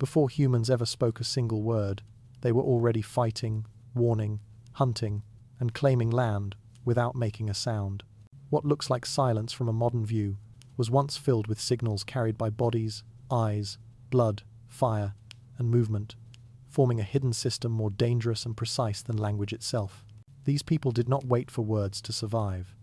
Before humans ever spoke a single word, they were already fighting, warning, hunting, and claiming land without making a sound. What looks like silence from a modern view was once filled with signals carried by bodies, eyes, blood, fire, and movement, forming a hidden system more dangerous and precise than language itself. These people did not wait for words to survive.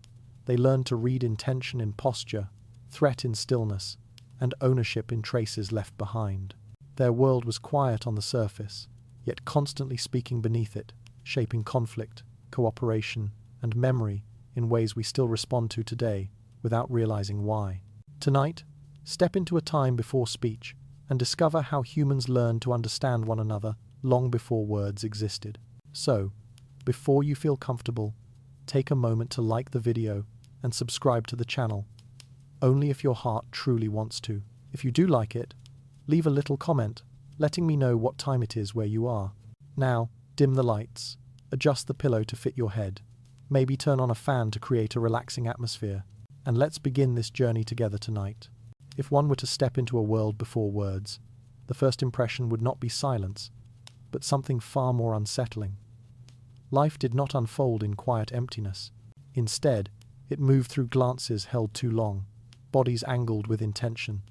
They learned to read intention in posture, threat in stillness, and ownership in traces left behind. Their world was quiet on the surface, yet constantly speaking beneath it, shaping conflict, cooperation, and memory in ways we still respond to today without realizing why. Tonight, step into a time before speech and discover how humans learned to understand one another long before words existed. So, before you feel comfortable, take a moment to like the video and subscribe to the channel, only if your heart truly wants to. If you do like it, leave a little comment, letting me know what time it is where you are. Now, dim the lights, adjust the pillow to fit your head, maybe turn on a fan to create a relaxing atmosphere, and let's begin this journey together tonight. If one were to step into a world before words, the first impression would not be silence, but something far more unsettling. Life did not unfold in quiet emptiness. Instead, it moved through glances held too long, bodies angled with intention,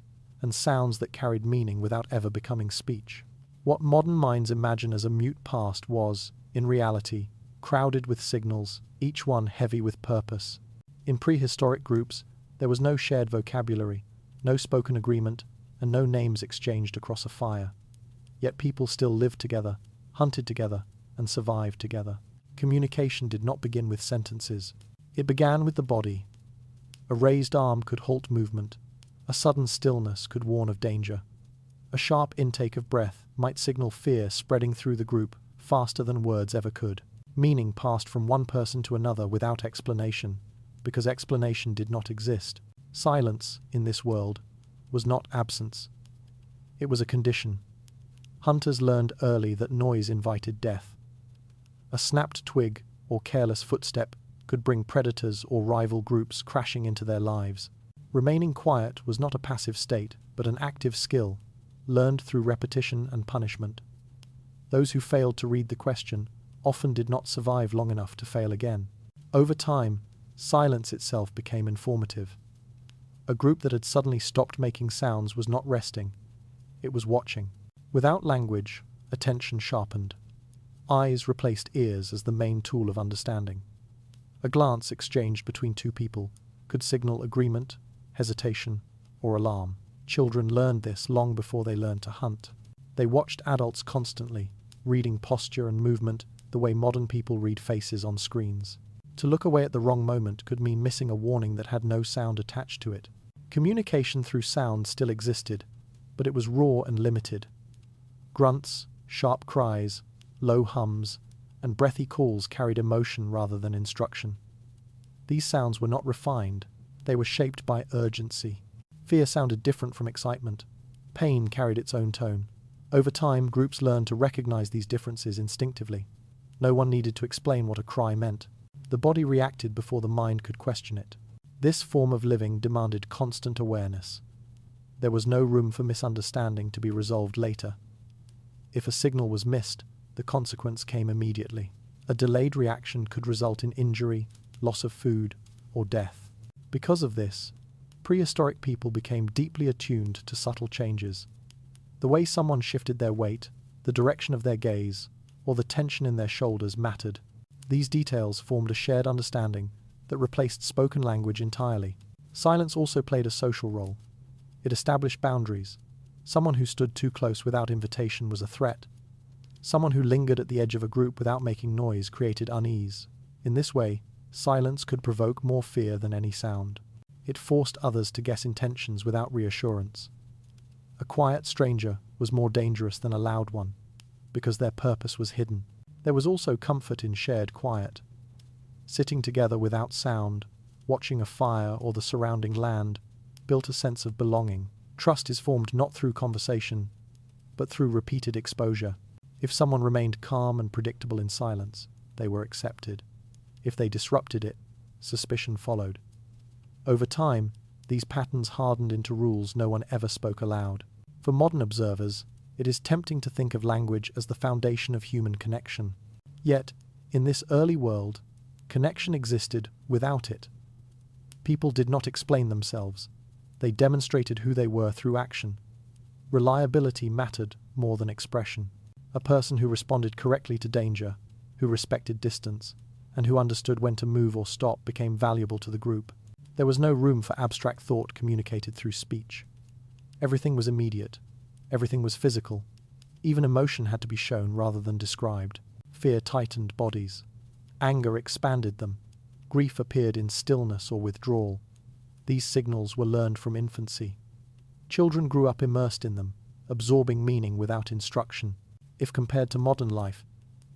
and sounds that carried meaning without ever becoming speech. What modern minds imagine as a mute past was, in reality, crowded with signals, each one heavy with purpose. In prehistoric groups, there was no shared vocabulary, no spoken agreement, and no names exchanged across a fire. Yet people still lived together, hunted together, and survived together. Communication did not begin with sentences. It began with the body. A raised arm could halt movement. A sudden stillness could warn of danger. A sharp intake of breath might signal fear spreading through the group faster than words ever could. Meaning passed from one person to another without explanation, because explanation did not exist. Silence, in this world, was not absence. It was a condition. Hunters learned early that noise invited death. A snapped twig or careless footstep could bring predators or rival groups crashing into their lives. Remaining quiet was not a passive state, but an active skill, learned through repetition and punishment. Those who failed to read the question often did not survive long enough to fail again. Over time, silence itself became informative. A group that had suddenly stopped making sounds was not resting, it was watching. Without language, attention sharpened. Eyes replaced ears as the main tool of understanding. A glance exchanged between two people could signal agreement, hesitation, or alarm. Children learned this long before they learned to hunt. They watched adults constantly, reading posture and movement the way modern people read faces on screens. To look away at the wrong moment could mean missing a warning that had no sound attached to it. Communication through sound still existed, but it was raw and limited. Grunts, sharp cries, low hums, and breathy calls carried emotion rather than instruction. These sounds were not refined, they were shaped by urgency. Fear sounded different from excitement. Pain carried its own tone. Over time, groups learned to recognize these differences instinctively. No one needed to explain what a cry meant. The body reacted before the mind could question it. This form of living demanded constant awareness. There was no room for misunderstanding to be resolved later. If a signal was missed, the consequence came immediately. A delayed reaction could result in injury, loss of food, or death. Because of this, prehistoric people became deeply attuned to subtle changes. The way someone shifted their weight, the direction of their gaze, or the tension in their shoulders mattered. These details formed a shared understanding that replaced spoken language entirely. Silence also played a social role. It established boundaries. Someone who stood too close without invitation was a threat. Someone who lingered at the edge of a group without making noise created unease. In this way, silence could provoke more fear than any sound. It forced others to guess intentions without reassurance. A quiet stranger was more dangerous than a loud one, because their purpose was hidden. There was also comfort in shared quiet. Sitting together without sound, watching a fire or the surrounding land, built a sense of belonging. Trust is formed not through conversation, but through repeated exposure. If someone remained calm and predictable in silence, they were accepted. If they disrupted it, suspicion followed. Over time, these patterns hardened into rules no one ever spoke aloud. For modern observers, It is tempting to think of language as the foundation of human connection. Yet, in this early world, connection existed without it. People did not explain themselves. They demonstrated who they were through action. Reliability mattered more than expression. A person who responded correctly to danger, who respected distance, and who understood when to move or stop became valuable to the group. There was no room for abstract thought communicated through speech. Everything was immediate. Everything was physical. Even emotion had to be shown rather than described. Fear tightened bodies. Anger expanded them. Grief appeared in stillness or withdrawal. These signals were learned from infancy. Children grew up immersed in them, absorbing meaning without instruction. If compared to modern life,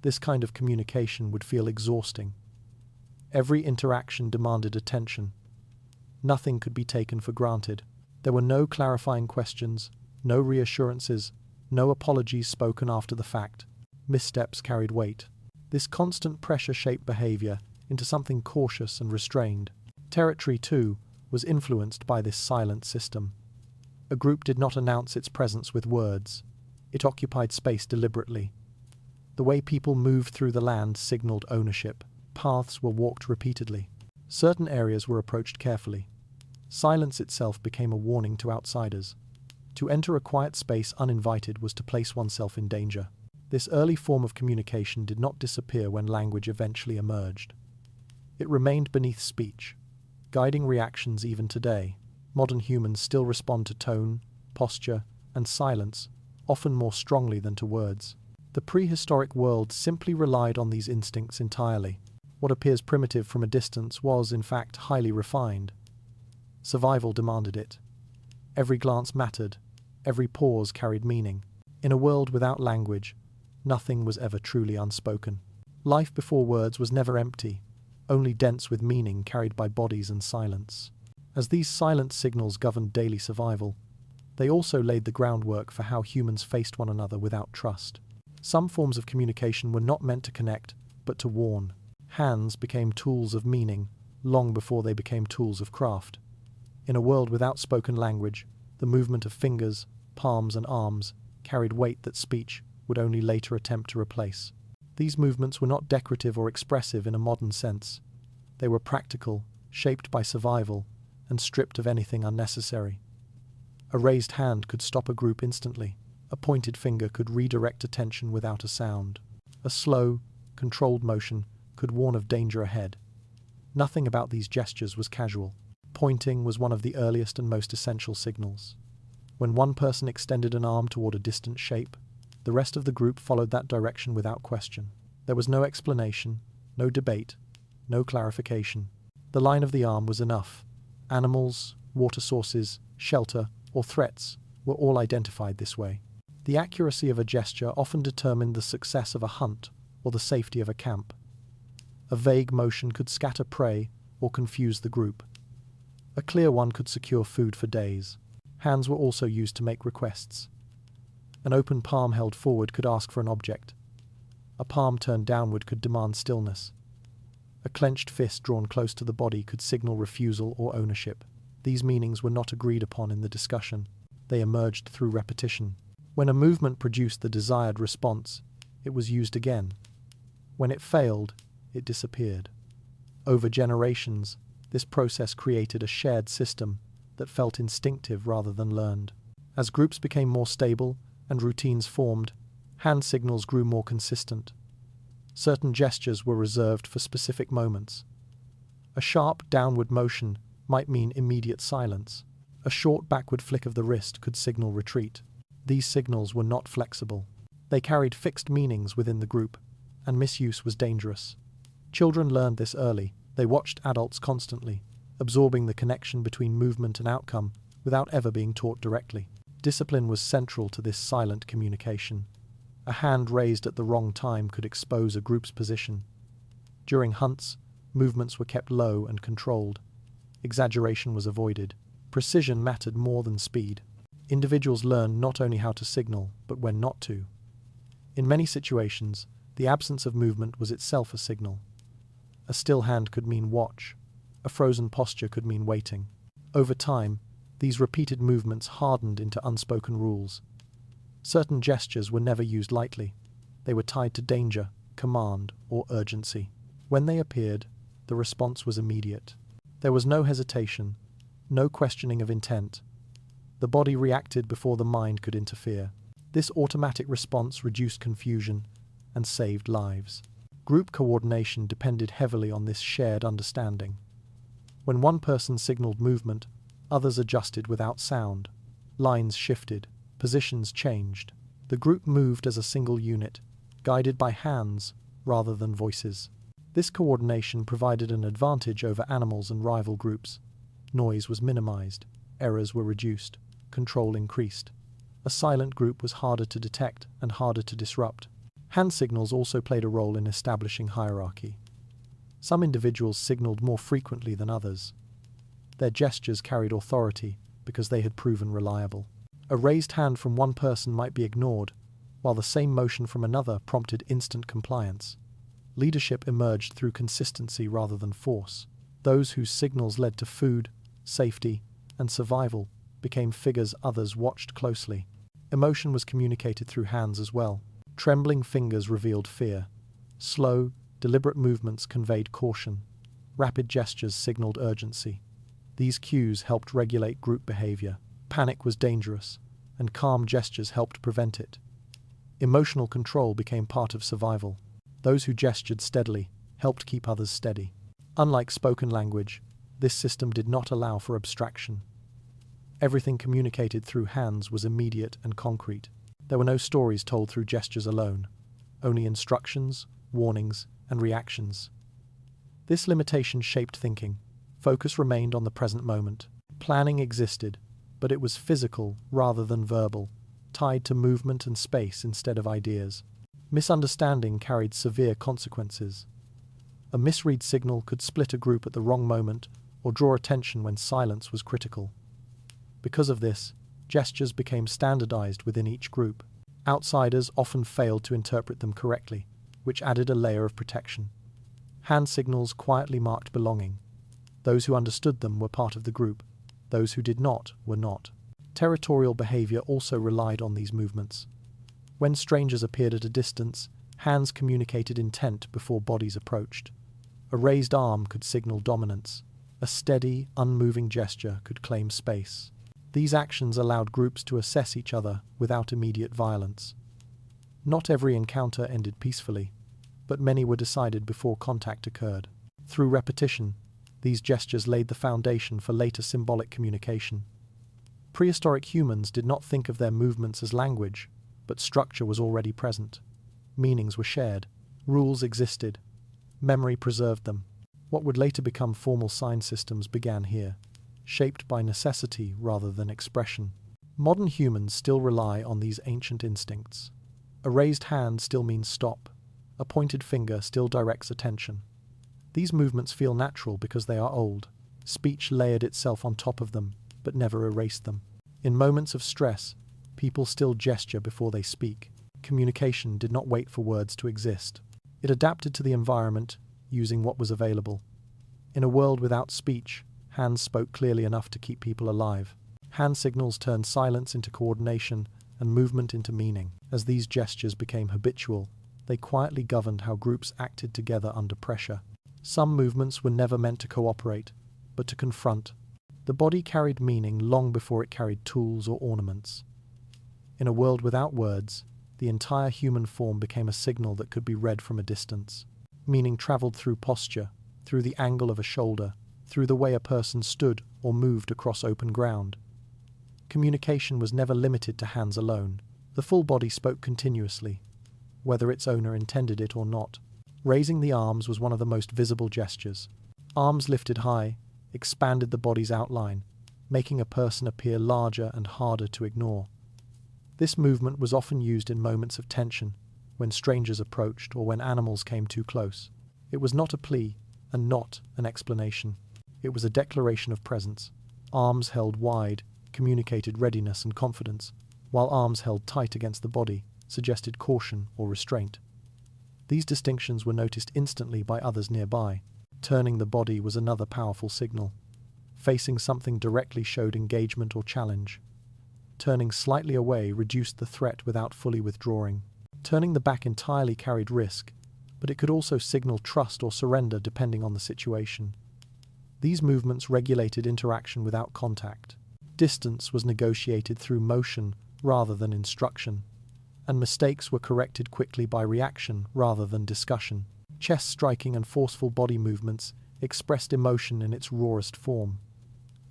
this kind of communication would feel exhausting. Every interaction demanded attention. Nothing could be taken for granted. There were no clarifying questions, no reassurances, no apologies spoken after the fact. Missteps carried weight. This constant pressure shaped behavior into something cautious and restrained. Territory, too, was influenced by this silent system. A group did not announce its presence with words. It occupied space deliberately. The way people moved through the land signaled ownership. Paths were walked repeatedly. Certain areas were approached carefully. Silence itself became a warning to outsiders. To enter a quiet space uninvited was to place oneself in danger. This early form of communication did not disappear when language eventually emerged. It remained beneath speech, guiding reactions even today. Modern humans still respond to tone, posture, and silence, often more strongly than to words. The prehistoric world simply relied on these instincts entirely. What appears primitive from a distance was, in fact, highly refined. Survival demanded it. Every glance mattered. Every pause carried meaning. In a world without language, nothing was ever truly unspoken. Life before words was never empty, only dense with meaning carried by bodies and silence. As these silent signals governed daily survival, they also laid the groundwork for how humans faced one another without trust. Some forms of communication were not meant to connect, but to warn. Hands became tools of meaning long before they became tools of craft. In a world without spoken language, the movement of fingers, palms, and arms carried weight that speech would only later attempt to replace. These movements were not decorative or expressive in a modern sense. They were practical, shaped by survival, and stripped of anything unnecessary. A raised hand could stop a group instantly. A pointed finger could redirect attention without a sound. A slow, controlled motion could warn of danger ahead. Nothing about these gestures was casual. Pointing was one of the earliest and most essential signals. When one person extended an arm toward a distant shape, the rest of the group followed that direction without question. There was no explanation, no debate, no clarification. The line of the arm was enough. Animals, water sources, shelter, or threats were all identified this way. The accuracy of a gesture often determined the success of a hunt or the safety of a camp. A vague motion could scatter prey or confuse the group. A clear one could secure food for days. Hands were also used to make requests. An open palm held forward could ask for an object. A palm turned downward could demand stillness. A clenched fist drawn close to the body could signal refusal or ownership. These meanings were not agreed upon in the discussion. They emerged through repetition. When a movement produced the desired response, it was used again. When it failed, it disappeared. Over generations, this process created a shared system that felt instinctive rather than learned. As groups became more stable and routines formed, hand signals grew more consistent. Certain gestures were reserved for specific moments. A sharp downward motion might mean immediate silence. A short backward flick of the wrist could signal retreat. These signals were not flexible. They carried fixed meanings within the group, and misuse was dangerous. Children learned this early. They watched adults constantly, absorbing the connection between movement and outcome without ever being taught directly. Discipline was central to this silent communication. A hand raised at the wrong time could expose a group's position. During hunts, movements were kept low and controlled. Exaggeration was avoided. Precision mattered more than speed. Individuals learned not only how to signal, but when not to. In many situations, the absence of movement was itself a signal. A still hand could mean watch. A frozen posture could mean waiting. Over time, these repeated movements hardened into unspoken rules. Certain gestures were never used lightly. They were tied to danger, command, or urgency. When they appeared, the response was immediate. There was no hesitation, no questioning of intent. The body reacted before the mind could interfere. This automatic response reduced confusion and saved lives. Group coordination depended heavily on this shared understanding. When one person signaled movement, others adjusted without sound. Lines shifted, positions changed. The group moved as a single unit, guided by hands rather than voices. This coordination provided an advantage over animals and rival groups. Noise was minimized, errors were reduced, control increased. A silent group was harder to detect and harder to disrupt. Hand signals also played a role in establishing hierarchy. Some individuals signaled more frequently than others. Their gestures carried authority because they had proven reliable. A raised hand from one person might be ignored, while the same motion from another prompted instant compliance. Leadership emerged through consistency rather than force. Those whose signals led to food, safety, and survival became figures others watched closely. Emotion was communicated through hands as well. Trembling fingers revealed fear. Slow, deliberate movements conveyed caution. Rapid gestures signaled urgency. These cues helped regulate group behavior. Panic was dangerous, and calm gestures helped prevent it. Emotional control became part of survival. Those who gestured steadily helped keep others steady. Unlike spoken language, this system did not allow for abstraction. Everything communicated through hands was immediate and concrete. There were no stories told through gestures alone, only instructions, warnings, and reactions. This limitation shaped thinking. Focus remained on the present moment. Planning existed, but it was physical rather than verbal, tied to movement and space instead of ideas. Misunderstanding carried severe consequences. A misread signal could split a group at the wrong moment or draw attention when silence was critical. Because of this, gestures became standardized within each group. Outsiders often failed to interpret them correctly, which added a layer of protection. Hand signals quietly marked belonging. Those who understood them were part of the group. Those who did not were not. Territorial behavior also relied on these movements. When strangers appeared at a distance, hands communicated intent before bodies approached. A raised arm could signal dominance. A steady, unmoving gesture could claim space. These actions allowed groups to assess each other without immediate violence. Not every encounter ended peacefully, but many were decided before contact occurred. Through repetition, these gestures laid the foundation for later symbolic communication. Prehistoric humans did not think of their movements as language, but structure was already present. Meanings were shared. Rules existed. Memory preserved them. What would later become formal sign systems began here, shaped by necessity rather than expression. Modern humans still rely on these ancient instincts. A raised hand still means stop. A pointed finger still directs attention. These movements feel natural because they are old. Speech layered itself on top of them, but never erased them. In moments of stress, people still gesture before they speak. Communication did not wait for words to exist. It adapted to the environment, using what was available. In a world without speech, hands spoke clearly enough to keep people alive. Hand signals turned silence into coordination and movement into meaning. As these gestures became habitual, they quietly governed how groups acted together under pressure. Some movements were never meant to cooperate, but to confront. The body carried meaning long before it carried tools or ornaments. In a world without words, the entire human form became a signal that could be read from a distance. Meaning traveled through posture, through the angle of a shoulder, through the way a person stood or moved across open ground. Communication was never limited to hands alone. The full body spoke continuously, whether its owner intended it or not. Raising the arms was one of the most visible gestures. Arms lifted high, expanded the body's outline, making a person appear larger and harder to ignore. This movement was often used in moments of tension, when strangers approached or when animals came too close. It was not a plea, and not an explanation. It was a declaration of presence. Arms held wide communicated readiness and confidence, while arms held tight against the body suggested caution or restraint. These distinctions were noticed instantly by others nearby. Turning the body was another powerful signal. Facing something directly showed engagement or challenge. Turning slightly away reduced the threat without fully withdrawing. Turning the back entirely carried risk, but it could also signal trust or surrender depending on the situation. These movements regulated interaction without contact. Distance was negotiated through motion rather than instruction, and mistakes were corrected quickly by reaction rather than discussion. Chest striking and forceful body movements expressed emotion in its rawest form.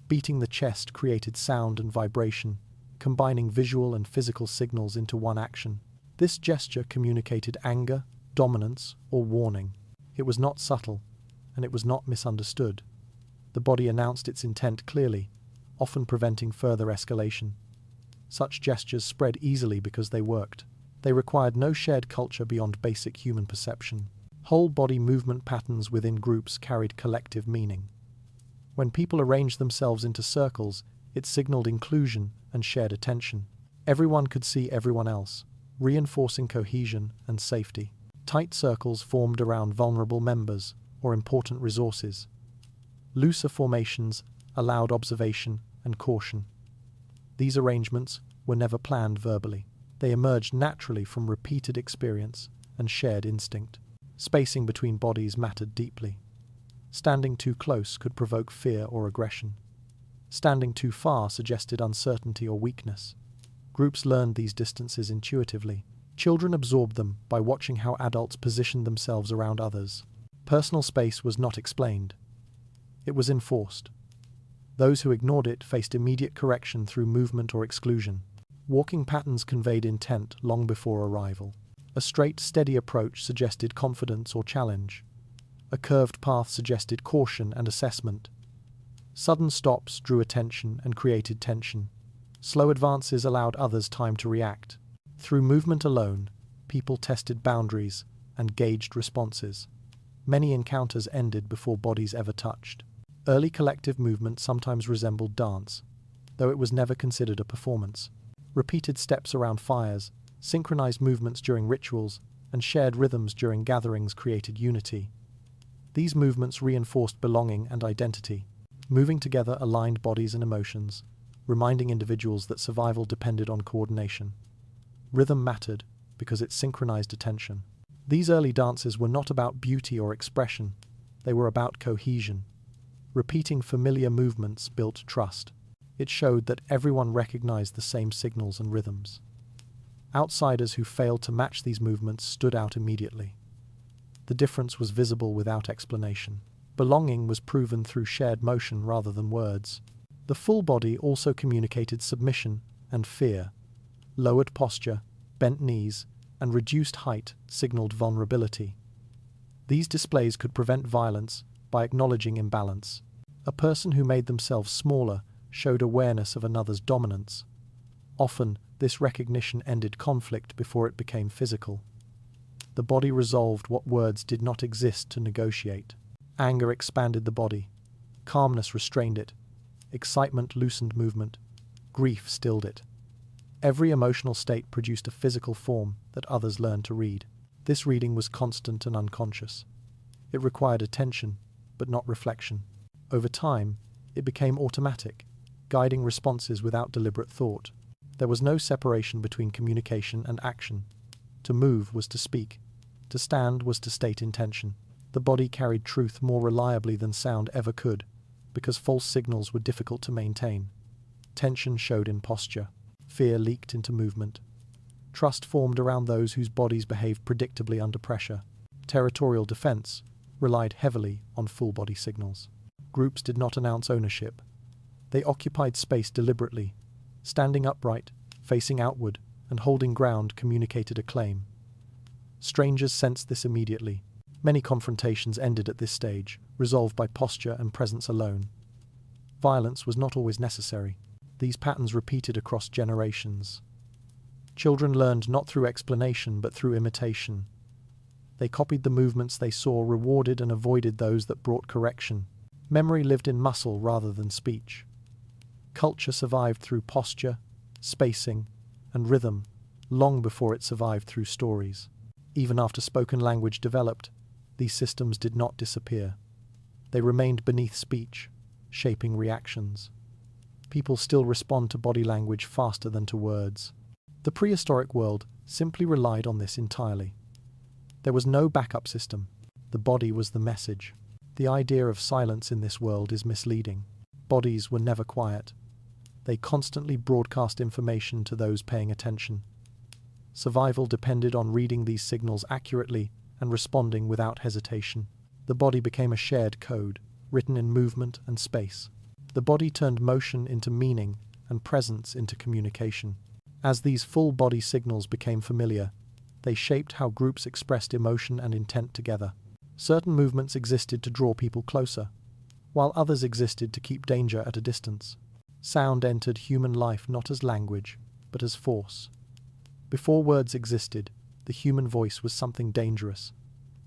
Beating the chest created sound and vibration, combining visual and physical signals into one action. This gesture communicated anger, dominance, or warning. It was not subtle, and it was not misunderstood. The body announced its intent clearly, often preventing further escalation. Such gestures spread easily because they worked. They required no shared culture beyond basic human perception. Whole body movement patterns within groups carried collective meaning. When people arranged themselves into circles, it signaled inclusion and shared attention. Everyone could see everyone else, reinforcing cohesion and safety. Tight circles formed around vulnerable members or important resources. Looser formations allowed observation and caution. These arrangements were never planned verbally. They emerged naturally from repeated experience and shared instinct. Spacing between bodies mattered deeply. Standing too close could provoke fear or aggression. Standing too far suggested uncertainty or weakness. Groups learned these distances intuitively. Children absorbed them by watching how adults positioned themselves around others. Personal space was not explained. It was enforced. Those who ignored it faced immediate correction through movement or exclusion. Walking patterns conveyed intent long before arrival. A straight, steady approach suggested confidence or challenge. A curved path suggested caution and assessment. Sudden stops drew attention and created tension. Slow advances allowed others time to react. Through movement alone, people tested boundaries and gauged responses. Many encounters ended before bodies ever touched. Early collective movement sometimes resembled dance, though it was never considered a performance. Repeated steps around fires, synchronized movements during rituals, and shared rhythms during gatherings created unity. These movements reinforced belonging and identity. Moving together aligned bodies and emotions, reminding individuals that survival depended on coordination. Rhythm mattered because it synchronized attention. These early dances were not about beauty or expression, they were about cohesion. Repeating familiar movements built trust. It showed that everyone recognized the same signals and rhythms. Outsiders who failed to match these movements stood out immediately. The difference was visible without explanation. Belonging was proven through shared motion rather than words. The full body also communicated submission and fear. Lowered posture, bent knees, and reduced height signaled vulnerability. These displays could prevent violence by acknowledging imbalance. A person who made themselves smaller showed awareness of another's dominance. Often, this recognition ended conflict before it became physical. The body resolved what words did not exist to negotiate. Anger expanded the body. Calmness restrained it. Excitement loosened movement. Grief stilled it. Every emotional state produced a physical form that others learned to read. This reading was constant and unconscious. It required attention, but not reflection. Over time, it became automatic, guiding responses without deliberate thought. There was no separation between communication and action. To move was to speak. To stand was to state intention. The body carried truth more reliably than sound ever could, because false signals were difficult to maintain. Tension showed in posture. Fear leaked into movement. Trust formed around those whose bodies behaved predictably under pressure. Territorial defense relied heavily on full-body signals. Groups did not announce ownership. They occupied space deliberately. Standing upright, facing outward, and holding ground communicated a claim. Strangers sensed this immediately. Many confrontations ended at this stage, resolved by posture and presence alone. Violence was not always necessary. These patterns repeated across generations. Children learned not through explanation but through imitation. They copied the movements they saw, rewarded and avoided those that brought correction. Memory lived in muscle rather than speech. Culture survived through posture, spacing, and rhythm, long before it survived through stories. Even after spoken language developed, these systems did not disappear. They remained beneath speech, shaping reactions. people still respond to body language faster than to words. The prehistoric world simply relied on this entirely. There was no backup system. The body was the message. The idea of silence in this world is misleading. Bodies were never quiet. They constantly broadcast information to those paying attention. Survival depended on reading these signals accurately and responding without hesitation. The body became a shared code, written in movement and space. The body turned motion into meaning and presence into communication. As these full body signals became familiar, they shaped how groups expressed emotion and intent together. Certain movements existed to draw people closer, while others existed to keep danger at a distance. Sound entered human life not as language, but as force. Before words existed, the human voice was something dangerous,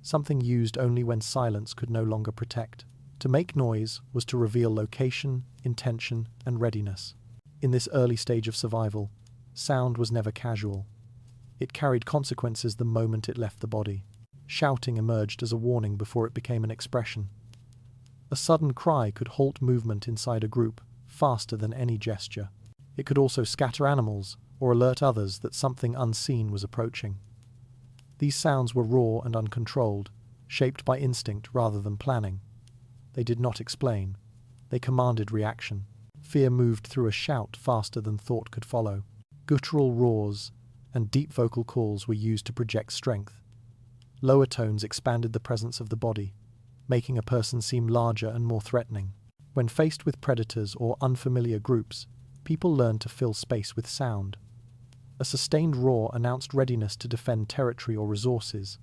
something used only when silence could no longer protect. To make noise was to reveal location, intention, and readiness. In this early stage of survival, sound was never casual. It carried consequences the moment it left the body. Shouting emerged as a warning before it became an expression. A sudden cry could halt movement inside a group faster than any gesture. It could also scatter animals or alert others that something unseen was approaching. These sounds were raw and uncontrolled, shaped by instinct rather than planning. They did not explain. They commanded reaction. Fear moved through a shout faster than thought could follow. Guttural roars and deep vocal calls were used to project strength. Lower tones expanded the presence of the body, making a person seem larger and more threatening. When faced with predators or unfamiliar groups, people learned to fill space with sound. A sustained roar announced readiness to defend territory or resources.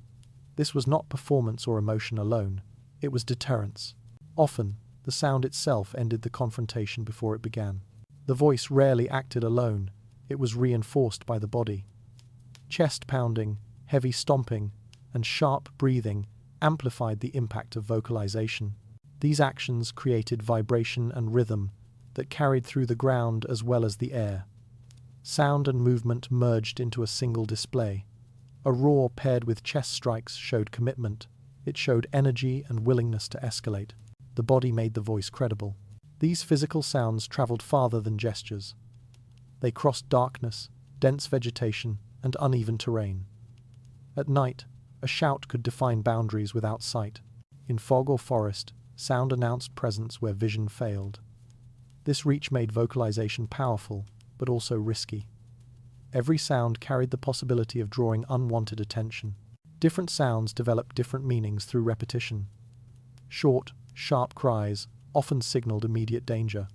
This was not performance or emotion alone, it was deterrence. Often, the sound itself ended the confrontation before it began. The voice rarely acted alone, it was reinforced by the body. Chest pounding, heavy stomping, and sharp breathing amplified the impact of vocalization. These actions created vibration and rhythm that carried through the ground as well as the air. Sound and movement merged into a single display. A roar paired with chest strikes showed commitment. It showed energy and willingness to escalate. The body made the voice credible. These physical sounds traveled farther than gestures. They crossed darkness, dense vegetation, and uneven terrain. At night, a shout could define boundaries without sight. In fog or forest, sound announced presence where vision failed. This reach made vocalization powerful, but also risky. Every sound carried the possibility of drawing unwanted attention. Different sounds developed different meanings through repetition. Short, sharp cries often signaled immediate danger.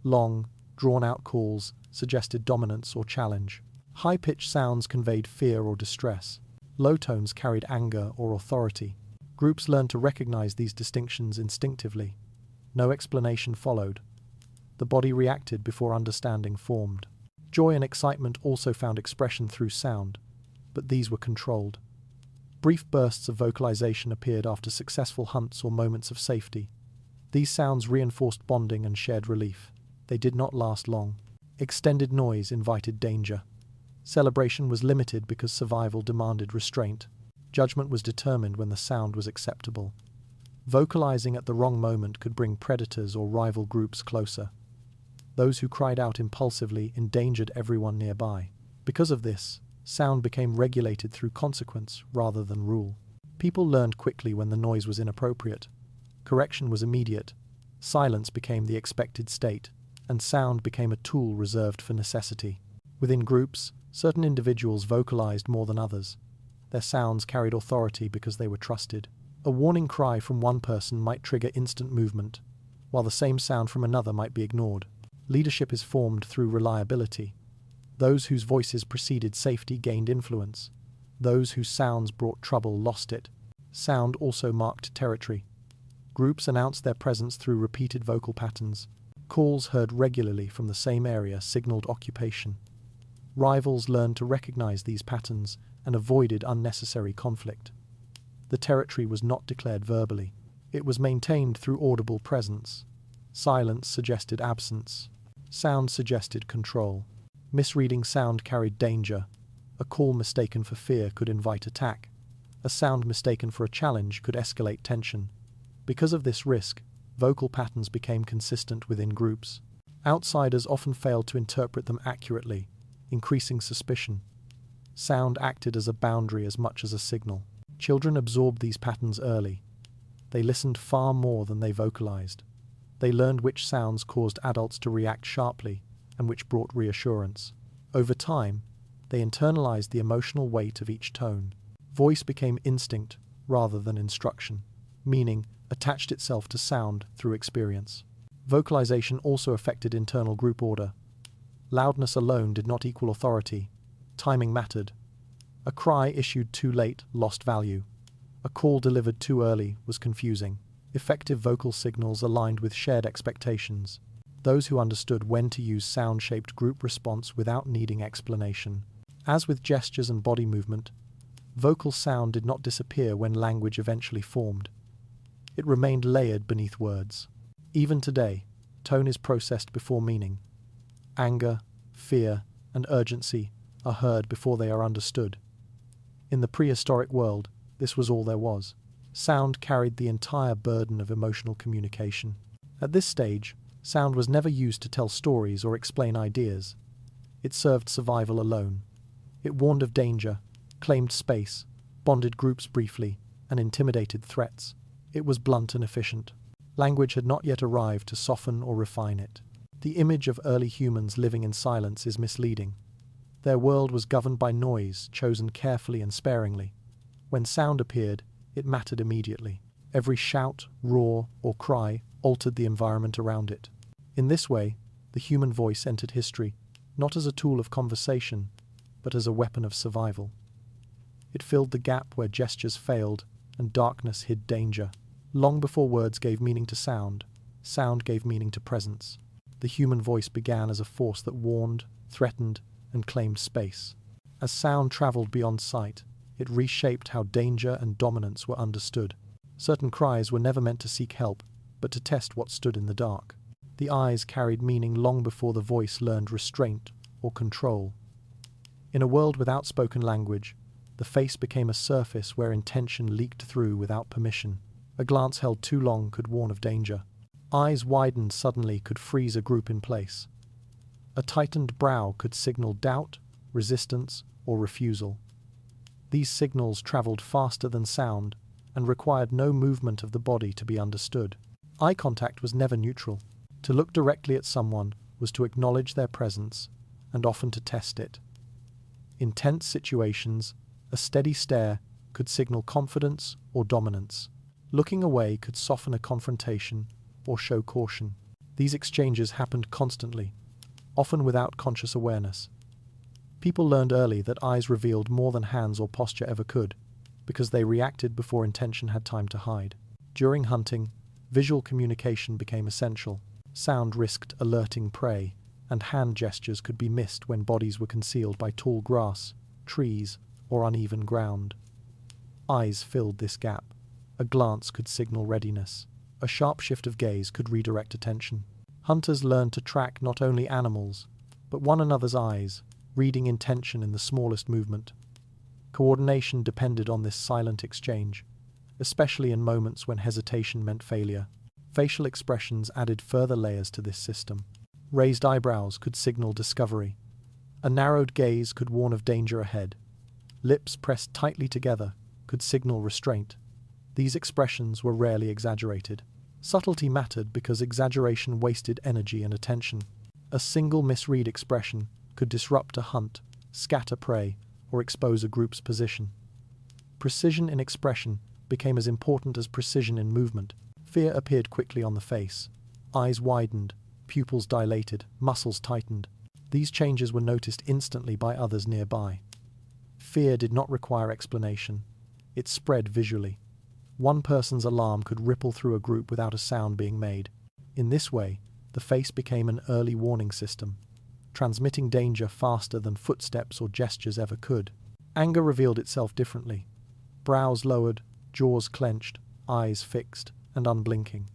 Long, drawn-out calls suggested dominance or challenge. High-pitched sounds conveyed fear or distress. Low tones carried anger or authority. Groups learned to recognize these distinctions instinctively. No explanation followed. The body reacted before understanding formed. Joy and excitement also found expression through sound, but these were controlled. Brief bursts of vocalization appeared after successful hunts or moments of safety. These sounds reinforced bonding and shared relief. They did not last long. Extended noise invited danger. Celebration was limited because survival demanded restraint. Judgment was determined when the sound was acceptable. Vocalizing at the wrong moment could bring predators or rival groups closer. Those who cried out impulsively endangered everyone nearby. Because of this, sound became regulated through consequence rather than rule. People learned quickly when the noise was inappropriate. Correction was immediate. Silence became the expected state, and sound became a tool reserved for necessity. Within groups, certain individuals vocalized more than others. Their sounds carried authority because they were trusted. A warning cry from one person might trigger instant movement, while the same sound from another might be ignored. Leadership is formed through reliability. Those whose voices preceded safety gained influence. Those whose sounds brought trouble lost it. Sound also marked territory. Groups announced their presence through repeated vocal patterns. Calls heard regularly from the same area signaled occupation. Rivals learned to recognize these patterns and avoided unnecessary conflict. The territory was not declared verbally. It was maintained through audible presence. Silence suggested absence. Sound suggested control. Misreading sound carried danger. A call mistaken for fear could invite attack. A sound mistaken for a challenge could escalate tension. Because of this risk, vocal patterns became consistent within groups. Outsiders often failed to interpret them accurately, increasing suspicion. Sound acted as a boundary as much as a signal. Children absorbed these patterns early. They listened far more than they vocalized. They learned which sounds caused adults to react sharply and which brought reassurance. Over time, they internalized the emotional weight of each tone. Voice became instinct rather than instruction. Meaning attached itself to sound through experience. Vocalization also affected internal group order. Loudness alone did not equal authority. Timing mattered. A cry issued too late lost value. A call delivered too early was confusing. Effective vocal signals aligned with shared expectations. Those who understood when to use sound shaped group response without needing explanation. As with gestures and body movement, vocal sound did not disappear when language eventually formed. It remained layered beneath words. Even today, tone is processed before meaning. Anger, fear, and urgency are heard before they are understood. In the prehistoric world, this was all there was. Sound carried the entire burden of emotional communication. At this stage, sound was never used to tell stories or explain ideas. It served survival alone. It warned of danger, claimed space, bonded groups briefly, and intimidated threats. It was blunt and efficient. Language had not yet arrived to soften or refine it. The image of early humans living in silence is misleading. Their world was governed by noise, chosen carefully and sparingly. When sound appeared, it mattered immediately. Every shout, roar, or cry altered the environment around it. In this way, the human voice entered history, not as a tool of conversation, but as a weapon of survival. It filled the gap where gestures failed and darkness hid danger. Long before words gave meaning to sound, sound gave meaning to presence. The human voice began as a force that warned, threatened, and claimed space. As sound traveled beyond sight, it reshaped how danger and dominance were understood. Certain cries were never meant to seek help, but to test what stood in the dark. The eyes carried meaning long before the voice learned restraint or control. In a world without spoken language, the face became a surface where intention leaked through without permission. A glance held too long could warn of danger. Eyes widened suddenly could freeze a group in place. A tightened brow could signal doubt, resistance, or refusal. These signals traveled faster than sound and required no movement of the body to be understood. Eye contact was never neutral. To look directly at someone was to acknowledge their presence and often to test it. In tense situations, a steady stare could signal confidence or dominance. Looking away could soften a confrontation or show caution. These exchanges happened constantly, often without conscious awareness. People learned early that eyes revealed more than hands or posture ever could, because they reacted before intention had time to hide. During hunting, visual communication became essential. Sound risked alerting prey, and hand gestures could be missed when bodies were concealed by tall grass, trees, or uneven ground. Eyes filled this gap. A glance could signal readiness. A sharp shift of gaze could redirect attention. Hunters learned to track not only animals, but one another's eyes, reading intention in the smallest movement. Coordination depended on this silent exchange, especially in moments when hesitation meant failure. Facial expressions added further layers to this system. Raised eyebrows could signal discovery. A narrowed gaze could warn of danger ahead. Lips pressed tightly together could signal restraint. These expressions were rarely exaggerated. Subtlety mattered because exaggeration wasted energy and attention. A single misread expression could disrupt a hunt, scatter prey, or expose a group's position. Precision in expression became as important as precision in movement. Fear appeared quickly on the face. Eyes widened, pupils dilated, muscles tightened. These changes were noticed instantly by others nearby. Fear did not require explanation. It spread visually. One person's alarm could ripple through a group without a sound being made. In this way, the face became an early warning system, transmitting danger faster than footsteps or gestures ever could. Anger revealed itself differently. Brows lowered, jaws clenched, eyes fixed and unblinking.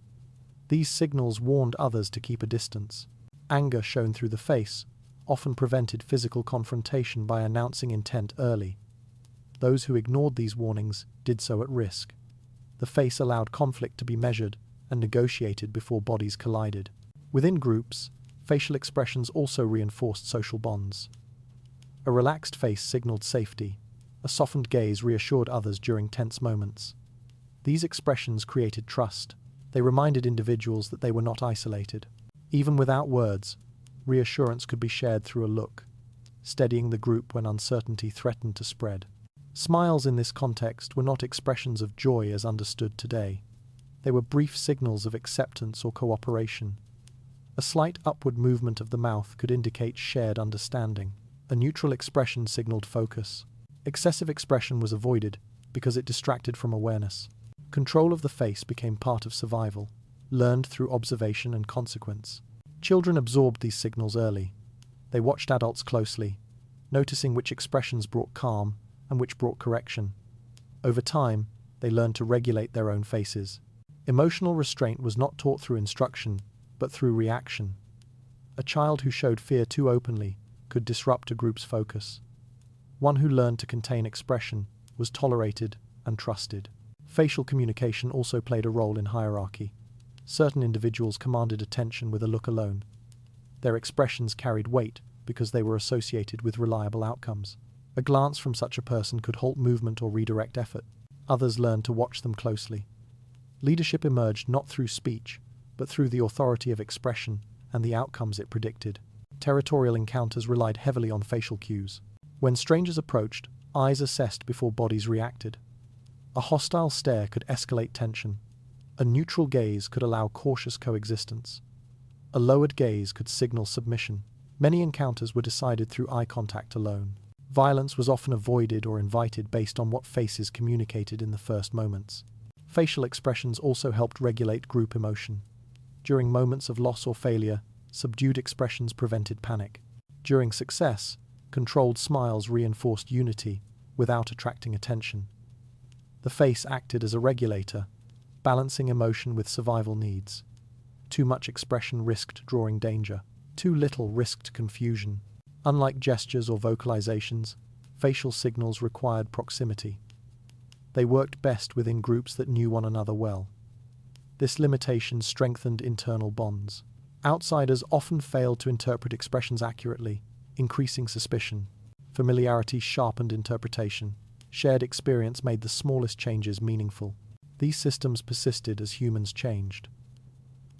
These signals warned others to keep a distance. Anger shown through the face often prevented physical confrontation by announcing intent early. Those who ignored these warnings did so at risk. The face allowed conflict to be measured and negotiated before bodies collided. Within groups, Facial expressions also reinforced social bonds. A relaxed face signaled safety. A softened gaze reassured others during tense moments. These expressions created trust. They reminded individuals that they were not isolated. Even without words, reassurance could be shared through a look, steadying the group when uncertainty threatened to spread. Smiles in this context were not expressions of joy as understood today. They were brief signals of acceptance or cooperation. A slight upward movement of the mouth could indicate shared understanding. A neutral expression signaled focus. Excessive expression was avoided because it distracted from awareness. Control of the face became part of survival, learned through observation and consequence. Children absorbed these signals early. They watched adults closely, noticing which expressions brought calm and which brought correction. Over time, they learned to regulate their own faces. Emotional restraint was not taught through instruction, but through reaction. A child who showed fear too openly could disrupt a group's focus. One who learned to contain expression was tolerated and trusted. Facial communication also played a role in hierarchy. Certain individuals commanded attention with a look alone. Their expressions carried weight because they were associated with reliable outcomes. A glance from such a person could halt movement or redirect effort. Others learned to watch them closely. Leadership emerged not through speech, but through the authority of expression and the outcomes it predicted. Territorial encounters relied heavily on facial cues. When strangers approached, eyes assessed before bodies reacted. A hostile stare could escalate tension. A neutral gaze could allow cautious coexistence. A lowered gaze could signal submission. Many encounters were decided through eye contact alone. Violence was often avoided or invited based on what faces communicated in the first moments. Facial expressions also helped regulate group emotion. During moments of loss or failure, subdued expressions prevented panic. During success, controlled smiles reinforced unity without attracting attention. The face acted as a regulator, balancing emotion with survival needs. Too much expression risked drawing danger. Too little risked confusion. Unlike gestures or vocalizations, facial signals required proximity. They worked best within groups that knew one another well. This limitation strengthened internal bonds. Outsiders often failed to interpret expressions accurately, increasing suspicion. Familiarity sharpened interpretation. Shared experience made the smallest changes meaningful. These systems persisted as humans changed.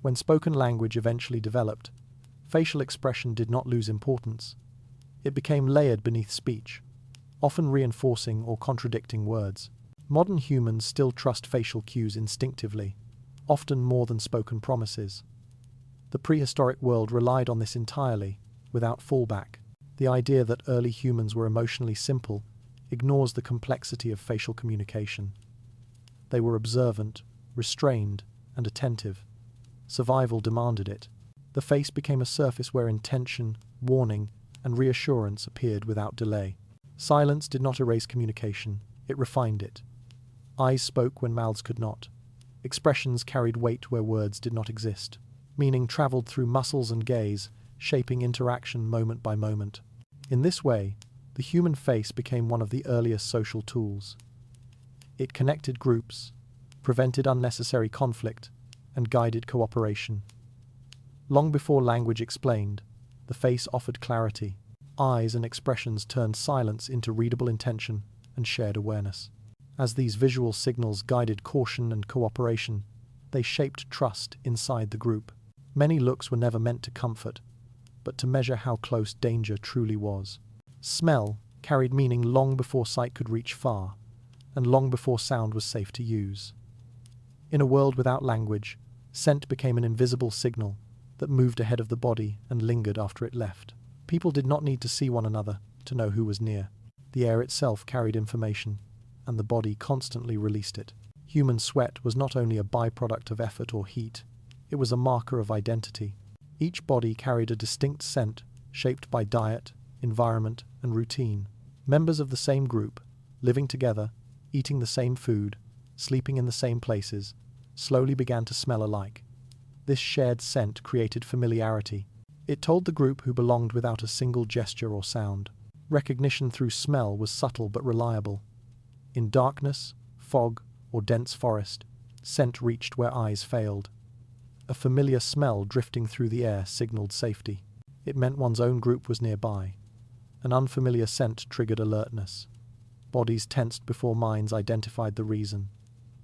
When spoken language eventually developed, facial expression did not lose importance. It became layered beneath speech, often reinforcing or contradicting words. Modern humans still trust facial cues instinctively, often more than spoken promises. The prehistoric world relied on this entirely, without fallback. The idea that early humans were emotionally simple ignores the complexity of facial communication. They were observant, restrained, and attentive. Survival demanded it. The face became a surface where intention, warning, and reassurance appeared without delay. Silence did not erase communication, it refined it. Eyes spoke when mouths could not. Expressions carried weight where words did not exist. Meaning traveled through muscles and gaze, shaping interaction moment by moment. In this way, the human face became one of the earliest social tools. It connected groups, prevented unnecessary conflict, and guided cooperation. Long before language explained, the face offered clarity. Eyes and expressions turned silence into readable intention and shared awareness. As these visual signals guided caution and cooperation, they shaped trust inside the group. Many looks were never meant to comfort, but to measure how close danger truly was. Smell carried meaning long before sight could reach far, and long before sound was safe to use. In a world without language, scent became an invisible signal that moved ahead of the body and lingered after it left. People did not need to see one another to know who was near. The air itself carried information, and the body constantly released it. Human sweat was not only a byproduct of effort or heat, it was a marker of identity. Each body carried a distinct scent, shaped by diet, environment, and routine. Members of the same group, living together, eating the same food, sleeping in the same places, slowly began to smell alike. This shared scent created familiarity. It told the group who belonged without a single gesture or sound. Recognition through smell was subtle but reliable. In darkness, fog, or dense forest, scent reached where eyes failed. A familiar smell drifting through the air signaled safety. It meant one's own group was nearby. An unfamiliar scent triggered alertness. Bodies tensed before minds identified the reason.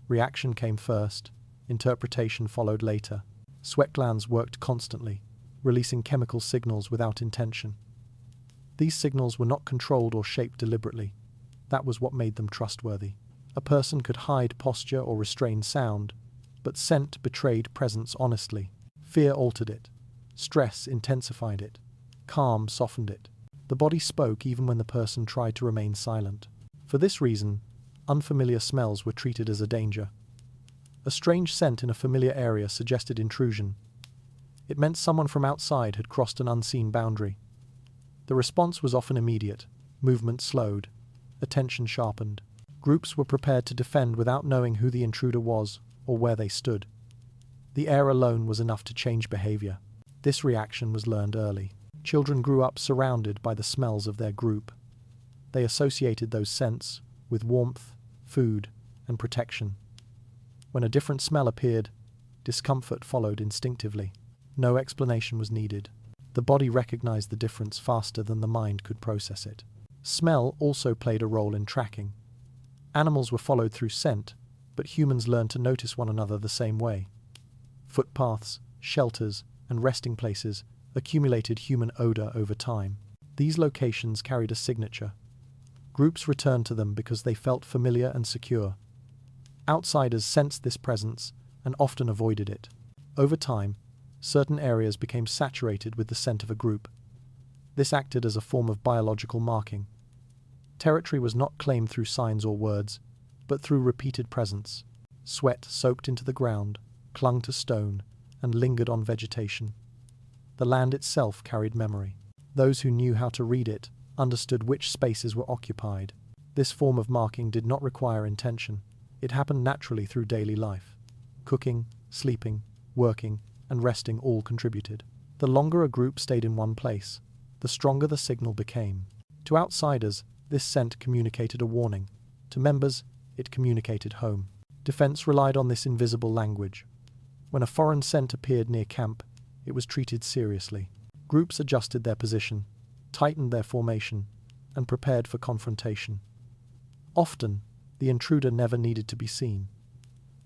Reaction came first, interpretation followed later. Sweat glands worked constantly, releasing chemical signals without intention. These signals were not controlled or shaped deliberately. That was what made them trustworthy. A person could hide posture or restrain sound, but scent betrayed presence honestly. Fear altered it. Stress intensified it. Calm softened it. The body spoke even when the person tried to remain silent. For this reason, unfamiliar smells were treated as a danger. A strange scent in a familiar area suggested intrusion. It meant someone from outside had crossed an unseen boundary. The response was often immediate. Movement slowed. Attention sharpened. Groups were prepared to defend without knowing who the intruder was or where they stood. The air alone was enough to change behavior. This reaction was learned early. Children grew up surrounded by the smells of their group. They associated those scents with warmth, food, and protection. When a different smell appeared, discomfort followed instinctively. No explanation was needed. The body recognized the difference faster than the mind could process it. Smell also played a role in tracking. Animals were followed through scent, but humans learned to notice one another the same way. Footpaths, shelters, and resting places accumulated human odor over time. These locations carried a signature. Groups returned to them because they felt familiar and secure. Outsiders sensed this presence and often avoided it. Over time, certain areas became saturated with the scent of a group. This acted as a form of biological marking. Territory was not claimed through signs or words, but through repeated presence. Sweat soaked into the ground, clung to stone, and lingered on vegetation. The land itself carried memory. Those who knew how to read it understood which spaces were occupied. This form of marking did not require intention. It happened naturally through daily life. Cooking, sleeping, working, and resting all contributed. The longer a group stayed in one place, the stronger the signal became. To outsiders, this scent communicated a warning. To members, it communicated home. Defense relied on this invisible language. When a foreign scent appeared near camp, it was treated seriously. Groups adjusted their position, tightened their formation, and prepared for confrontation. Often, the intruder never needed to be seen.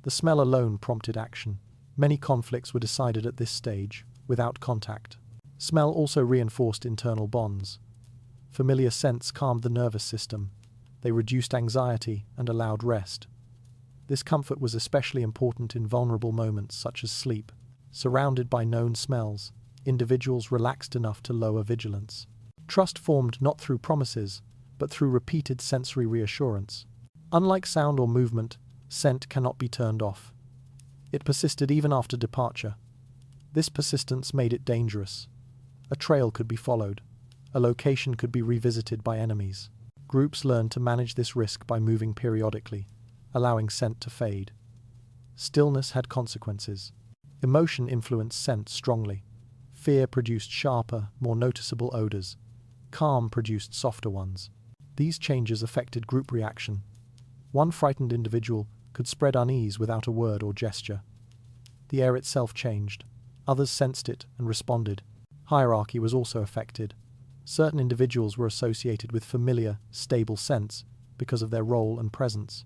The smell alone prompted action. Many conflicts were decided at this stage, without contact. Smell also reinforced internal bonds. Familiar scents calmed the nervous system. They reduced anxiety and allowed rest. This comfort was especially important in vulnerable moments such as sleep. Surrounded by known smells, individuals relaxed enough to lower vigilance. Trust formed not through promises, but through repeated sensory reassurance. Unlike sound or movement, scent cannot be turned off. It persisted even after departure. This persistence made it dangerous. A trail could be followed. A location could be revisited by enemies. Groups learned to manage this risk by moving periodically, allowing scent to fade. Stillness had consequences. Emotion influenced scent strongly. Fear produced sharper, more noticeable odors. Calm produced softer ones. These changes affected group reaction. One frightened individual could spread unease without a word or gesture. The air itself changed. Others sensed it and responded. Hierarchy was also affected. Certain individuals were associated with familiar, stable scents because of their role and presence.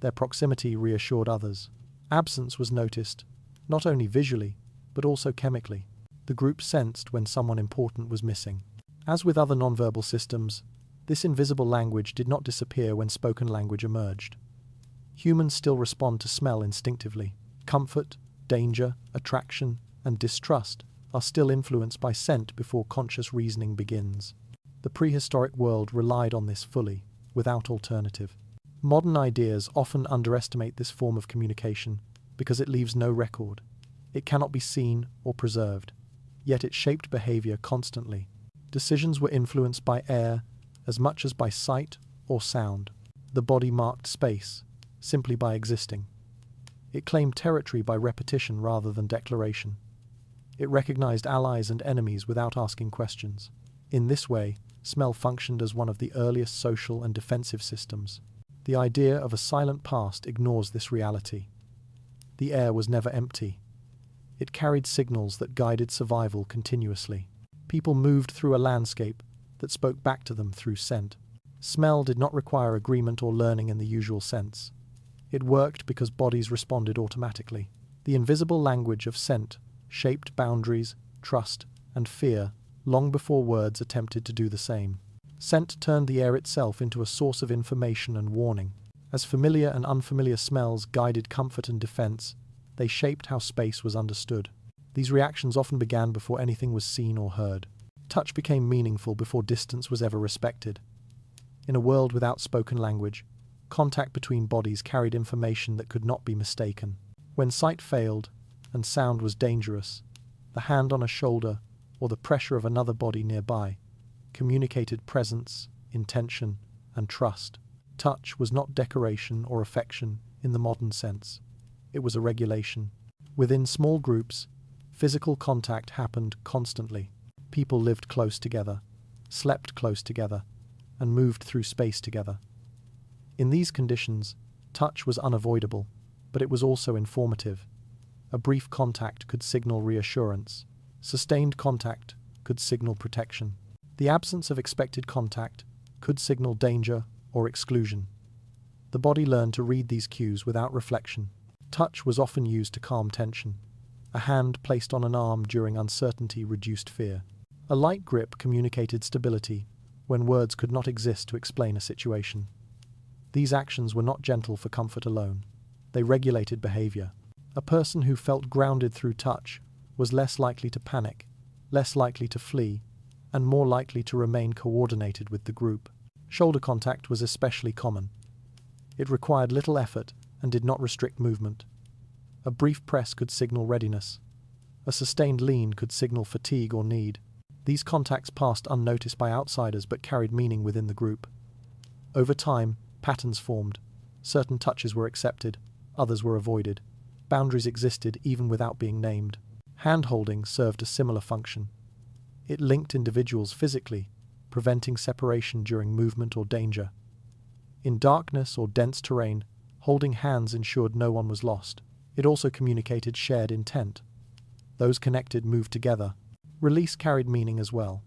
Their proximity reassured others. Absence was noticed, not only visually, but also chemically. The group sensed when someone important was missing. As with other nonverbal systems, this invisible language did not disappear when spoken language emerged. Humans still respond to smell instinctively. Comfort, danger, attraction, and distrust are still influenced by scent before conscious reasoning begins. The prehistoric world relied on this fully, without alternative. Modern ideas often underestimate this form of communication because it leaves no record. It cannot be seen or preserved, yet it shaped behavior constantly. Decisions were influenced by air as much as by sight or sound. The body marked space, simply by existing. It claimed territory by repetition rather than declaration. It recognized allies and enemies without asking questions. In this way, smell functioned as one of the earliest social and defensive systems. The idea of a silent past ignores this reality. The air was never empty. It carried signals that guided survival continuously. People moved through a landscape that spoke back to them through scent. Smell did not require agreement or learning in the usual sense. It worked because bodies responded automatically. The invisible language of scent shaped boundaries, trust, and fear long before words attempted to do the same. Scent turned the air itself into a source of information and warning. As familiar and unfamiliar smells guided comfort and defense, they shaped how space was understood. These reactions often began before anything was seen or heard. Touch became meaningful before distance was ever respected. In a world without spoken language, contact between bodies carried information that could not be mistaken. When sight failed and sound was dangerous, the hand on a shoulder or the pressure of another body nearby communicated presence, intention, and trust. Touch was not decoration or affection in the modern sense. It was a regulation. Within small groups, physical contact happened constantly. People lived close together, slept close together, and moved through space together. In these conditions, touch was unavoidable, but it was also informative. A brief contact could signal reassurance. Sustained contact could signal protection. The absence of expected contact could signal danger or exclusion. The body learned to read these cues without reflection. Touch was often used to calm tension. A hand placed on an arm during uncertainty reduced fear. A light grip communicated stability when words could not exist to explain a situation. These actions were not gentle for comfort alone. They regulated behavior. A person who felt grounded through touch was less likely to panic, less likely to flee, and more likely to remain coordinated with the group. Shoulder contact was especially common. It required little effort and did not restrict movement. A brief press could signal readiness. A sustained lean could signal fatigue or need. These contacts passed unnoticed by outsiders but carried meaning within the group. Over time, patterns formed. Certain touches were accepted, others were avoided. Boundaries existed even without being named. Hand-holding served a similar function. It linked individuals physically, preventing separation during movement or danger. In darkness or dense terrain, holding hands ensured no one was lost. It also communicated shared intent. Those connected moved together. Release carried meaning as well.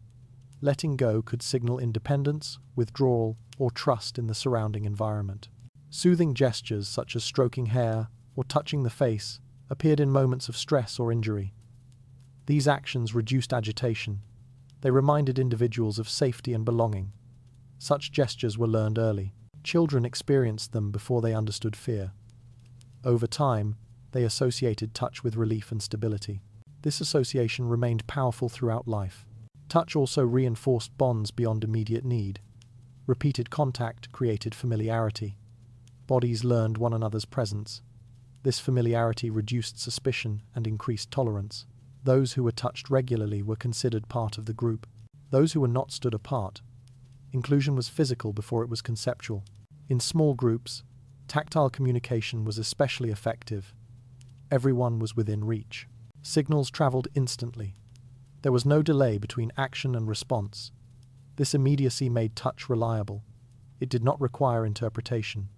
Letting go could signal independence, withdrawal, or trust in the surrounding environment. Soothing gestures such as stroking hair or touching the face appeared in moments of stress or injury. These actions reduced agitation. They reminded individuals of safety and belonging. Such gestures were learned early. Children experienced them before they understood fear. Over time, they associated touch with relief and stability. This association remained powerful throughout life. Touch also reinforced bonds beyond immediate need. Repeated contact created familiarity. Bodies learned one another's presence. This familiarity reduced suspicion and increased tolerance. Those who were touched regularly were considered part of the group. Those who were not stood apart. Inclusion was physical before it was conceptual. In small groups, tactile communication was especially effective. Everyone was within reach. Signals traveled instantly. There was no delay between action and response. This immediacy made touch reliable. It did not require interpretation.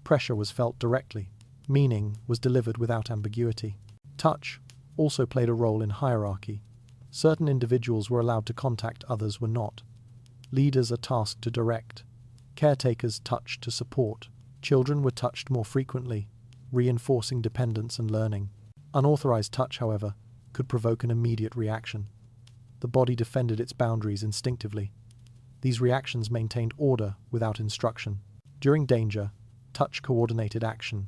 Pressure was felt directly. Meaning was delivered without ambiguity. Touch also played a role in hierarchy. Certain individuals were allowed to contact, others were not. Leaders are tasked to direct. Caretakers touched to support. Children were touched more frequently, reinforcing dependence and learning. Unauthorized touch, however, could provoke an immediate reaction. The body defended its boundaries instinctively. These reactions maintained order without instruction. During danger, touch coordinated action.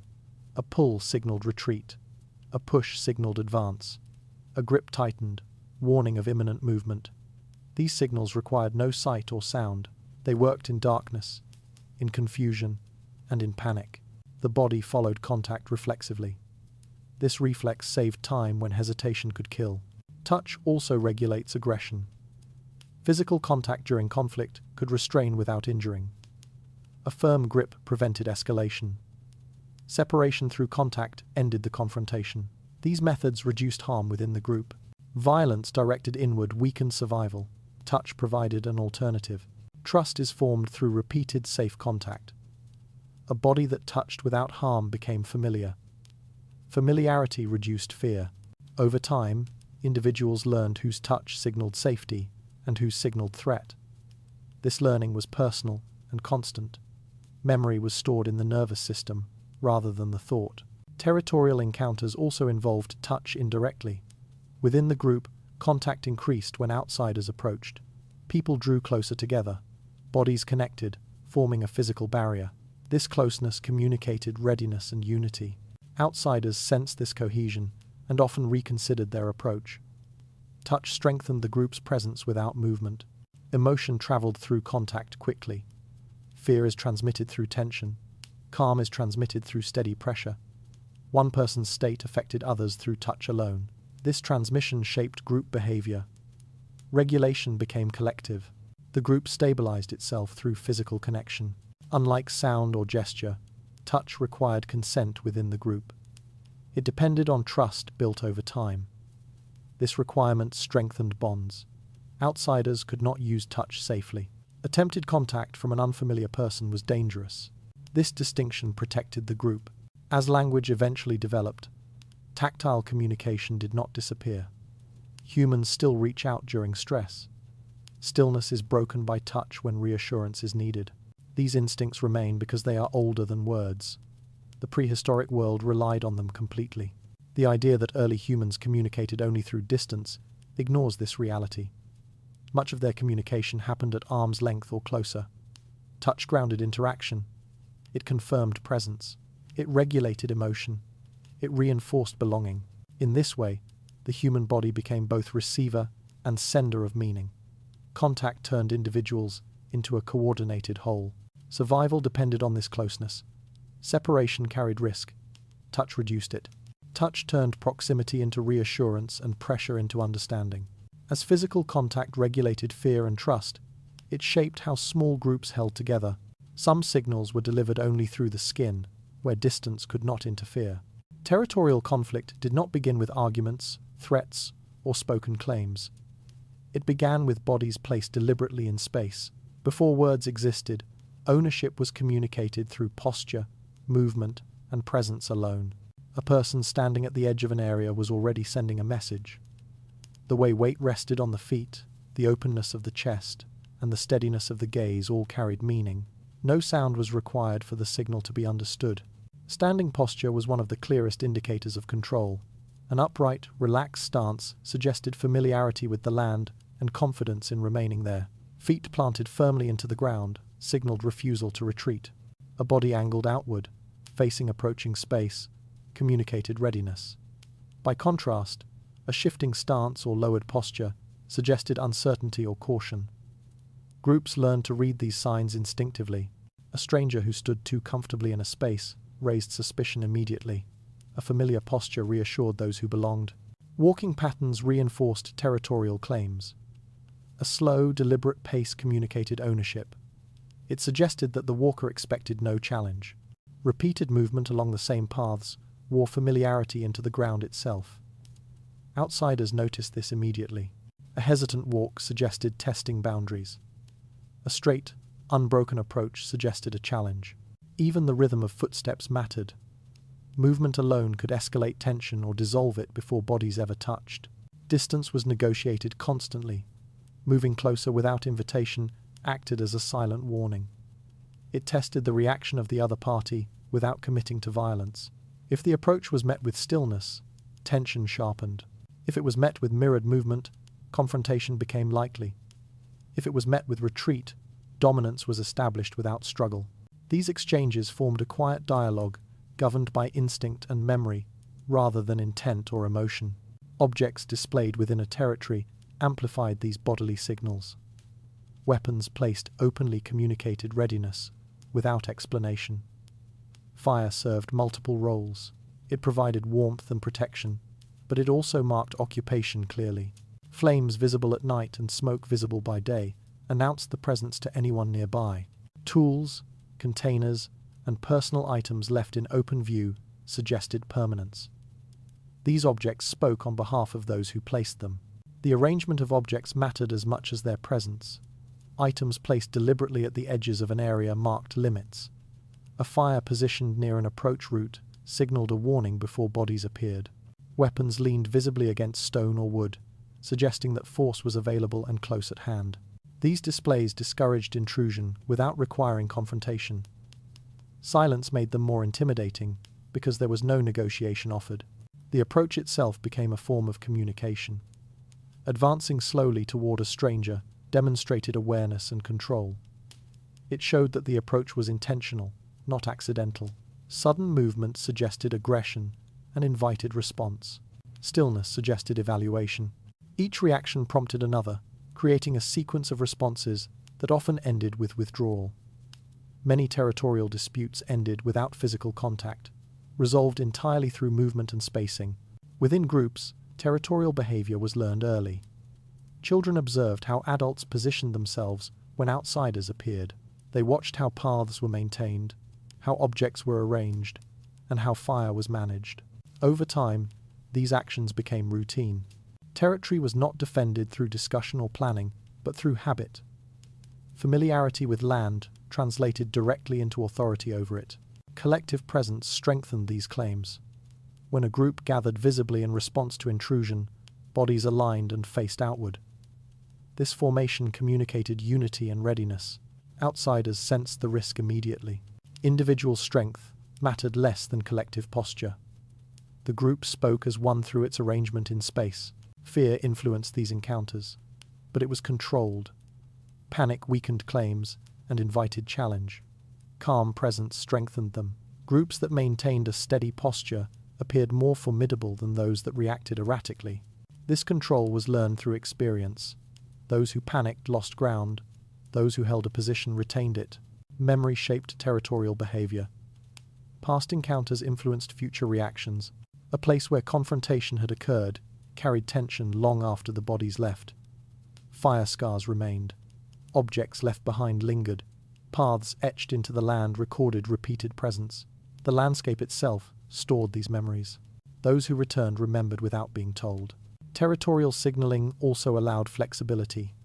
A pull signaled retreat. A push signaled advance. A grip tightened, warning of imminent movement. These signals required no sight or sound. They worked in darkness, in confusion, and in panic. The body followed contact reflexively. This reflex saved time when hesitation could kill. Touch also regulates aggression. Physical contact during conflict could restrain without injuring. A firm grip prevented escalation. Separation through contact ended the confrontation. These methods reduced harm within the group. Violence directed inward weakened survival. Touch provided an alternative. Trust is formed through repeated safe contact. A body that touched without harm became familiar. Familiarity reduced fear. Over time, individuals learned whose touch signaled safety and whose signaled threat. This learning was personal and constant. Memory was stored in the nervous system rather than the thought. Territorial encounters also involved touch indirectly. Within the group, contact increased when outsiders approached. People drew closer together, bodies connected, forming a physical barrier. This closeness communicated readiness and unity. Outsiders sensed this cohesion and often reconsidered their approach. Touch strengthened the group's presence without movement. Emotion traveled through contact quickly. Fear is transmitted through tension. Calm is transmitted through steady pressure. One person's state affected others through touch alone. This transmission shaped group behavior. Regulation became collective. The group stabilized itself through physical connection. Unlike sound or gesture, touch required consent within the group. It depended on trust built over time. This requirement strengthened bonds. Outsiders could not use touch safely. Attempted contact from an unfamiliar person was dangerous. This distinction protected the group. As language eventually developed, tactile communication did not disappear. Humans still reach out during stress. Stillness is broken by touch when reassurance is needed. These instincts remain because they are older than words. The prehistoric world relied on them completely. The idea that early humans communicated only through distance ignores this reality. Much of their communication happened at arm's length or closer. Touch grounded interaction. It confirmed presence. It regulated emotion. It reinforced belonging. In this way, the human body became both receiver and sender of meaning. Contact turned individuals into a coordinated whole. Survival depended on this closeness. Separation carried risk. Touch reduced it. Touch turned proximity into reassurance and pressure into understanding. As physical contact regulated fear and trust, it shaped how small groups held together. Some signals were delivered only through the skin, where distance could not interfere. Territorial conflict did not begin with arguments, threats, or spoken claims. It began with bodies placed deliberately in space. Before words existed, ownership was communicated through posture, movement, and presence alone. A person standing at the edge of an area was already sending a message. The way weight rested on the feet, the openness of the chest, and the steadiness of the gaze all carried meaning. No sound was required for the signal to be understood. Standing posture was one of the clearest indicators of control. An upright, relaxed stance suggested familiarity with the land and confidence in remaining there. Feet planted firmly into the ground signaled refusal to retreat. A body angled outward, facing approaching space, communicated readiness. By contrast, a shifting stance or lowered posture suggested uncertainty or caution. Groups learned to read these signs instinctively. A stranger who stood too comfortably in a space raised suspicion immediately. A familiar posture reassured those who belonged. Walking patterns reinforced territorial claims. A slow, deliberate pace communicated ownership. It suggested that the walker expected no challenge. Repeated movement along the same paths wore familiarity into the ground itself. Outsiders noticed this immediately. A hesitant walk suggested testing boundaries. A straight, unbroken approach suggested a challenge. Even the rhythm of footsteps mattered. Movement alone could escalate tension or dissolve it before bodies ever touched. Distance was negotiated constantly. Moving closer without invitation acted as a silent warning. It tested the reaction of the other party without committing to violence. If the approach was met with stillness, tension sharpened. If it was met with mirrored movement, confrontation became likely. If it was met with retreat, dominance was established without struggle. These exchanges formed a quiet dialogue governed by instinct and memory rather than intent or emotion. Objects displayed within a territory amplified these bodily signals. Weapons placed openly communicated readiness without explanation. Fire served multiple roles. It provided warmth and protection, but it also marked occupation clearly. Flames visible at night and smoke visible by day announced the presence to anyone nearby. Tools, containers, and personal items left in open view suggested permanence. These objects spoke on behalf of those who placed them. The arrangement of objects mattered as much as their presence. Items placed deliberately at the edges of an area marked limits. A fire positioned near an approach route signaled a warning before bodies appeared. Weapons leaned visibly against stone or wood, suggesting that force was available and close at hand. These displays discouraged intrusion without requiring confrontation. Silence made them more intimidating because there was no negotiation offered. The approach itself became a form of communication. Advancing slowly toward a stranger demonstrated awareness and control. It showed that the approach was intentional, not accidental. Sudden movement suggested aggression and invited response. Stillness suggested evaluation. Each reaction prompted another, creating a sequence of responses that often ended with withdrawal. Many territorial disputes ended without physical contact, resolved entirely through movement and spacing. Within groups, territorial behavior was learned early. Children observed how adults positioned themselves when outsiders appeared. They watched how paths were maintained, how objects were arranged, and how fire was managed. Over time, these actions became routine. Territory was not defended through discussion or planning, but through habit. Familiarity with land translated directly into authority over it. Collective presence strengthened these claims. When a group gathered visibly in response to intrusion, bodies aligned and faced outward. This formation communicated unity and readiness. Outsiders sensed the risk immediately. Individual strength mattered less than collective posture. The group spoke as one through its arrangement in space. Fear influenced these encounters, but it was controlled. Panic weakened claims and invited challenge. Calm presence strengthened them. Groups that maintained a steady posture appeared more formidable than those that reacted erratically. This control was learned through experience. Those who panicked lost ground. Those who held a position retained it. Memory shaped territorial behavior. Past encounters influenced future reactions. A place where confrontation had occurred carried tension long after the bodies left. Fire scars remained. Objects left behind lingered. Paths etched into the land recorded repeated presence. The landscape itself stored these memories. Those who returned remembered without being told. Territorial signaling also allowed flexibility.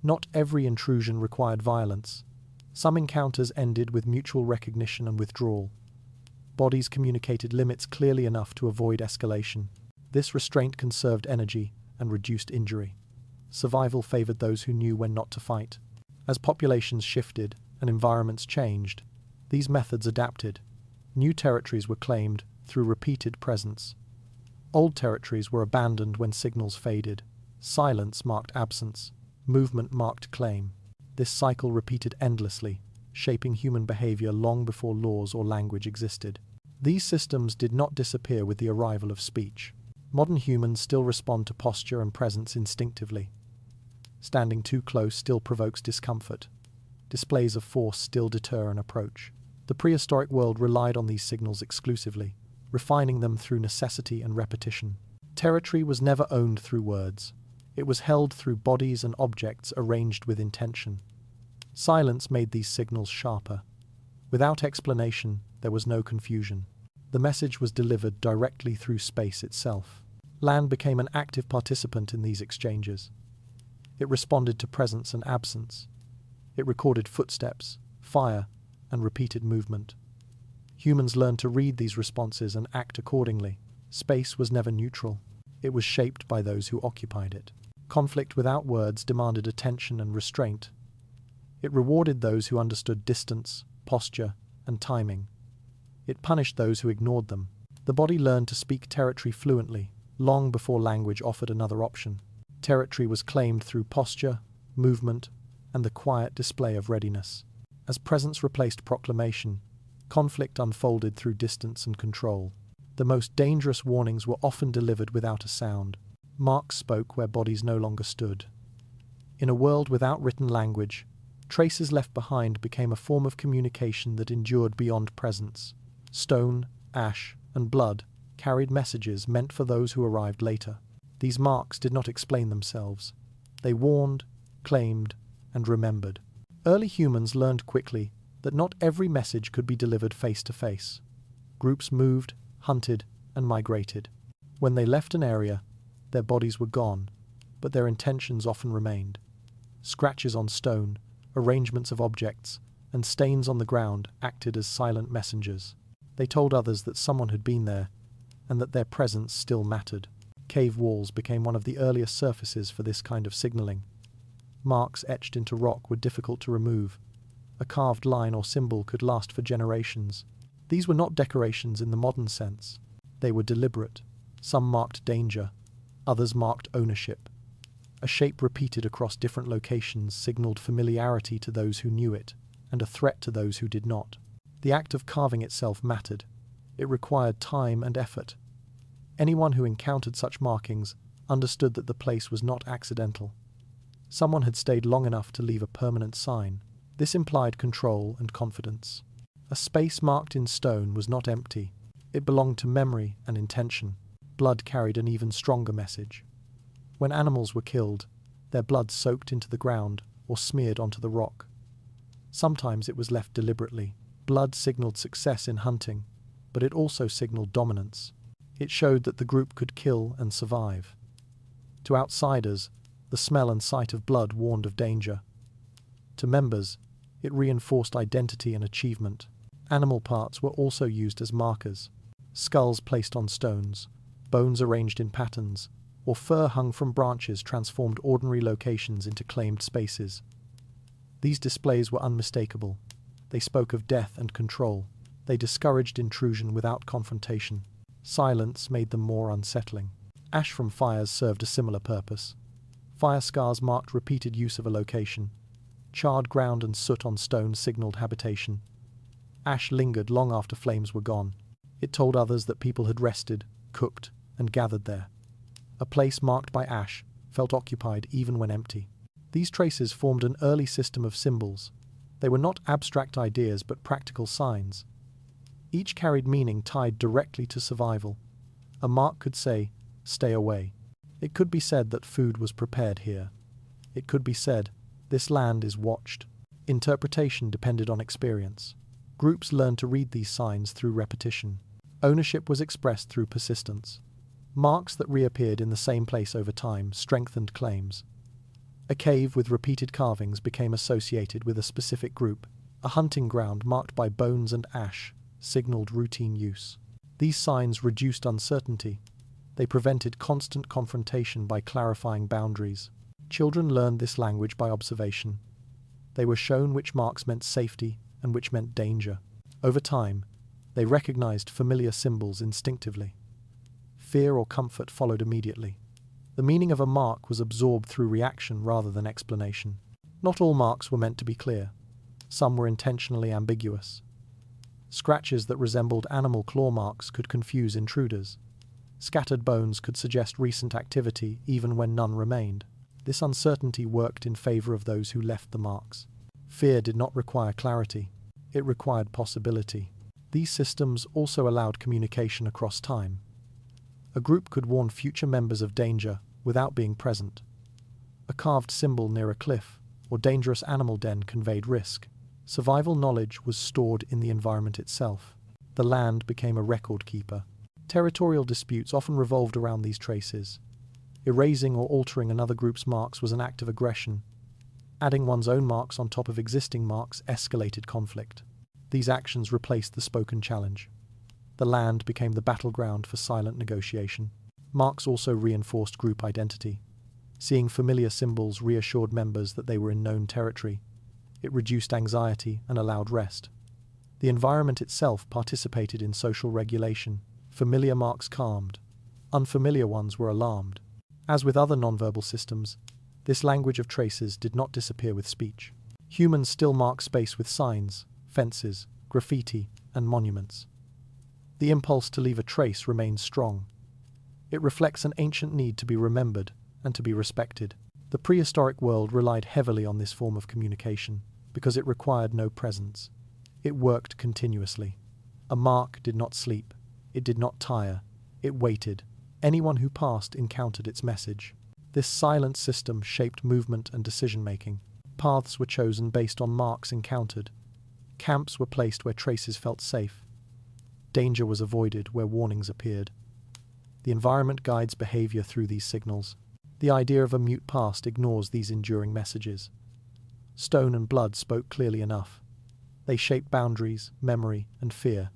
Not every intrusion required violence. Some encounters ended with mutual recognition and withdrawal. Bodies communicated limits clearly enough to avoid escalation. This restraint conserved energy and reduced injury. Survival favored those who knew when not to fight. As populations shifted and environments changed, these methods adapted. New territories were claimed through repeated presence. Old territories were abandoned when signals faded. Silence marked absence. Movement marked claim. This cycle repeated endlessly, shaping human behavior long before laws or language existed. These systems did not disappear with the arrival of speech. Modern humans still respond to posture and presence instinctively. Standing too close still provokes discomfort. Displays of force still deter an approach. The prehistoric world relied on these signals exclusively, refining them through necessity and repetition. Territory was never owned through words. It was held through bodies and objects arranged with intention. Silence made these signals sharper. Without explanation, there was no confusion. The message was delivered directly through space itself. Land became an active participant in these exchanges. It responded to presence and absence. It recorded footsteps, fire, and repeated movement. Humans learned to read these responses and act accordingly. Space was never neutral. It was shaped by those who occupied it. Conflict without words demanded attention and restraint. It rewarded those who understood distance, posture, and timing. It punished those who ignored them. The body learned to speak territory fluently, long before language offered another option. Territory was claimed through posture, movement, and the quiet display of readiness. As presence replaced proclamation, conflict unfolded through distance and control. The most dangerous warnings were often delivered without a sound. Marks spoke where bodies no longer stood. In a world without written language, traces left behind became a form of communication that endured beyond presence. Stone, ash, and blood carried messages meant for those who arrived later. These marks did not explain themselves. They warned, claimed, and remembered. Early humans learned quickly that not every message could be delivered face to face. Groups moved, hunted, and migrated. When they left an area, their bodies were gone, but their intentions often remained. Scratches on stone, arrangements of objects, and stains on the ground acted as silent messengers. They told others that someone had been there, and that their presence still mattered. Cave walls became one of the earliest surfaces for this kind of signaling. Marks etched into rock were difficult to remove. A carved line or symbol could last for generations. These were not decorations in the modern sense. They were deliberate. Some marked danger, others marked ownership. A shape repeated across different locations signaled familiarity to those who knew it, and a threat to those who did not. The act of carving itself mattered. It required time and effort. Anyone who encountered such markings understood that the place was not accidental. Someone had stayed long enough to leave a permanent sign. This implied control and confidence. A space marked in stone was not empty. It belonged to memory and intention. Blood carried an even stronger message. When animals were killed, their blood soaked into the ground or smeared onto the rock. Sometimes it was left deliberately. Blood signaled success in hunting, but it also signaled dominance. It showed that the group could kill and survive. To outsiders, the smell and sight of blood warned of danger. To members, it reinforced identity and achievement. Animal parts were also used as markers. Skulls placed on stones, bones arranged in patterns, or fur hung from branches transformed ordinary locations into claimed spaces. These displays were unmistakable. They spoke of death and control. They discouraged intrusion without confrontation. Silence made them more unsettling. Ash from fires served a similar purpose. Fire scars marked repeated use of a location. Charred ground and soot on stone signaled habitation. Ash lingered long after flames were gone. It told others that people had rested, cooked, and gathered there. A place marked by ash felt occupied even when empty. These traces formed an early system of symbols. They were not abstract ideas but practical signs. Each carried meaning tied directly to survival. A mark could say, "Stay away." It could be said that food was prepared here. It could be said, "This land is watched." Interpretation depended on experience. Groups learned to read these signs through repetition. Ownership was expressed through persistence. Marks that reappeared in the same place over time strengthened claims. A cave with repeated carvings became associated with a specific group. A hunting ground marked by bones and ash signaled routine use. These signs reduced uncertainty. They prevented constant confrontation by clarifying boundaries. Children learned this language by observation. They were shown which marks meant safety and which meant danger. Over time, they recognized familiar symbols instinctively. Fear or comfort followed immediately. The meaning of a mark was absorbed through reaction rather than explanation. Not all marks were meant to be clear. Some were intentionally ambiguous. Scratches that resembled animal claw marks could confuse intruders. Scattered bones could suggest recent activity even when none remained. This uncertainty worked in favor of those who left the marks. Fear did not require clarity. It required possibility. These systems also allowed communication across time. A group could warn future members of danger without being present. A carved symbol near a cliff or dangerous animal den conveyed risk. Survival knowledge was stored in the environment itself. The land became a record keeper. Territorial disputes often revolved around these traces. Erasing or altering another group's marks was an act of aggression. Adding one's own marks on top of existing marks escalated conflict. These actions replaced the spoken challenge. The land became the battleground for silent negotiation. Marks also reinforced group identity. Seeing familiar symbols reassured members that they were in known territory. It reduced anxiety and allowed rest. The environment itself participated in social regulation. Familiar marks calmed. Unfamiliar ones were alarmed. As with other nonverbal systems, this language of traces did not disappear with speech. Humans still mark space with signs, fences, graffiti, and monuments. The impulse to leave a trace remains strong. It reflects an ancient need to be remembered and to be respected. The prehistoric world relied heavily on this form of communication because it required no presence. It worked continuously. A mark did not sleep. It did not tire. It waited. Anyone who passed encountered its message. This silent system shaped movement and decision-making. Paths were chosen based on marks encountered. Camps were placed where traces felt safe. Danger was avoided where warnings appeared. The environment guides behavior through these signals. The idea of a mute past ignores these enduring messages. Stone and blood spoke clearly enough. They shaped boundaries, memory, and fear.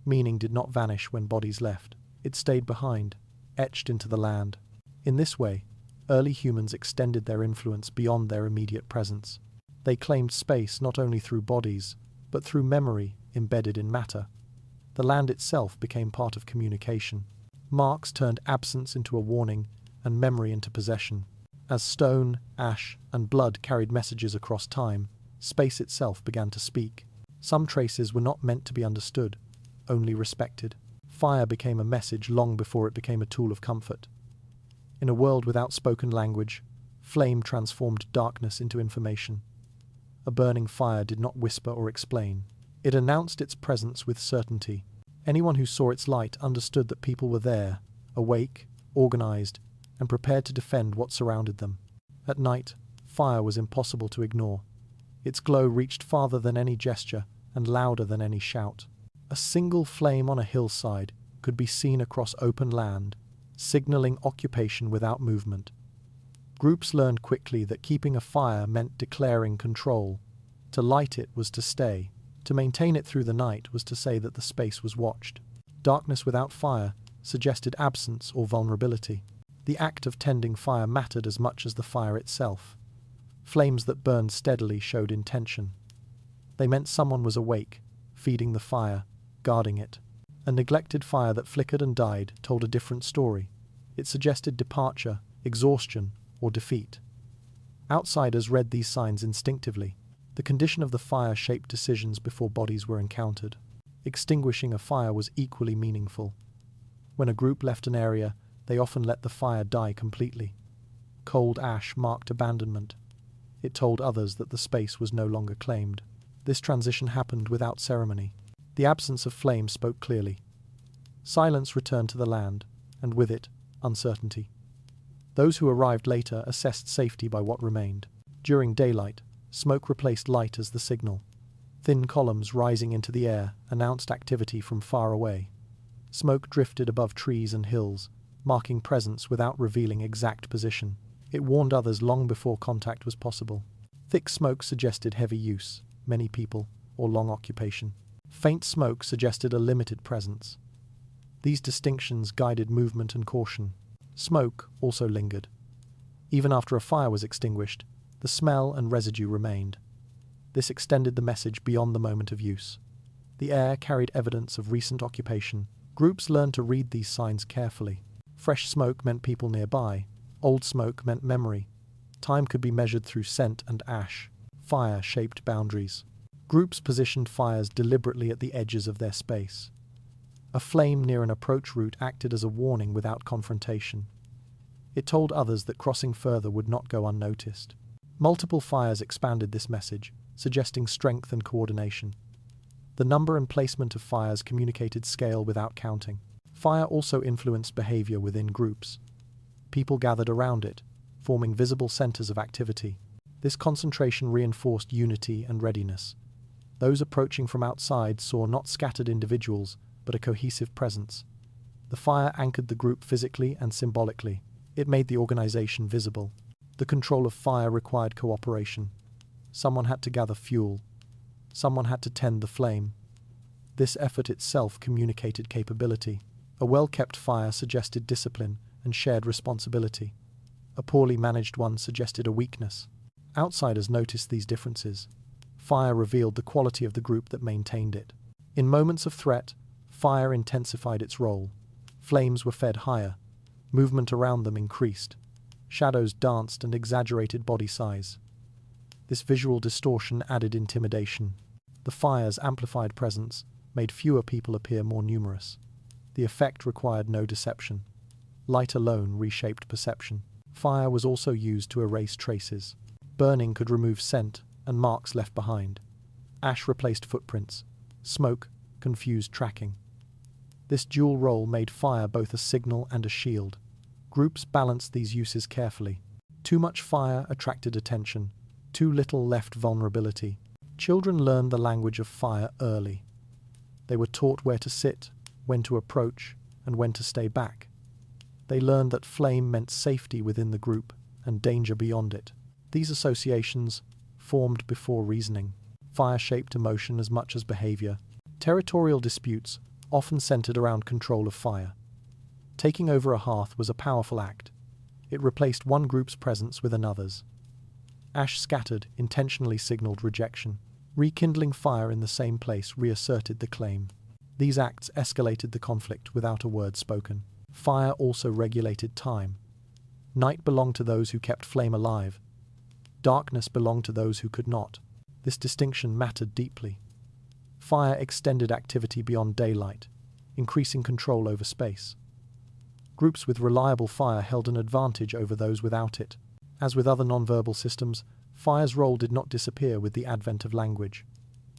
Meaning did not vanish when bodies left. It stayed behind, etched into the land. In this way, early humans extended their influence beyond their immediate presence. They claimed space not only through bodies, but through memory embedded in matter. The land itself became part of communication. Marks turned absence into a warning and memory into possession. As stone, ash, and blood carried messages across time, space itself began to speak. Some traces were not meant to be understood, only respected. Fire became a message long before it became a tool of comfort. In a world without spoken language, flame transformed darkness into information. A burning fire did not whisper or explain. It announced its presence with certainty. Anyone who saw its light understood that people were there, awake, organized, and prepared to defend what surrounded them. At night, fire was impossible to ignore. Its glow reached farther than any gesture and louder than any shout. A single flame on a hillside could be seen across open land, signaling occupation without movement. Groups learned quickly that keeping a fire meant declaring control. To light it was to stay. To maintain it through the night was to say that the space was watched. Darkness without fire suggested absence or vulnerability. The act of tending fire mattered as much as the fire itself. Flames that burned steadily showed intention. They meant someone was awake, feeding the fire, guarding it. A neglected fire that flickered and died told a different story. It suggested departure, exhaustion, or defeat. Outsiders read these signs instinctively. The condition of the fire shaped decisions before bodies were encountered. Extinguishing a fire was equally meaningful. When a group left an area, they often let the fire die completely. Cold ash marked abandonment. It told others that the space was no longer claimed. This transition happened without ceremony. The absence of flame spoke clearly. Silence returned to the land, and with it, uncertainty. Those who arrived later assessed safety by what remained. During daylight, smoke replaced light as the signal. Thin columns rising into the air announced activity from far away. Smoke drifted above trees and hills, marking presence without revealing exact position. It warned others long before contact was possible. Thick smoke suggested heavy use, many people, or long occupation. Faint smoke suggested a limited presence. These distinctions guided movement and caution. Smoke also lingered. Even after a fire was extinguished, the smell and residue remained. This extended the message beyond the moment of use. The air carried evidence of recent occupation. Groups learned to read these signs carefully. Fresh smoke meant people nearby. Old smoke meant memory. Time could be measured through scent and ash. Fire shaped boundaries. Groups positioned fires deliberately at the edges of their space. A flame near an approach route acted as a warning without confrontation. It told others that crossing further would not go unnoticed. Multiple fires expanded this message, suggesting strength and coordination. The number and placement of fires communicated scale without counting. Fire also influenced behavior within groups. People gathered around it, forming visible centers of activity. This concentration reinforced unity and readiness. Those approaching from outside saw not scattered individuals, but a cohesive presence. The fire anchored the group physically and symbolically. It made the organization visible. The control of fire required cooperation. Someone had to gather fuel. Someone had to tend the flame. This effort itself communicated capability. A well-kept fire suggested discipline and shared responsibility. A poorly managed one suggested a weakness. Outsiders noticed these differences. Fire revealed the quality of the group that maintained it. In moments of threat, fire intensified its role. Flames were fed higher. Movement around them increased. Shadows danced and exaggerated body size. This visual distortion added intimidation. The fire's amplified presence made fewer people appear more numerous. The effect required no deception. Light alone reshaped perception. Fire was also used to erase traces. Burning could remove scent and marks left behind. Ash replaced footprints. Smoke confused tracking. This dual role made fire both a signal and a shield. Groups balanced these uses carefully. Too much fire attracted attention. Too little left vulnerability. Children learned the language of fire early. They were taught where to sit, when to approach, and when to stay back. They learned that flame meant safety within the group and danger beyond it. These associations formed before reasoning. Fire shaped emotion as much as behavior. Territorial disputes often centered around control of fire. Taking over a hearth was a powerful act. It replaced one group's presence with another's. Ash scattered intentionally signaled rejection. Rekindling fire in the same place reasserted the claim. These acts escalated the conflict without a word spoken. Fire also regulated time. Night belonged to those who kept flame alive. Darkness belonged to those who could not. This distinction mattered deeply. Fire extended activity beyond daylight, increasing control over space. Groups with reliable fire held an advantage over those without it. As with other nonverbal systems, fire's role did not disappear with the advent of language.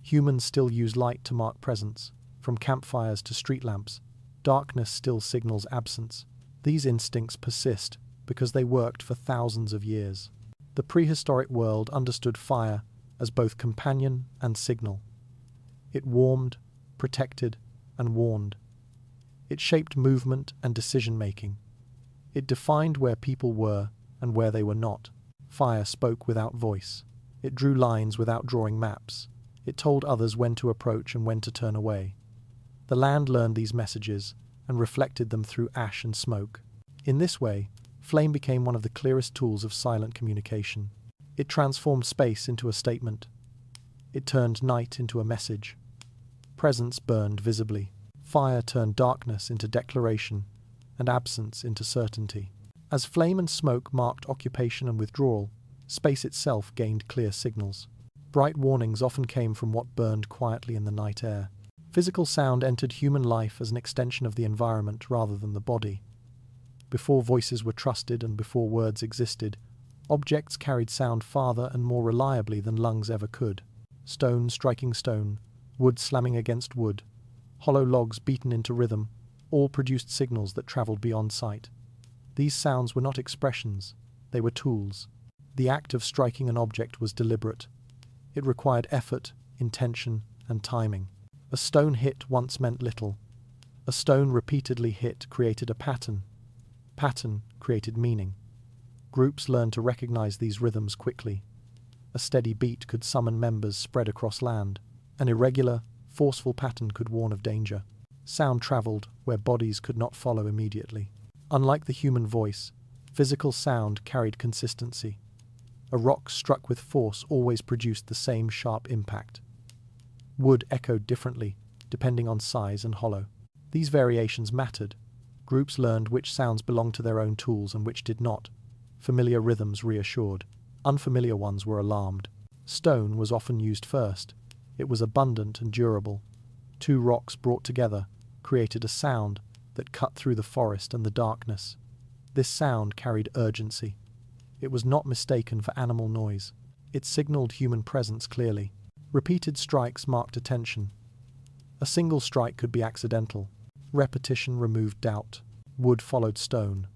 Humans still use light to mark presence. From campfires to street lamps, darkness still signals absence. These instincts persist because they worked for thousands of years. The prehistoric world understood fire as both companion and signal. It warmed, protected, and warned. It shaped movement and decision-making. It defined where people were and where they were not. Fire spoke without voice. It drew lines without drawing maps. It told others when to approach and when to turn away. The land learned these messages and reflected them through ash and smoke. In this way, flame became one of the clearest tools of silent communication. It transformed space into a statement. It turned night into a message. Presence burned visibly. Fire turned darkness into declaration and absence into certainty. As flame and smoke marked occupation and withdrawal, space itself gained clear signals. Bright warnings often came from what burned quietly in the night air. Physical sound entered human life as an extension of the environment rather than the body. Before voices were trusted and before words existed, objects carried sound farther and more reliably than lungs ever could. Stone striking stone, wood slamming against wood, hollow logs beaten into rhythm, all produced signals that travelled beyond sight. These sounds were not expressions, they were tools. The act of striking an object was deliberate. It required effort, intention, and timing. A stone hit once meant little. A stone repeatedly hit created a pattern. Pattern created meaning. Groups learned to recognize these rhythms quickly. A steady beat could summon members spread across land. An irregular, forceful pattern could warn of danger. Sound traveled where bodies could not follow immediately. Unlike the human voice, physical sound carried consistency. A rock struck with force always produced the same sharp impact. Wood echoed differently, depending on size and hollow. These variations mattered. Groups learned which sounds belonged to their own tools and which did not. Familiar rhythms reassured. Unfamiliar ones were alarmed. Stone was often used first. It was abundant and durable. Two rocks brought together created a sound that cut through the forest and the darkness. This sound carried urgency. It was not mistaken for animal noise. It signaled human presence clearly. Repeated strikes marked attention. A single strike could be accidental. Repetition removed doubt. Wood followed stone.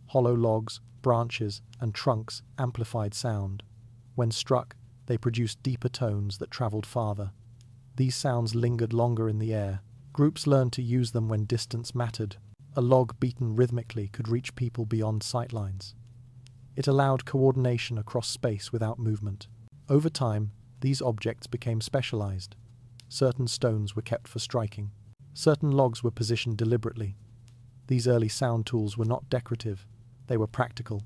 Hollow logs, branches, and trunks amplified sound. When struck, they produced deeper tones that travelled farther. These sounds lingered longer in the air. Groups learned to use them when distance mattered. A log beaten rhythmically could reach people beyond sightlines. It allowed coordination across space without movement. Over time, these objects became specialized. Certain stones were kept for striking. Certain logs were positioned deliberately. These early sound tools were not decorative. They were practical.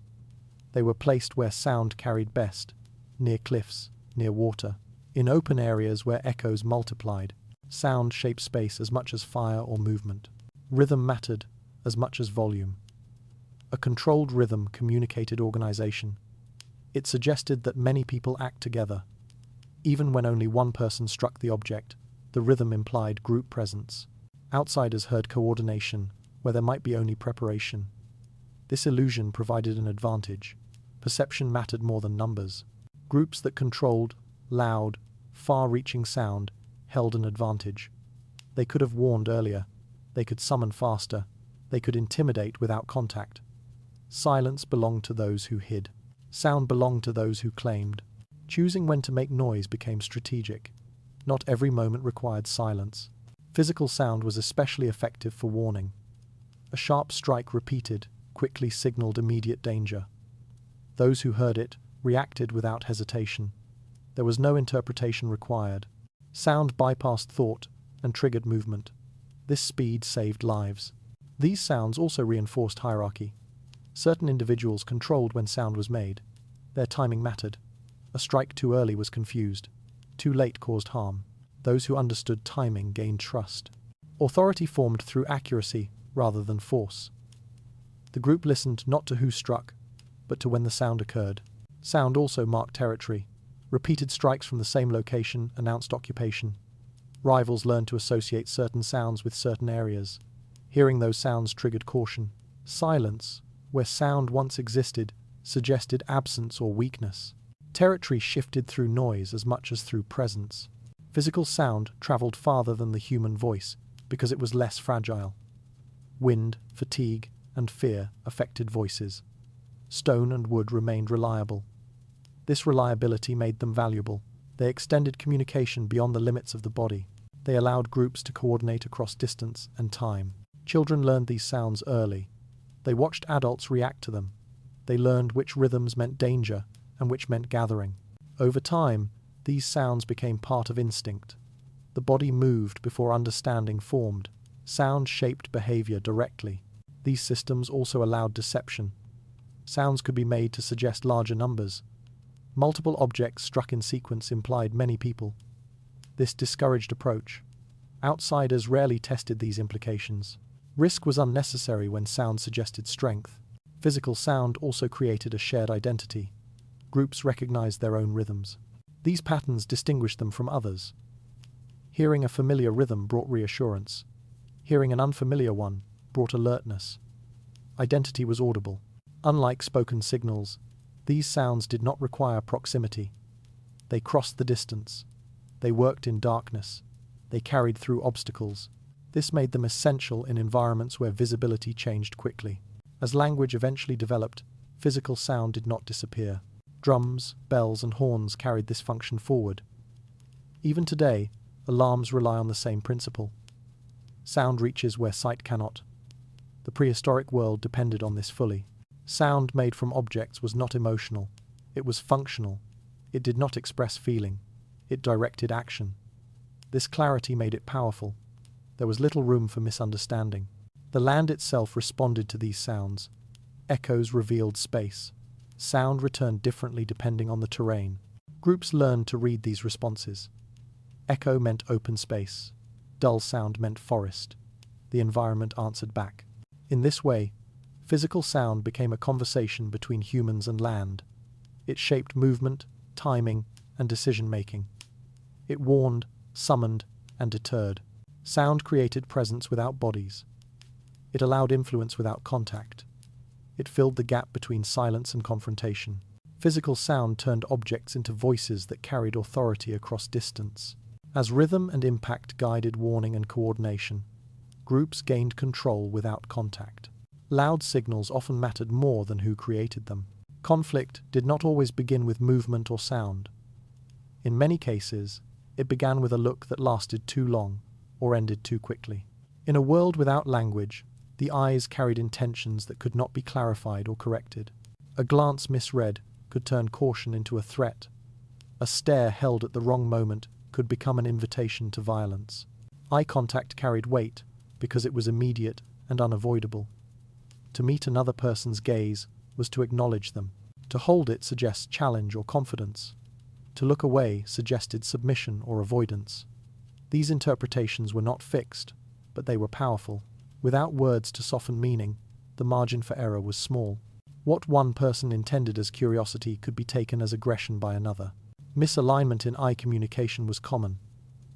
They were placed where sound carried best, near cliffs, near water, in open areas where echoes multiplied. Sound shaped space as much as fire or movement. Rhythm mattered as much as volume. A controlled rhythm communicated organization. It suggested that many people act together. Even when only one person struck the object, the rhythm implied group presence. Outsiders heard coordination where there might be only preparation. This illusion provided an advantage. Perception mattered more than numbers. Groups that controlled loud, far-reaching sound held an advantage. They could have warned earlier. They could summon faster. They could intimidate without contact. Silence belonged to those who hid. Sound belonged to those who claimed. Choosing when to make noise became strategic. Not every moment required silence. Physical sound was especially effective for warning. A sharp strike repeated quickly signaled immediate danger. Those who heard it reacted without hesitation. There was no interpretation required. Sound bypassed thought and triggered movement. This speed saved lives. These sounds also reinforced hierarchy. Certain individuals controlled when sound was made. Their timing mattered. A strike too early was confused. Too late caused harm. Those who understood timing gained trust. Authority formed through accuracy rather than force. The group listened not to who struck, but to when the sound occurred. Sound also marked territory. Repeated strikes from the same location announced occupation. Rivals learned to associate certain sounds with certain areas. Hearing those sounds triggered caution. Silence, where sound once existed, suggested absence or weakness. Territory shifted through noise as much as through presence. Physical sound traveled farther than the human voice because it was less fragile. Wind, fatigue, and fear affected voices. Stone and wood remained reliable. This reliability made them valuable. They extended communication beyond the limits of the body. They allowed groups to coordinate across distance and time. Children learned these sounds early. They watched adults react to them. They learned which rhythms meant danger and which meant gathering. Over time, these sounds became part of instinct. The body moved before understanding formed. Sound shaped behavior directly. These systems also allowed deception. Sounds could be made to suggest larger numbers. Multiple objects struck in sequence implied many people. This discouraged approach. Outsiders rarely tested these implications. Risk was unnecessary when sound suggested strength. Physical sound also created a shared identity. Groups recognized their own rhythms. These patterns distinguished them from others. Hearing a familiar rhythm brought reassurance. Hearing an unfamiliar one brought alertness. Identity was audible. Unlike spoken signals, these sounds did not require proximity. They crossed the distance. They worked in darkness. They carried through obstacles. This made them essential in environments where visibility changed quickly. As language eventually developed, physical sound did not disappear. Drums, bells, and horns carried this function forward. Even today, alarms rely on the same principle. Sound reaches where sight cannot. The prehistoric world depended on this fully. Sound made from objects was not emotional. It was functional. It did not express feeling. It directed action. This clarity made it powerful. There was little room for misunderstanding. The land itself responded to these sounds. Echoes revealed space. Sound returned differently depending on the terrain. Groups learned to read these responses. Echo meant open space. Dull sound meant forest. The environment answered back. In this way, physical sound became a conversation between humans and land. It shaped movement, timing, and decision-making. It warned, summoned, and deterred. Sound created presence without bodies. It allowed influence without contact. It filled the gap between silence and confrontation. Physical sound turned objects into voices that carried authority across distance. As rhythm and impact guided warning and coordination, groups gained control without contact. Loud signals often mattered more than who created them. Conflict did not always begin with movement or sound. In many cases, it began with a look that lasted too long or ended too quickly. In a world without language, the eyes carried intentions that could not be clarified or corrected. A glance misread could turn caution into a threat. A stare held at the wrong moment could become an invitation to violence. Eye contact carried weight because it was immediate and unavoidable. To meet another person's gaze was to acknowledge them. To hold it suggests challenge or confidence. To look away suggested submission or avoidance. These interpretations were not fixed, but they were powerful. Without words to soften meaning, the margin for error was small. What one person intended as curiosity could be taken as aggression by another. Misalignment in eye communication was common.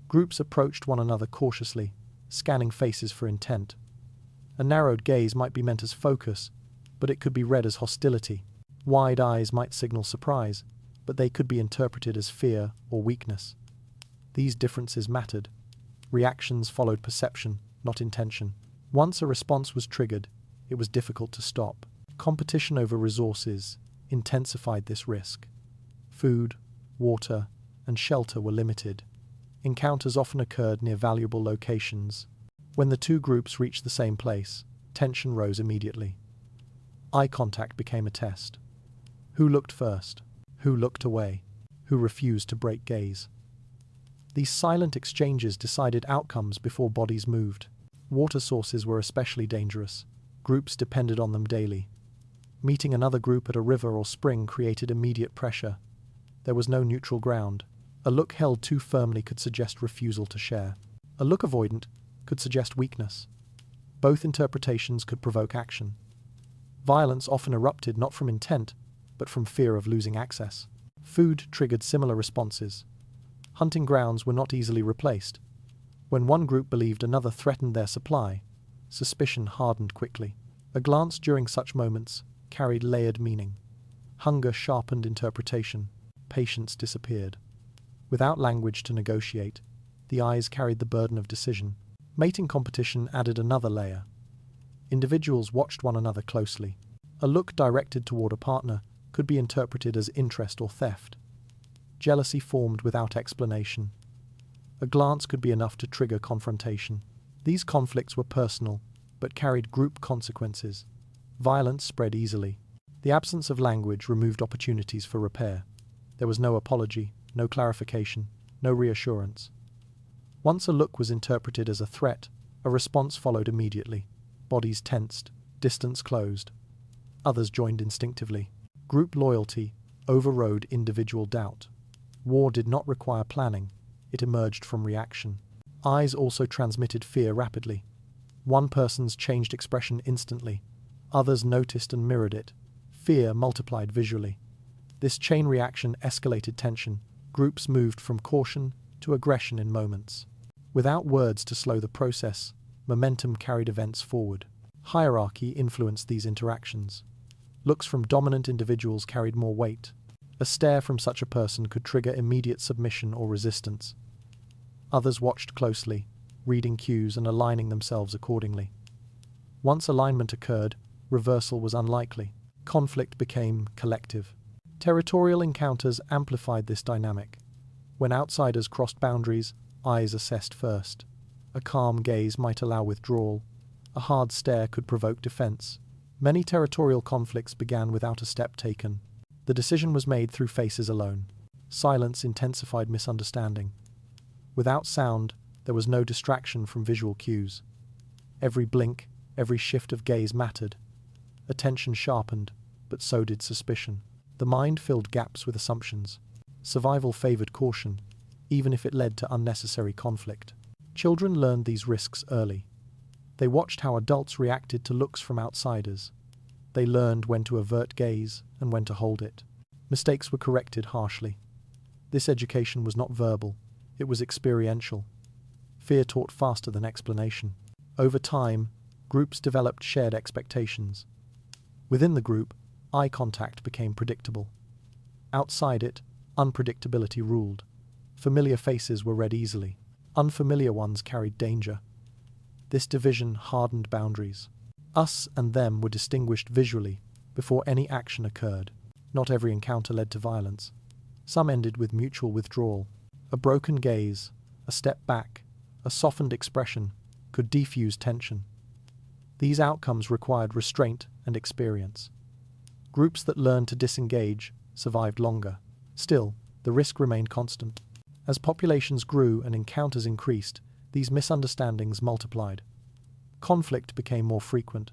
Groups approached one another cautiously, scanning faces for intent. A narrowed gaze might be meant as focus, but it could be read as hostility. Wide eyes might signal surprise, but they could be interpreted as fear or weakness. These differences mattered. Reactions followed perception, not intention. Once a response was triggered, it was difficult to stop. Competition over resources intensified this risk. Food, water, and shelter were limited. Encounters often occurred near valuable locations. When the two groups reached the same place, tension rose immediately. Eye contact became a test. Who looked first? Who looked away? Who refused to break gaze? These silent exchanges decided outcomes before bodies moved. Water sources were especially dangerous. Groups depended on them daily. Meeting another group at a river or spring created immediate pressure. There was no neutral ground. A look held too firmly could suggest refusal to share. A look avoidant could suggest weakness. Both interpretations could provoke action. Violence often erupted not from intent, but from fear of losing access. Food triggered similar responses. Hunting grounds were not easily replaced. When one group believed another threatened their supply, suspicion hardened quickly. A glance during such moments carried layered meaning. Hunger sharpened interpretation. Patience disappeared. Without language to negotiate, the eyes carried the burden of decision. Mating competition added another layer. Individuals watched one another closely. A look directed toward a partner could be interpreted as interest or theft. Jealousy formed without explanation. A glance could be enough to trigger confrontation. These conflicts were personal, but carried group consequences. Violence spread easily. The absence of language removed opportunities for repair. There was no apology, no clarification, no reassurance. Once a look was interpreted as a threat, a response followed immediately. Bodies tensed, distance closed. Others joined instinctively. Group loyalty overrode individual doubt. War did not require planning. It emerged from reaction. Eyes also transmitted fear rapidly. One person's changed expression instantly. Others noticed and mirrored it. Fear multiplied visually. This chain reaction escalated tension. Groups moved from caution to aggression in moments. Without words to slow the process, momentum carried events forward. Hierarchy influenced these interactions. Looks from dominant individuals carried more weight. A stare from such a person could trigger immediate submission or resistance. Others watched closely, reading cues and aligning themselves accordingly. Once alignment occurred, reversal was unlikely. Conflict became collective. Territorial encounters amplified this dynamic. When outsiders crossed boundaries, eyes assessed first. A calm gaze might allow withdrawal. A hard stare could provoke defense. Many territorial conflicts began without a step taken. The decision was made through faces alone. Silence intensified misunderstanding. Without sound, there was no distraction from visual cues. Every blink, every shift of gaze mattered. Attention sharpened, but so did suspicion. The mind filled gaps with assumptions. Survival favored caution, even if it led to unnecessary conflict. Children learned these risks early. They watched how adults reacted to looks from outsiders. They learned when to avert gaze and when to hold it. Mistakes were corrected harshly. This education was not verbal, it was experiential. Fear taught faster than explanation. Over time, groups developed shared expectations. Within the group, eye contact became predictable. Outside it, unpredictability ruled. Familiar faces were read easily. Unfamiliar ones carried danger. This division hardened boundaries. Us and them were distinguished visually before any action occurred. Not every encounter led to violence. Some ended with mutual withdrawal. A broken gaze, a step back, a softened expression could defuse tension. These outcomes required restraint and experience. Groups that learned to disengage survived longer. Still, the risk remained constant. As populations grew and encounters increased, these misunderstandings multiplied. Conflict became more frequent.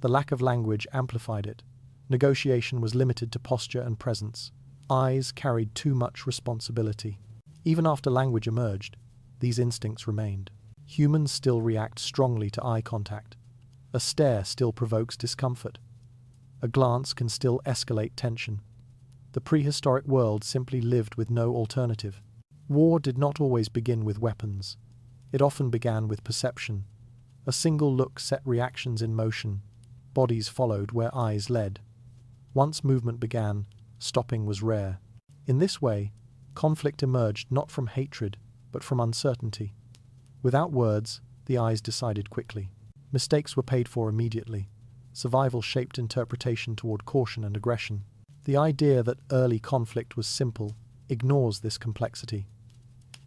The lack of language amplified it. Negotiation was limited to posture and presence. Eyes carried too much responsibility. Even after language emerged, these instincts remained. Humans still react strongly to eye contact. A stare still provokes discomfort. A glance can still escalate tension. The prehistoric world simply lived with no alternative. War did not always begin with weapons. It often began with perception. A single look set reactions in motion. Bodies followed where eyes led. Once movement began, stopping was rare. In this way, conflict emerged not from hatred, but from uncertainty. Without words, the eyes decided quickly. Mistakes were paid for immediately. Survival shaped interpretation toward caution and aggression. The idea that early conflict was simple ignores this complexity.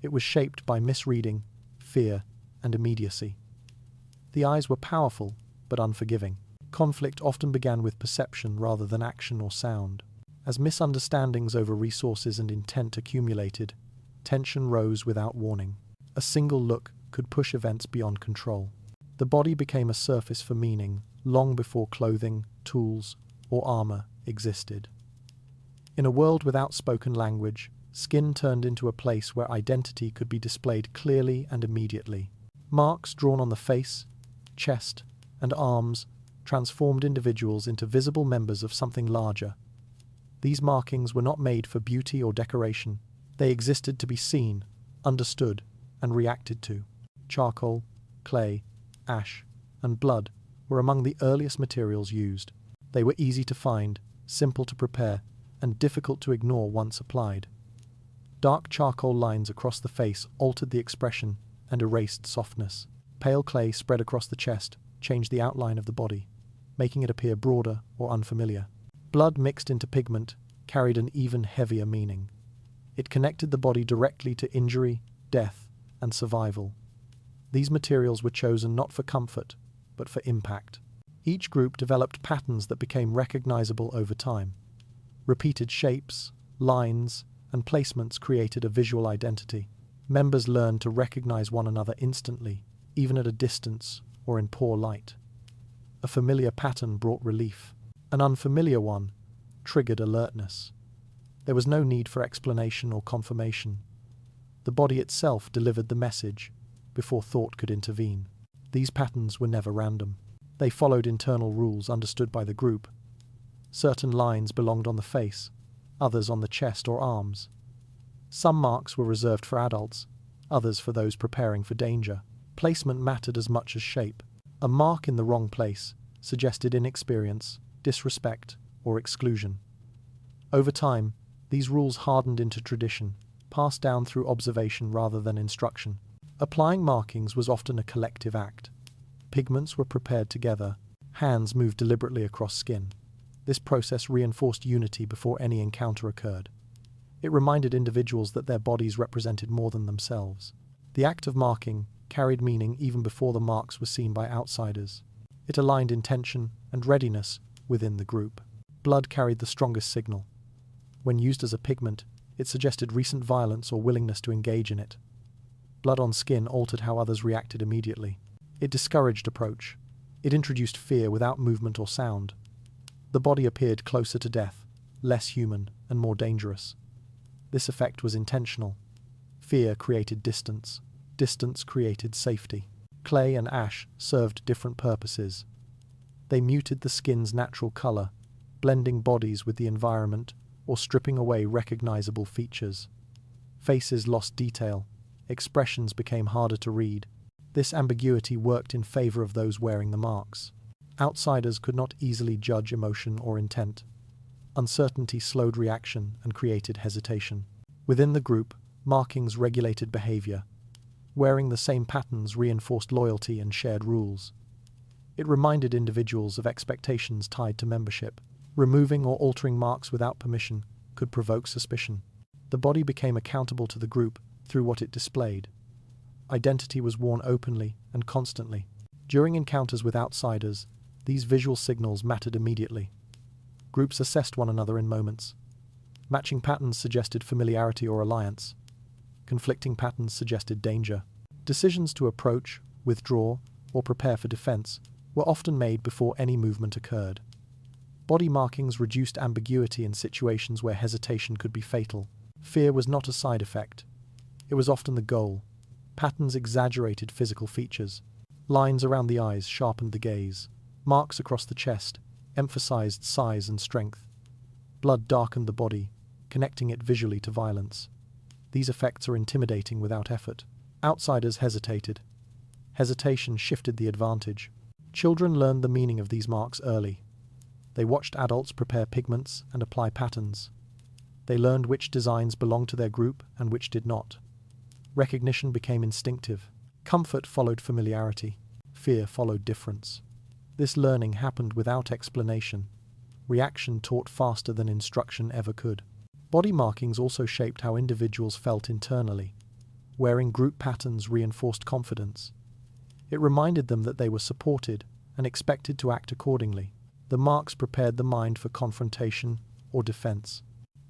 It was shaped by misreading, fear, and immediacy. The eyes were powerful, but unforgiving. Conflict often began with perception rather than action or sound. As misunderstandings over resources and intent accumulated, tension rose without warning. A single look could push events beyond control. The body became a surface for meaning long before clothing, tools, or armor existed. In a world without spoken language, skin turned into a place where identity could be displayed clearly and immediately. Marks drawn on the face, chest, and arms transformed individuals into visible members of something larger. These markings were not made for beauty or decoration. They existed to be seen, understood, and reacted to. Charcoal, clay, ash, and blood were among the earliest materials used. They were easy to find, simple to prepare, and difficult to ignore once applied. Dark charcoal lines across the face altered the expression and erased softness. Pale clay spread across the chest changed the outline of the body, making it appear broader or unfamiliar. Blood mixed into pigment carried an even heavier meaning. It connected the body directly to injury, death, and survival. These materials were chosen not for comfort, but for impact. Each group developed patterns that became recognizable over time. Repeated shapes, lines, and placements created a visual identity. Members learned to recognize one another instantly, even at a distance or in poor light. A familiar pattern brought relief. An unfamiliar one triggered alertness. There was no need for explanation or confirmation. The body itself delivered the message before thought could intervene. These patterns were never random. They followed internal rules understood by the group. Certain lines belonged on the face, others on the chest or arms. Some marks were reserved for adults, others for those preparing for danger. Placement mattered as much as shape. A mark in the wrong place suggested inexperience, disrespect, or exclusion. Over time, these rules hardened into tradition, passed down through observation rather than instruction. Applying markings was often a collective act. Pigments were prepared together, hands moved deliberately across skin. This process reinforced unity before any encounter occurred. It reminded individuals that their bodies represented more than themselves. The act of marking carried meaning even before the marks were seen by outsiders. It aligned intention and readiness within the group. Blood carried the strongest signal. When used as a pigment, it suggested recent violence or willingness to engage in it. Blood on skin altered how others reacted immediately. It discouraged approach. It introduced fear without movement or sound. The body appeared closer to death, less human, and more dangerous. This effect was intentional. Fear created distance. Distance created safety. Clay and ash served different purposes. They muted the skin's natural color, blending bodies with the environment or stripping away recognizable features. Faces lost detail. Expressions became harder to read. This ambiguity worked in favor of those wearing the marks. Outsiders could not easily judge emotion or intent. Uncertainty slowed reaction and created hesitation. Within the group, markings regulated behavior. Wearing the same patterns reinforced loyalty and shared rules. It reminded individuals of expectations tied to membership. Removing or altering marks without permission could provoke suspicion. The body became accountable to the group through what it displayed. Identity was worn openly and constantly. During encounters with outsiders, these visual signals mattered immediately. Groups assessed one another in moments. Matching patterns suggested familiarity or alliance. Conflicting patterns suggested danger. Decisions to approach, withdraw, or prepare for defense were often made before any movement occurred. Body markings reduced ambiguity in situations where hesitation could be fatal. Fear was not a side effect. It was often the goal. Patterns exaggerated physical features. Lines around the eyes sharpened the gaze. Marks across the chest emphasized size and strength. Blood darkened the body, connecting it visually to violence. These effects are intimidating without effort. Outsiders hesitated. Hesitation shifted the advantage. Children learned the meaning of these marks early. They watched adults prepare pigments and apply patterns. They learned which designs belonged to their group and which did not. Recognition became instinctive. Comfort followed familiarity. Fear followed difference. This learning happened without explanation. Reaction taught faster than instruction ever could. Body markings also shaped how individuals felt internally. Wearing group patterns reinforced confidence. It reminded them that they were supported and expected to act accordingly. The marks prepared the mind for confrontation or defense.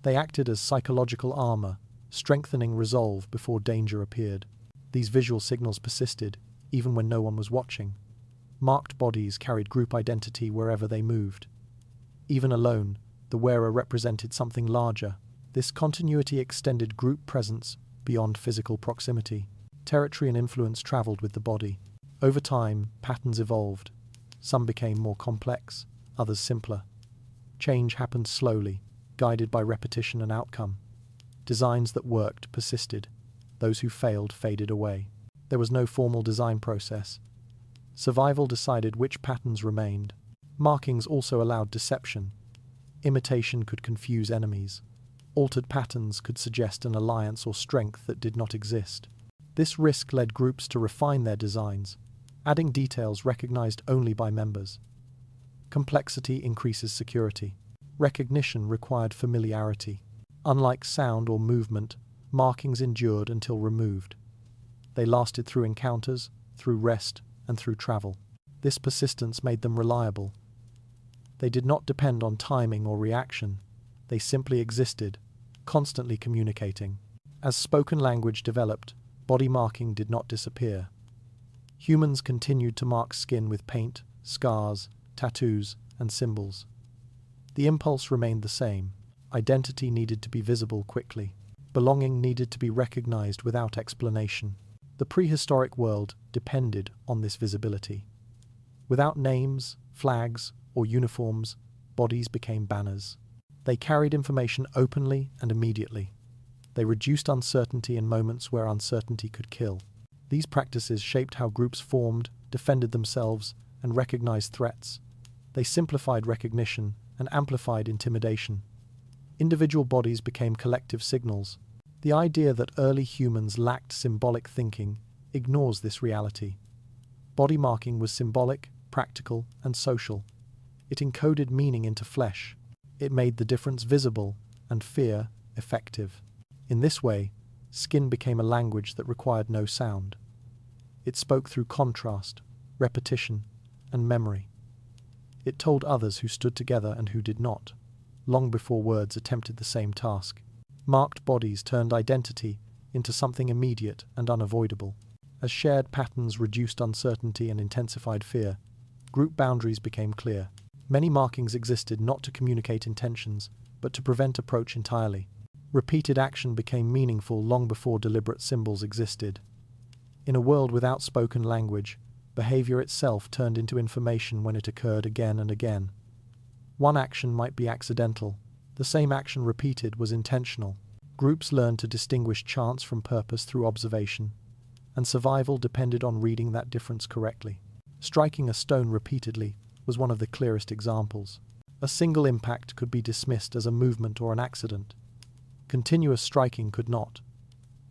They acted as psychological armor, strengthening resolve before danger appeared. These visual signals persisted, even when no one was watching. Marked bodies carried group identity wherever they moved. Even alone, the wearer represented something larger. This continuity extended group presence beyond physical proximity. Territory and influence traveled with the body. Over time, patterns evolved. Some became more complex, others simpler. Change happened slowly, guided by repetition and outcome. Designs that worked persisted. Those who failed faded away. There was no formal design process. Survival decided which patterns remained. Markings also allowed deception. Imitation could confuse enemies. Altered patterns could suggest an alliance or strength that did not exist. This risk led groups to refine their designs, adding details recognized only by members. Complexity increases security. Recognition required familiarity. Unlike sound or movement, markings endured until removed. They lasted through encounters, through rest, and through travel. This persistence made them reliable. They did not depend on timing or reaction. They simply existed, constantly communicating. As spoken language developed, body marking did not disappear. Humans continued to mark skin with paint, scars, tattoos, and symbols. The impulse remained the same. Identity needed to be visible quickly. Belonging needed to be recognized without explanation. The prehistoric world depended on this visibility. Without names, flags, or uniforms, bodies became banners. They carried information openly and immediately. They reduced uncertainty in moments where uncertainty could kill. These practices shaped how groups formed, defended themselves, and recognized threats. They simplified recognition and amplified intimidation. Individual bodies became collective signals. The idea that early humans lacked symbolic thinking ignores this reality. Body marking was symbolic, practical, and social. It encoded meaning into flesh. It made the difference visible and fear effective. In this way, skin became a language that required no sound. It spoke through contrast, repetition, and memory. It told others who stood together and who did not, long before words attempted the same task. Marked bodies turned identity into something immediate and unavoidable. As shared patterns reduced uncertainty and intensified fear, group boundaries became clear. Many markings existed not to communicate intentions, but to prevent approach entirely. Repeated action became meaningful long before deliberate symbols existed. In a world without spoken language, behavior itself turned into information when it occurred again and again. One action might be accidental. The same action repeated was intentional. Groups learned to distinguish chance from purpose through observation, and survival depended on reading that difference correctly. Striking a stone repeatedly was one of the clearest examples. A single impact could be dismissed as a movement or an accident. Continuous striking could not.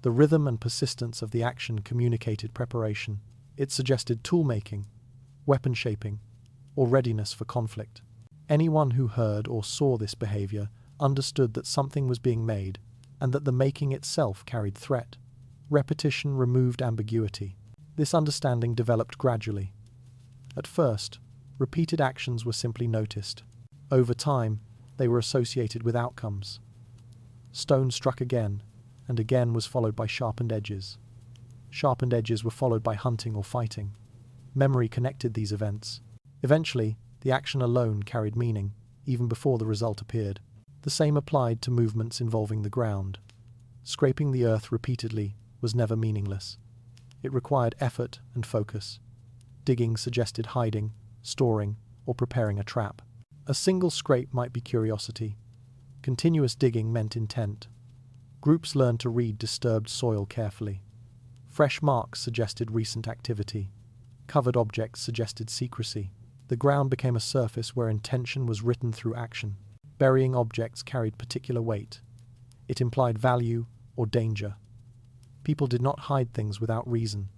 The rhythm and persistence of the action communicated preparation. It suggested tool-making, weapon shaping, or readiness for conflict. Anyone who heard or saw this behavior understood that something was being made, and that the making itself carried threat. Repetition removed ambiguity. This understanding developed gradually. At first, repeated actions were simply noticed. Over time, they were associated with outcomes. Stone struck again, and again was followed by sharpened edges. Sharpened edges were followed by hunting or fighting. Memory connected these events. Eventually, the action alone carried meaning, even before the result appeared. The same applied to movements involving the ground. Scraping the earth repeatedly was never meaningless. It required effort and focus. Digging suggested hiding, storing, or preparing a trap. A single scrape might be curiosity. Continuous digging meant intent. Groups learned to read disturbed soil carefully. Fresh marks suggested recent activity. Covered objects suggested secrecy. The ground became a surface where intention was written through action. Burying objects carried particular weight. It implied value or danger. People did not hide things without reason.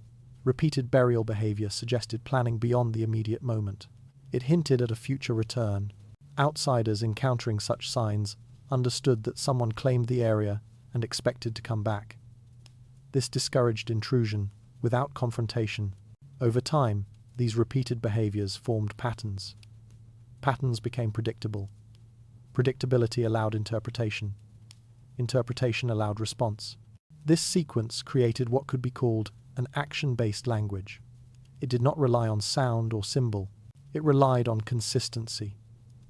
Repeated burial behavior suggested planning beyond the immediate moment. It hinted at a future return. Outsiders encountering such signs understood that someone claimed the area and expected to come back. This discouraged intrusion without confrontation. Over time, these repeated behaviors formed patterns. Patterns became predictable. Predictability allowed interpretation. Interpretation allowed response. This sequence created what could be called an action-based language. It did not rely on sound or symbol. It relied on consistency.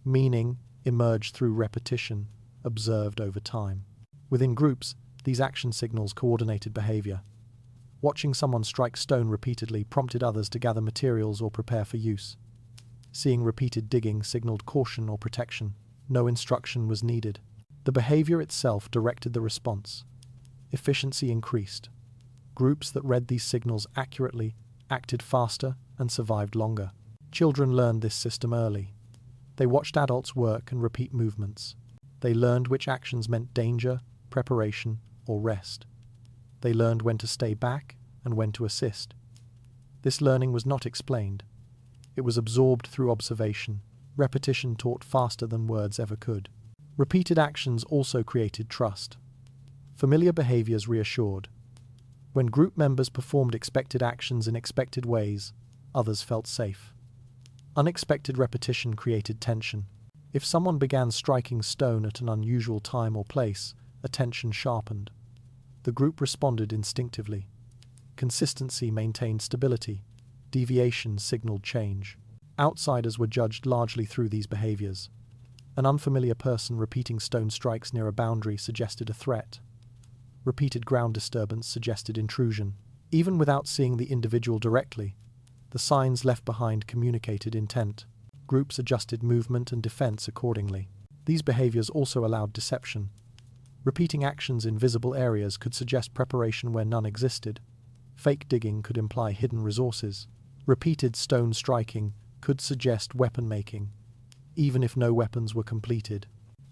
Meaning emerged through repetition, observed over time. Within groups, these action signals coordinated behavior. Watching someone strike stone repeatedly prompted others to gather materials or prepare for use. Seeing repeated digging signaled caution or protection. No instruction was needed. The behavior itself directed the response. Efficiency increased. Groups that read these signals accurately acted faster and survived longer. Children learned this system early. They watched adults work and repeat movements. They learned which actions meant danger, preparation, or rest. They learned when to stay back and when to assist. This learning was not explained. It was absorbed through observation. Repetition taught faster than words ever could. Repeated actions also created trust. Familiar behaviors reassured. When group members performed expected actions in expected ways, others felt safe. Unexpected repetition created tension. If someone began striking stone at an unusual time or place, attention sharpened. The group responded instinctively. Consistency maintained stability. Deviation signaled change. Outsiders were judged largely through these behaviors. An unfamiliar person repeating stone strikes near a boundary suggested a threat. Repeated ground disturbance suggested intrusion. Even without seeing the individual directly, the signs left behind communicated intent. Groups adjusted movement and defense accordingly. These behaviors also allowed deception. Repeating actions in visible areas could suggest preparation where none existed. Fake digging could imply hidden resources. Repeated stone striking could suggest weapon making. Even if no weapons were completed,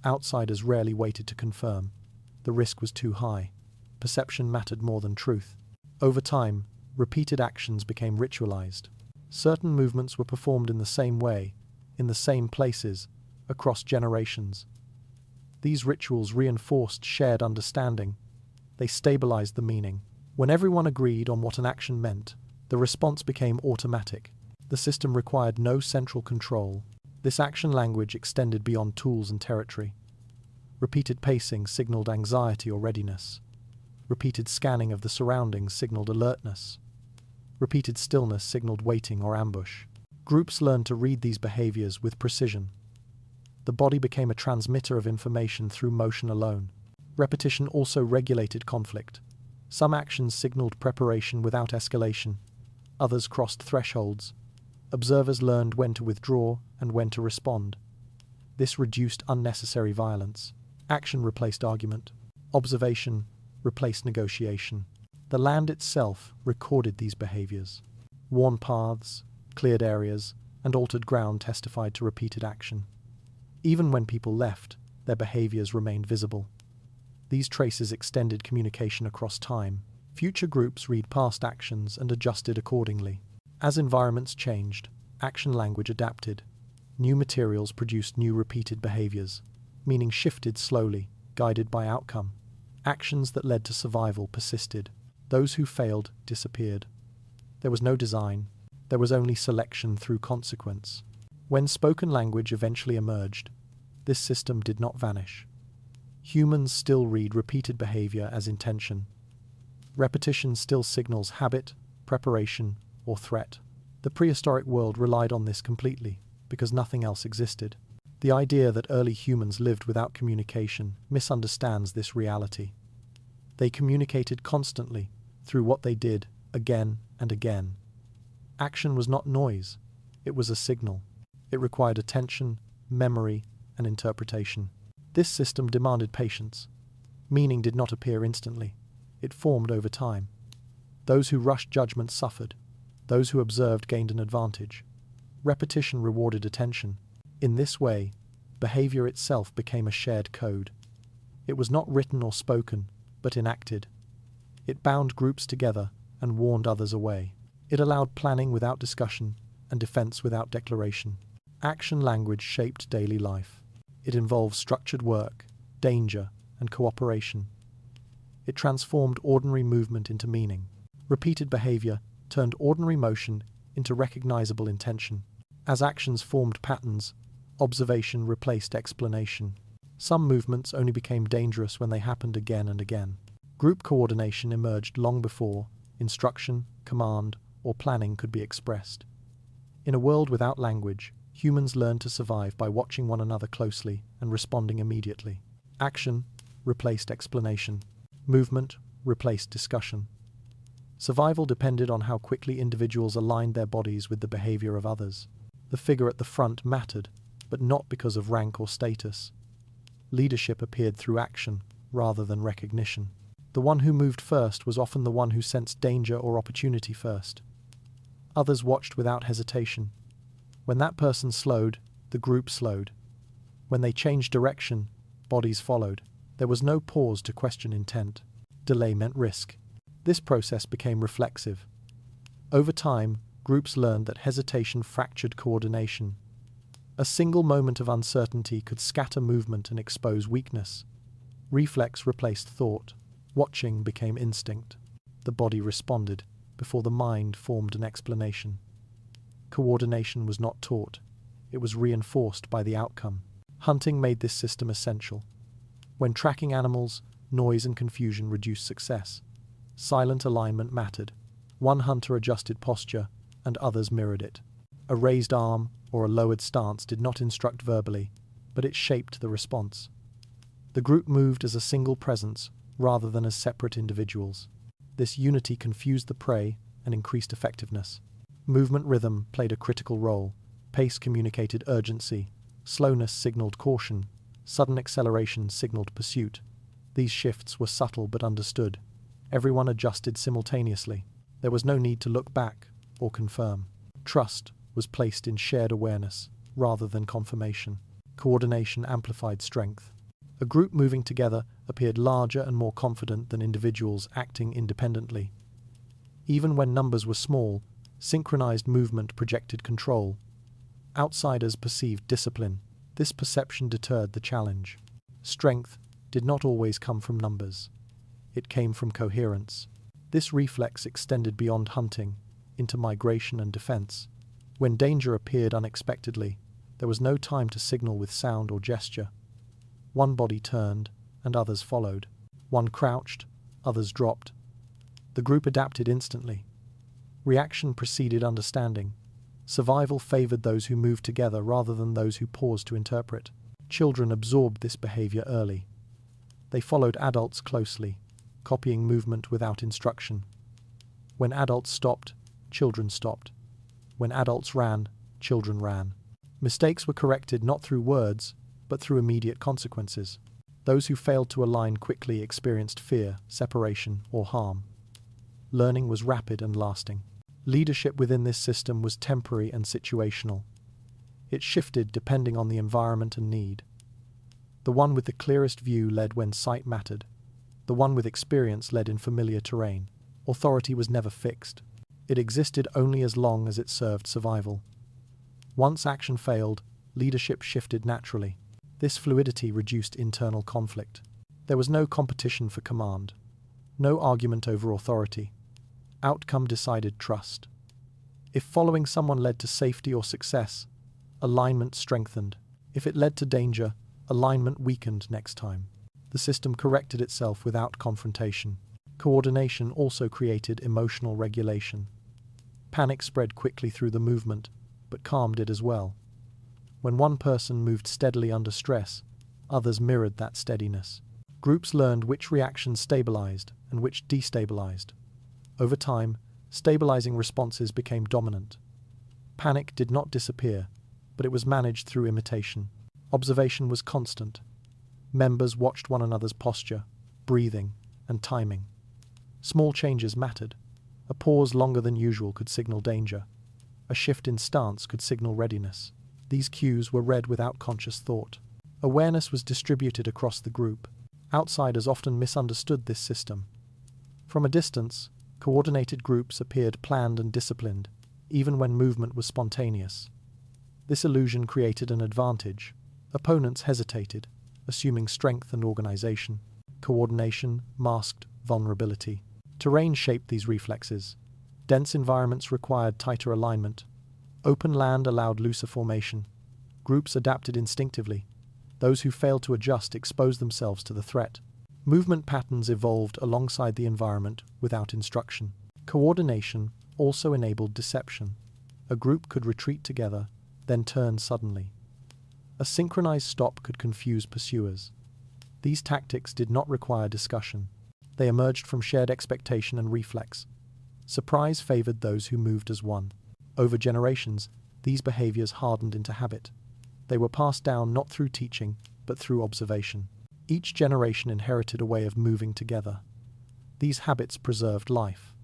outsiders rarely waited to confirm. The risk was too high. Perception mattered more than truth. Over time, repeated actions became ritualized. Certain movements were performed in the same way, in the same places, across generations. These rituals reinforced shared understanding. They stabilized the meaning. When everyone agreed on what an action meant, the response became automatic. The system required no central control. This action language extended beyond tools and territory. Repeated pacing signaled anxiety or readiness. Repeated scanning of the surroundings signaled alertness. Repeated stillness signaled waiting or ambush. Groups learned to read these behaviors with precision. The body became a transmitter of information through motion alone. Repetition also regulated conflict. Some actions signaled preparation without escalation. Others crossed thresholds. Observers learned when to withdraw and when to respond. This reduced unnecessary violence. Action replaced argument. Observation replaced negotiation. The land itself recorded these behaviors. Worn paths, cleared areas, and altered ground testified to repeated action. Even when people left, their behaviors remained visible. These traces extended communication across time. Future groups read past actions and adjusted accordingly. As environments changed, action language adapted. New materials produced new repeated behaviors. Meaning shifted slowly, guided by outcome. Actions that led to survival persisted. Those who failed disappeared. There was no design. There was only selection through consequence. When spoken language eventually emerged, this system did not vanish. Humans still read repeated behavior as intention. Repetition still signals habit, preparation, or threat. The prehistoric world relied on this completely, because nothing else existed. The idea that early humans lived without communication misunderstands this reality. They communicated constantly, through what they did, again and again. Action was not noise, it was a signal. It required attention, memory, and interpretation. This system demanded patience. Meaning did not appear instantly. It formed over time. Those who rushed judgment suffered. Those who observed gained an advantage. Repetition rewarded attention. In this way, behavior itself became a shared code. It was not written or spoken, but enacted. It bound groups together and warned others away. It allowed planning without discussion and defense without declaration. Action language shaped daily life. It involved structured work, danger, and cooperation. It transformed ordinary movement into meaning. Repeated behavior turned ordinary motion into recognizable intention. As actions formed patterns, observation replaced explanation. Some movements only became dangerous when they happened again and again. Group coordination emerged long before instruction, command, or planning could be expressed. In a world without language, humans learned to survive by watching one another closely and responding immediately. Action replaced explanation. Movement replaced discussion. Survival depended on how quickly individuals aligned their bodies with the behavior of others. The figure at the front mattered, but not because of rank or status. Leadership appeared through action, rather than recognition. The one who moved first was often the one who sensed danger or opportunity first. Others watched without hesitation. When that person slowed, the group slowed. When they changed direction, bodies followed. There was no pause to question intent. Delay meant risk. This process became reflexive. Over time, groups learned that hesitation fractured coordination. A single moment of uncertainty could scatter movement and expose weakness. Reflex replaced thought. Watching became instinct. The body responded before the mind formed an explanation. Coordination was not taught. It was reinforced by the outcome. Hunting made this system essential. When tracking animals, noise and confusion reduced success. Silent alignment mattered. One hunter adjusted posture, and others mirrored it. A raised arm or a lowered stance did not instruct verbally, but it shaped the response. The group moved as a single presence, rather than as separate individuals. This unity confused the prey and increased effectiveness. Movement rhythm played a critical role. Pace communicated urgency. Slowness signaled caution. Sudden acceleration signaled pursuit. These shifts were subtle but understood. Everyone adjusted simultaneously. There was no need to look back or confirm. Trust was placed in shared awareness rather than confirmation. Coordination amplified strength. A group moving together appeared larger and more confident than individuals acting independently. Even when numbers were small, synchronized movement projected control. Outsiders perceived discipline. This perception deterred the challenge. Strength did not always come from numbers. It came from coherence. This reflex extended beyond hunting, into migration and defense. When danger appeared unexpectedly, there was no time to signal with sound or gesture. One body turned, and others followed. One crouched, others dropped. The group adapted instantly. Reaction preceded understanding. Survival favored those who moved together rather than those who paused to interpret. Children absorbed this behavior early. They followed adults closely, copying movement without instruction. When adults stopped, children stopped. When adults ran, children ran. Mistakes were corrected not through words, but through immediate consequences. Those who failed to align quickly experienced fear, separation, or harm. Learning was rapid and lasting. Leadership within this system was temporary and situational. It shifted depending on the environment and need. The one with the clearest view led when sight mattered. The one with experience led in familiar terrain. Authority was never fixed. It existed only as long as it served survival. Once action failed, leadership shifted naturally. This fluidity reduced internal conflict. There was no competition for command. No argument over authority. Outcome decided trust. If following someone led to safety or success, alignment strengthened. If it led to danger, alignment weakened next time. The system corrected itself without confrontation. Coordination also created emotional regulation. Panic spread quickly through the movement, but calm did as well. When one person moved steadily under stress, others mirrored that steadiness. Groups learned which reactions stabilized and which destabilized. Over time, stabilizing responses became dominant. Panic did not disappear, but it was managed through imitation. Observation was constant. Members watched one another's posture, breathing, and timing. Small changes mattered. A pause longer than usual could signal danger. A shift in stance could signal readiness. These cues were read without conscious thought. Awareness was distributed across the group. Outsiders often misunderstood this system. From a distance, coordinated groups appeared planned and disciplined, even when movement was spontaneous. This illusion created an advantage. Opponents hesitated, assuming strength and organization. Coordination masked vulnerability. Terrain shaped these reflexes. Dense environments required tighter alignment. Open land allowed looser formation. Groups adapted instinctively. Those who failed to adjust exposed themselves to the threat. Movement patterns evolved alongside the environment without instruction. Coordination also enabled deception. A group could retreat together, then turn suddenly. A synchronized stop could confuse pursuers. These tactics did not require discussion. They emerged from shared expectation and reflex. Surprise favored those who moved as one. Over generations, these behaviors hardened into habit. They were passed down not through teaching, but through observation. Each generation inherited a way of moving together. These habits preserved life.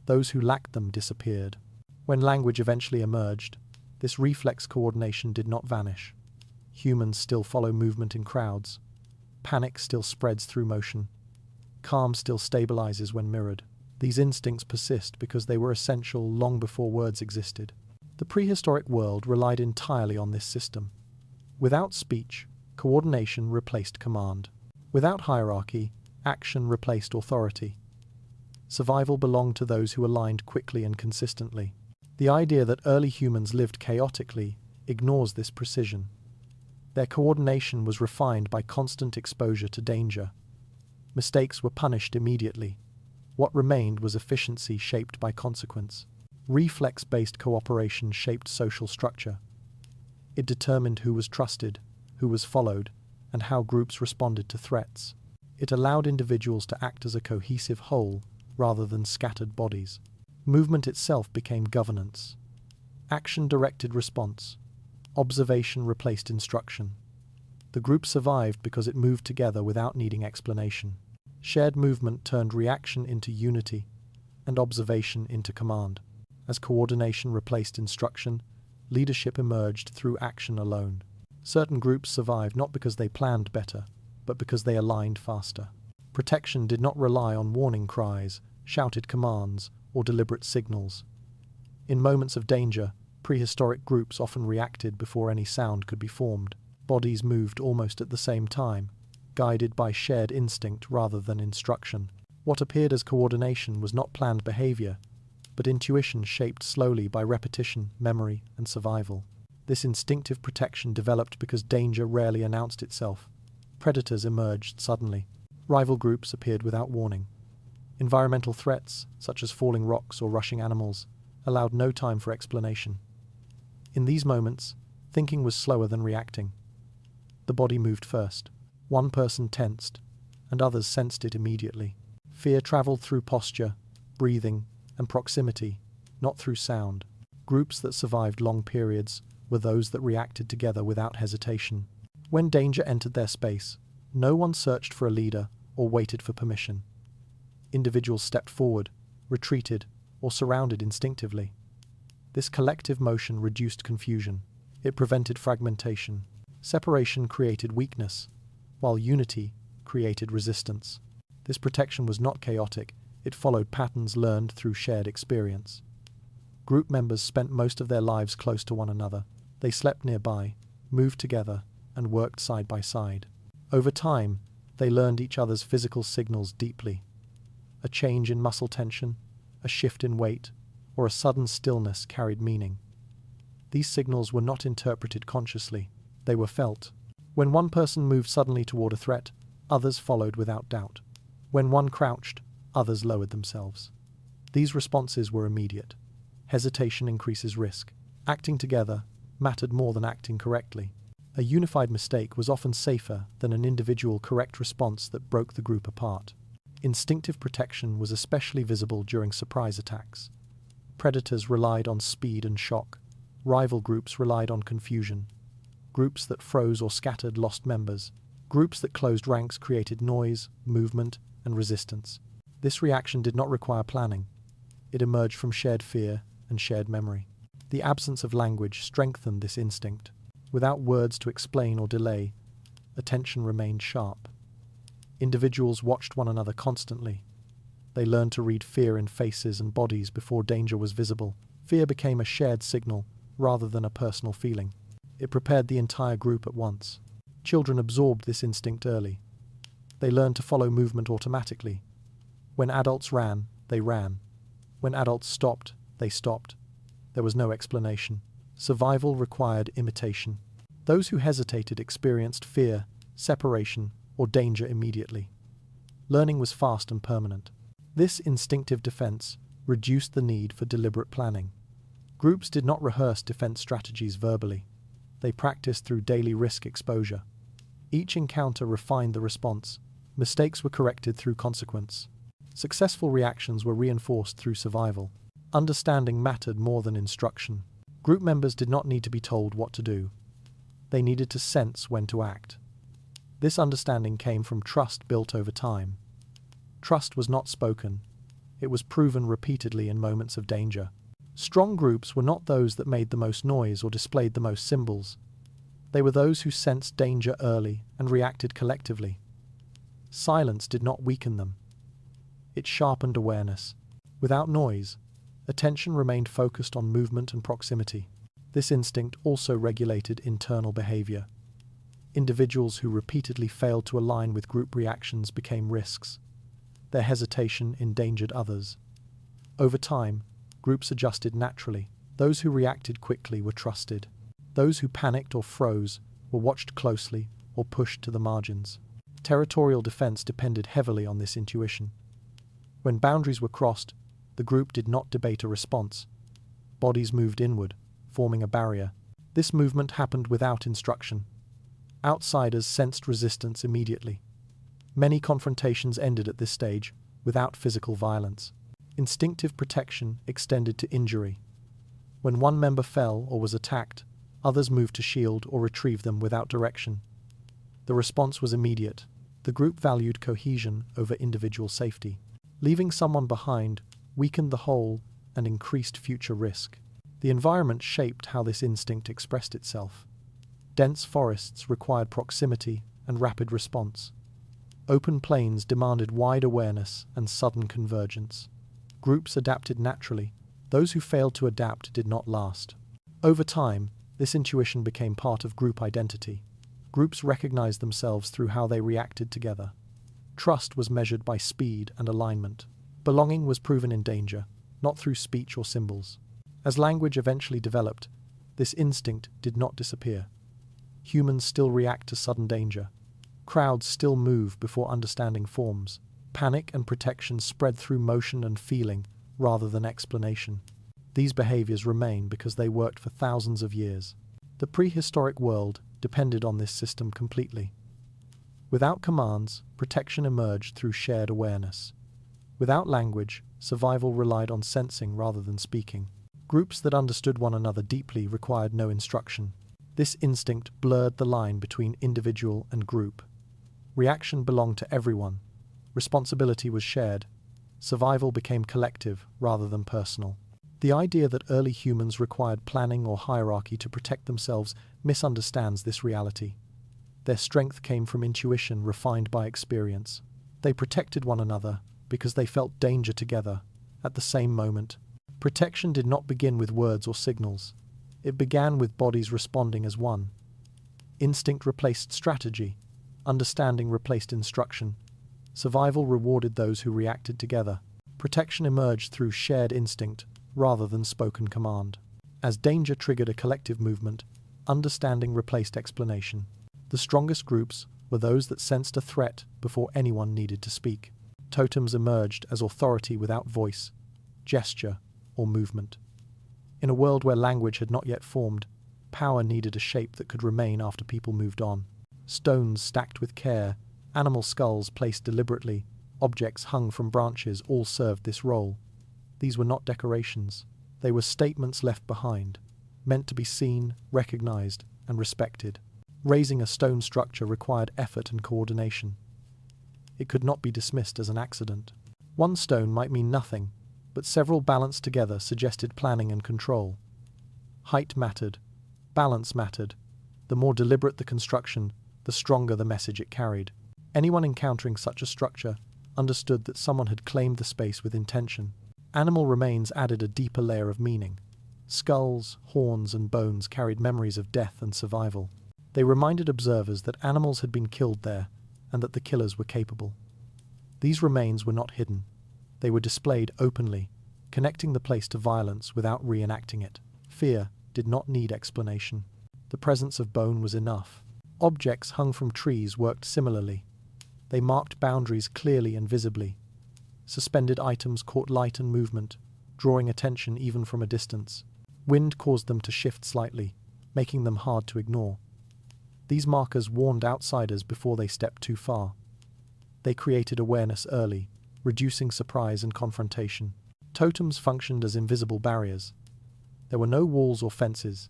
Those who lacked them disappeared. When language eventually emerged, this reflex coordination did not vanish. Humans still follow movement in crowds. Panic still spreads through motion. Calm still stabilizes when mirrored. These instincts persist because they were essential long before words existed. The prehistoric world relied entirely on this system. Without speech, coordination replaced command. Without hierarchy, action replaced authority. Survival belonged to those who aligned quickly and consistently. The idea that early humans lived chaotically ignores this precision. Their coordination was refined by constant exposure to danger. Mistakes were punished immediately. What remained was efficiency shaped by consequence. Reflex-based cooperation shaped social structure. It determined who was trusted, who was followed, and how groups responded to threats. It allowed individuals to act as a cohesive whole rather than scattered bodies. Movement itself became governance. Action directed response. Observation replaced instruction. The group survived because it moved together without needing explanation. Shared movement turned reaction into unity and observation into command. As coordination replaced instruction, leadership emerged through action alone. Certain groups survived not because they planned better, but because they aligned faster. Protection did not rely on warning cries, shouted commands, or deliberate signals. In moments of danger, prehistoric groups often reacted before any sound could be formed. Bodies moved almost at the same time, guided by shared instinct rather than instruction. What appeared as coordination was not planned behavior, but intuition shaped slowly by repetition, memory, and survival. This instinctive protection developed because danger rarely announced itself. Predators emerged suddenly. Rival groups appeared without warning. Environmental threats, such as falling rocks or rushing animals, allowed no time for explanation. In these moments, thinking was slower than reacting. The body moved first. One person tensed, and others sensed it immediately. Fear traveled through posture, breathing, and proximity, not through sound. Groups that survived long periods were those that reacted together without hesitation. When danger entered their space, no one searched for a leader or waited for permission. Individuals stepped forward, retreated, or surrounded instinctively. This collective motion reduced confusion. It prevented fragmentation. Separation created weakness, while unity created resistance. This protection was not chaotic, it followed patterns learned through shared experience. Group members spent most of their lives close to one another. They slept nearby, moved together, and worked side by side. Over time, they learned each other's physical signals deeply. A change in muscle tension, a shift in weight, or a sudden stillness carried meaning. These signals were not interpreted consciously, they were felt. When one person moved suddenly toward a threat, others followed without doubt. When one crouched, others lowered themselves. These responses were immediate. Hesitation increases risk. Acting together mattered more than acting correctly. A unified mistake was often safer than an individual correct response that broke the group apart. Instinctive protection was especially visible during surprise attacks. Predators relied on speed and shock. Rival groups relied on confusion. Groups that froze or scattered lost members. Groups that closed ranks created noise, movement, and resistance. This reaction did not require planning. It emerged from shared fear and shared memory. The absence of language strengthened this instinct. Without words to explain or delay, attention remained sharp. Individuals watched one another constantly. They learned to read fear in faces and bodies before danger was visible. Fear became a shared signal rather than a personal feeling. It prepared the entire group at once. Children absorbed this instinct early. They learned to follow movement automatically. When adults ran, they ran. When adults stopped, they stopped. There was no explanation. Survival required imitation. Those who hesitated experienced fear, separation, or danger immediately. Learning was fast and permanent. This instinctive defense reduced the need for deliberate planning. Groups did not rehearse defense strategies verbally. They practiced through daily risk exposure. Each encounter refined the response. Mistakes were corrected through consequence. Successful reactions were reinforced through survival. Understanding mattered more than instruction. Group members did not need to be told what to do. They needed to sense when to act. This understanding came from trust built over time. Trust was not spoken. It was proven repeatedly in moments of danger. Strong groups were not those that made the most noise or displayed the most symbols. They were those who sensed danger early and reacted collectively. Silence did not weaken them. It sharpened awareness. Without noise, attention remained focused on movement and proximity. This instinct also regulated internal behavior. Individuals who repeatedly failed to align with group reactions became risks. Their hesitation endangered others. Over time, groups adjusted naturally. Those who reacted quickly were trusted. Those who panicked or froze were watched closely or pushed to the margins. Territorial defense depended heavily on this intuition. When boundaries were crossed, the group did not debate a response. Bodies moved inward, forming a barrier. This movement happened without instruction. Outsiders sensed resistance immediately. Many confrontations ended at this stage, without physical violence. Instinctive protection extended to injury. When one member fell or was attacked, others moved to shield or retrieve them without direction. The response was immediate. The group valued cohesion over individual safety. Leaving someone behind weakened the whole and increased future risk. The environment shaped how this instinct expressed itself. Dense forests required proximity and rapid response. Open plains demanded wide awareness and sudden convergence. Groups adapted naturally. Those who failed to adapt did not last. Over time, this intuition became part of group identity. Groups recognized themselves through how they reacted together. Trust was measured by speed and alignment. Belonging was proven in danger, not through speech or symbols. As language eventually developed, this instinct did not disappear. Humans still react to sudden danger. Crowds still move before understanding forms. Panic and protection spread through motion and feeling rather than explanation. These behaviors remain because they worked for thousands of years. The prehistoric world depended on this system completely. Without commands, protection emerged through shared awareness. Without language, survival relied on sensing rather than speaking. Groups that understood one another deeply required no instruction. This instinct blurred the line between individual and group. Reaction belonged to everyone. Responsibility was shared. Survival became collective rather than personal. The idea that early humans required planning or hierarchy to protect themselves misunderstands this reality. Their strength came from intuition refined by experience. They protected one another because they felt danger together at the same moment. Protection did not begin with words or signals. It began with bodies responding as one. Instinct replaced strategy. Understanding replaced instruction. Survival rewarded those who reacted together. Protection emerged through shared instinct rather than spoken command. As danger triggered a collective movement, understanding replaced explanation. The strongest groups were those that sensed a threat before anyone needed to speak. Totems emerged as authority without voice, gesture, or movement. In a world where language had not yet formed, power needed a shape that could remain after people moved on. Stones stacked with care, animal skulls placed deliberately, objects hung from branches all served this role. These were not decorations. They were statements left behind, meant to be seen, recognized, and respected. Raising a stone structure required effort and coordination. It could not be dismissed as an accident. One stone might mean nothing, but several balanced together suggested planning and control. Height mattered. Balance mattered. The more deliberate the construction, the stronger the message it carried. Anyone encountering such a structure understood that someone had claimed the space with intention. Animal remains added a deeper layer of meaning. Skulls, horns, and bones carried memories of death and survival. They reminded observers that animals had been killed there and that the killers were capable. These remains were not hidden. They were displayed openly, connecting the place to violence without reenacting it. Fear did not need explanation. The presence of bone was enough. Objects hung from trees worked similarly. They marked boundaries clearly and visibly. Suspended items caught light and movement, drawing attention even from a distance. Wind caused them to shift slightly, making them hard to ignore. These markers warned outsiders before they stepped too far. They created awareness early, reducing surprise and confrontation. Totems functioned as invisible barriers. There were no walls or fences,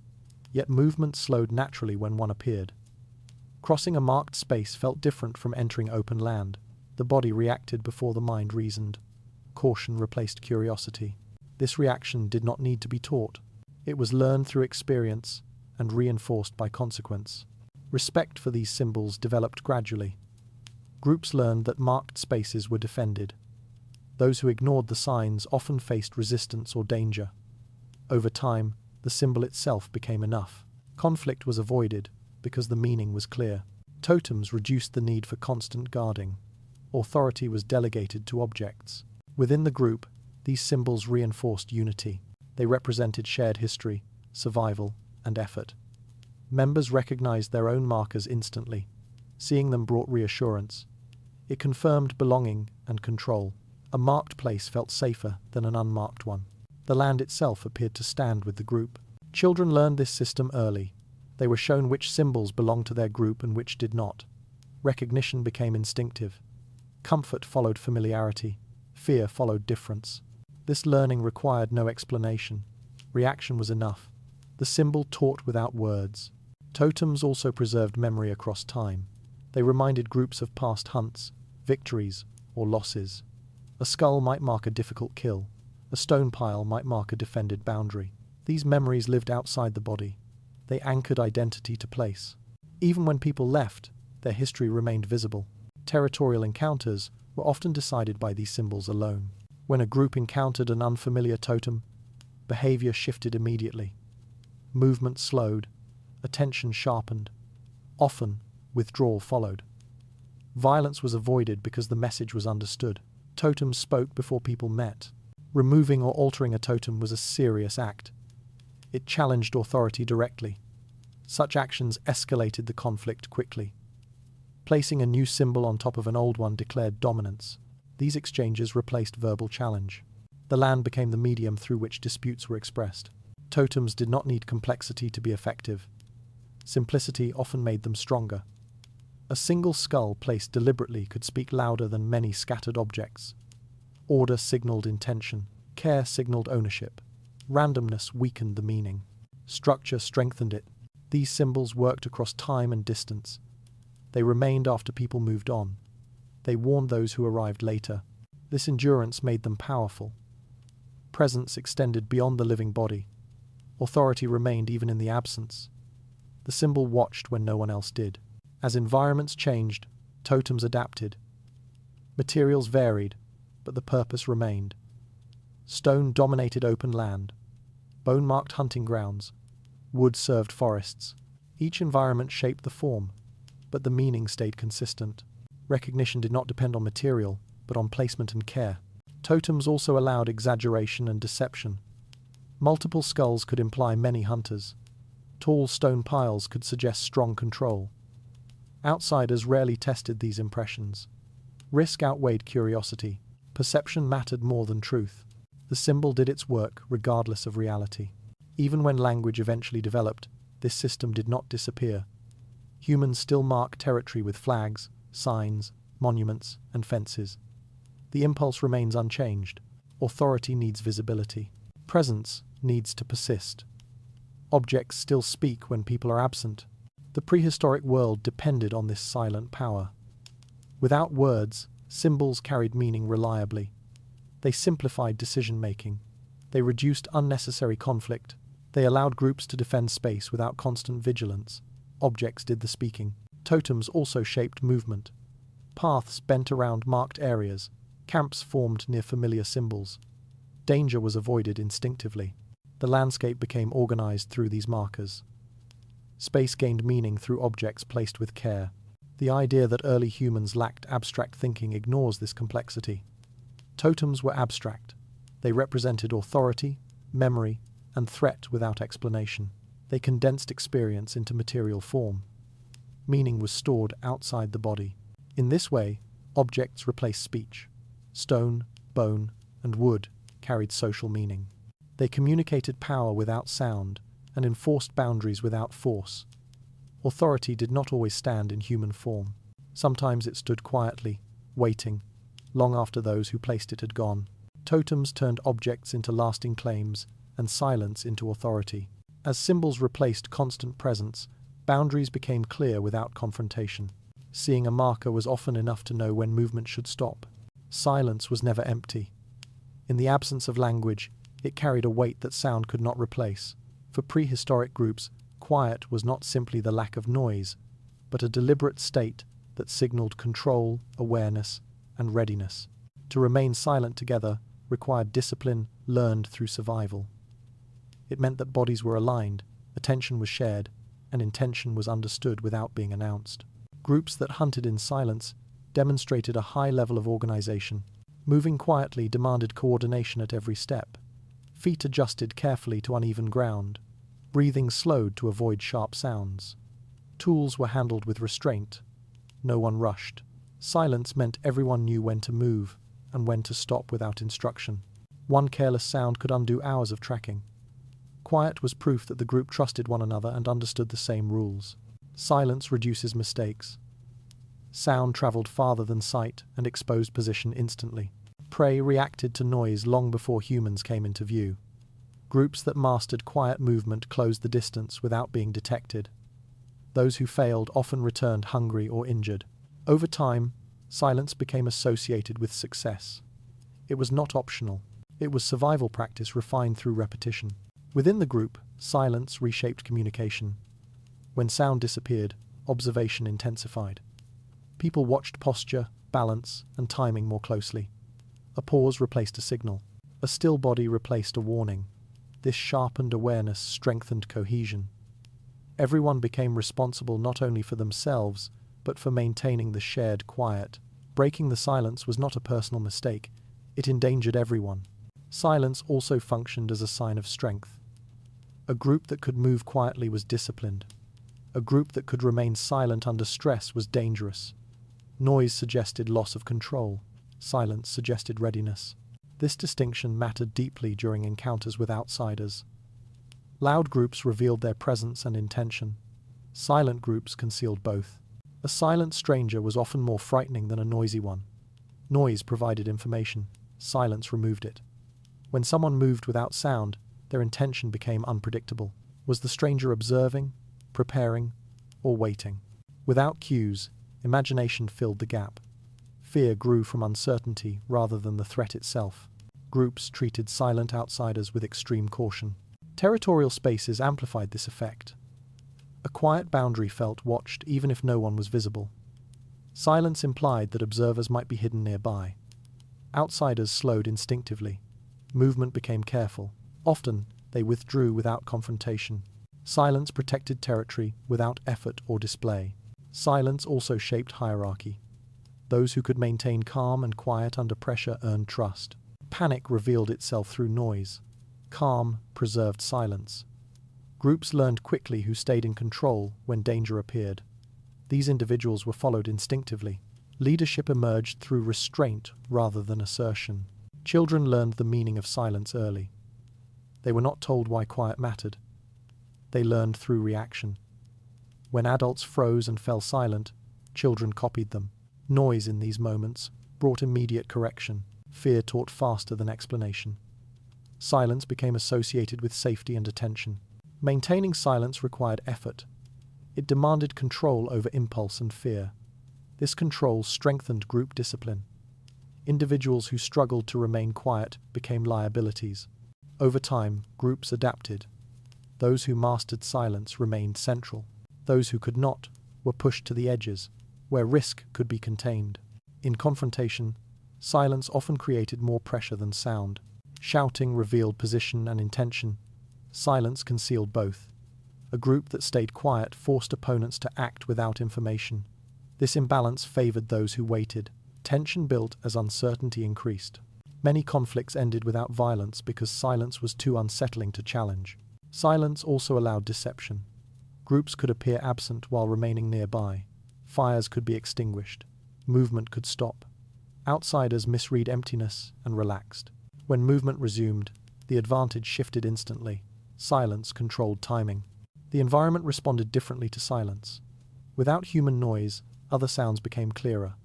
yet movement slowed naturally when one appeared. Crossing a marked space felt different from entering open land. The body reacted before the mind reasoned. Caution replaced curiosity. This reaction did not need to be taught. It was learned through experience and reinforced by consequence. Respect for these symbols developed gradually. Groups learned that marked spaces were defended. Those who ignored the signs often faced resistance or danger. Over time, the symbol itself became enough. Conflict was avoided because the meaning was clear. Totems reduced the need for constant guarding. Authority was delegated to objects. Within the group, these symbols reinforced unity. They represented shared history, survival, and effort. Members recognized their own markers instantly. Seeing them brought reassurance. It confirmed belonging and control. A marked place felt safer than an unmarked one. The land itself appeared to stand with the group. Children learned this system early. They were shown which symbols belonged to their group and which did not. Recognition became instinctive. Comfort followed familiarity. Fear followed difference. This learning required no explanation. Reaction was enough. The symbol taught without words. Totems also preserved memory across time. They reminded groups of past hunts, victories, or losses. A skull might mark a difficult kill. A stone pile might mark a defended boundary. These memories lived outside the body. They anchored identity to place. Even when people left, their history remained visible. Territorial encounters were often decided by these symbols alone. When a group encountered an unfamiliar totem, behavior shifted immediately. Movement slowed, attention sharpened. Often, withdrawal followed. Violence was avoided because the message was understood. Totems spoke before people met. Removing or altering a totem was a serious act. It challenged authority directly. Such actions escalated the conflict quickly. Placing a new symbol on top of an old one declared dominance. These exchanges replaced verbal challenge. The land became the medium through which disputes were expressed. Totems did not need complexity to be effective. Simplicity often made them stronger. A single skull placed deliberately could speak louder than many scattered objects. Order signaled intention. Care signaled ownership. Randomness weakened the meaning. Structure strengthened it. These symbols worked across time and distance. They remained after people moved on. They warned those who arrived later. This endurance made them powerful. Presence extended beyond the living body. Authority remained even in the absence. The symbol watched when no one else did. As environments changed, totems adapted. Materials varied, but the purpose remained. Stone dominated open land. Bone marked hunting grounds. Wood served forests. Each environment shaped the form, but the meaning stayed consistent. Recognition did not depend on material, but on placement and care. Totems also allowed exaggeration and deception. Multiple skulls could imply many hunters. Tall stone piles could suggest strong control. Outsiders rarely tested these impressions. Risk outweighed curiosity. Perception mattered more than truth. The symbol did its work regardless of reality. Even when language eventually developed, this system did not disappear. Humans still mark territory with flags, signs, monuments, and fences. The impulse remains unchanged. Authority needs visibility. Presence needs to persist. Objects still speak when people are absent. The prehistoric world depended on this silent power. Without words, symbols carried meaning reliably. They simplified decision-making. They reduced unnecessary conflict. They allowed groups to defend space without constant vigilance. Objects did the speaking. Totems also shaped movement. Paths bent around marked areas. Camps formed near familiar symbols. Danger was avoided instinctively. The landscape became organized through these markers. Space gained meaning through objects placed with care. The idea that early humans lacked abstract thinking ignores this complexity. Totems were abstract. They represented authority, memory, and threat without explanation. They condensed experience into material form. Meaning was stored outside the body. In this way, objects replaced speech. Stone, bone, and wood carried social meaning. They communicated power without sound and enforced boundaries without force. Authority did not always stand in human form. Sometimes it stood quietly, waiting, long after those who placed it had gone. Totems turned objects into lasting claims and silence into authority. As symbols replaced constant presence, boundaries became clear without confrontation. Seeing a marker was often enough to know when movement should stop. Silence was never empty. In the absence of language, it carried a weight that sound could not replace. For prehistoric groups, quiet was not simply the lack of noise, but a deliberate state that signaled control, awareness, and readiness. To remain silent together required discipline learned through survival. It meant that bodies were aligned, attention was shared, and intention was understood without being announced. Groups that hunted in silence demonstrated a high level of organization. Moving quietly demanded coordination at every step. Feet adjusted carefully to uneven ground. Breathing slowed to avoid sharp sounds. Tools were handled with restraint. No one rushed. Silence meant everyone knew when to move and when to stop without instruction. One careless sound could undo hours of tracking. Quiet was proof that the group trusted one another and understood the same rules. Silence reduces mistakes. Sound traveled farther than sight and exposed position instantly. Prey reacted to noise long before humans came into view. Groups that mastered quiet movement closed the distance without being detected. Those who failed often returned hungry or injured. Over time, silence became associated with success. It was not optional. It was survival practice refined through repetition. Within the group, silence reshaped communication. When sound disappeared, observation intensified. People watched posture, balance, and timing more closely. A pause replaced a signal. A still body replaced a warning. This sharpened awareness strengthened cohesion. Everyone became responsible not only for themselves, but for maintaining the shared quiet. Breaking the silence was not a personal mistake. It endangered everyone. Silence also functioned as a sign of strength. A group that could move quietly was disciplined. A group that could remain silent under stress was dangerous. Noise suggested loss of control. Silence suggested readiness. This distinction mattered deeply during encounters with outsiders. Loud groups revealed their presence and intention. Silent groups concealed both. A silent stranger was often more frightening than a noisy one. Noise provided information. Silence removed it. When someone moved without sound, their intention became unpredictable. Was the stranger observing, preparing, or waiting? Without cues, imagination filled the gap. Fear grew from uncertainty rather than the threat itself. Groups treated silent outsiders with extreme caution. Territorial spaces amplified this effect. A quiet boundary felt watched even if no one was visible. Silence implied that observers might be hidden nearby. Outsiders slowed instinctively. Movement became careful. Often, they withdrew without confrontation. Silence protected territory without effort or display. Silence also shaped hierarchy. Those who could maintain calm and quiet under pressure earned trust. Panic revealed itself through noise. Calm preserved silence. Groups learned quickly who stayed in control when danger appeared. These individuals were followed instinctively. Leadership emerged through restraint rather than assertion. Children learned the meaning of silence early. They were not told why quiet mattered. They learned through reaction. When adults froze and fell silent, children copied them. Noise in these moments brought immediate correction. Fear taught faster than explanation. Silence became associated with safety and attention. Maintaining silence required effort. It demanded control over impulse and fear. This control strengthened group discipline. Individuals who struggled to remain quiet became liabilities. Over time, groups adapted. Those who mastered silence remained central. Those who could not were pushed to the edges, where risk could be contained. In confrontation, silence often created more pressure than sound. Shouting revealed position and intention. Silence concealed both. A group that stayed quiet forced opponents to act without information. This imbalance favored those who waited. Tension built as uncertainty increased. Many conflicts ended without violence because silence was too unsettling to challenge. Silence also allowed deception. Groups could appear absent while remaining nearby. Fires could be extinguished. Movement could stop. Outsiders misread emptiness and relaxed. When movement resumed, the advantage shifted instantly. Silence controlled timing. The environment responded differently to silence. Without human noise, other sounds became clearer.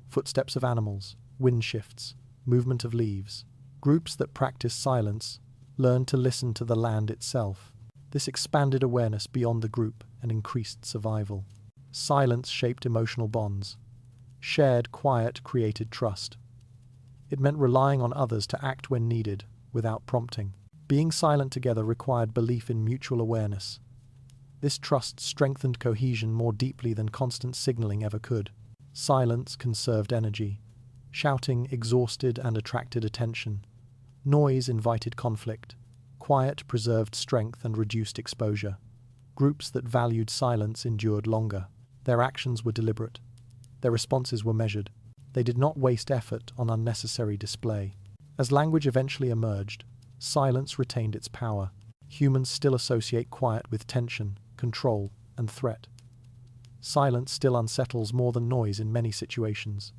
Footsteps of animals, wind shifts, movement of leaves. Groups that practiced silence learned to listen to the land itself. This expanded awareness beyond the group and increased survival. Silence shaped emotional bonds. Shared quiet created trust. It meant relying on others to act when needed, without prompting. Being silent together required belief in mutual awareness. This trust strengthened cohesion more deeply than constant signaling ever could. Silence conserved energy. Shouting exhausted and attracted attention. Noise invited conflict. Quiet preserved strength and reduced exposure. Groups that valued silence endured longer. Their actions were deliberate. Their responses were measured. They did not waste effort on unnecessary display. As language eventually emerged, silence retained its power. Humans still associate quiet with tension, control, and threat. Silence still unsettles more than noise in many situations.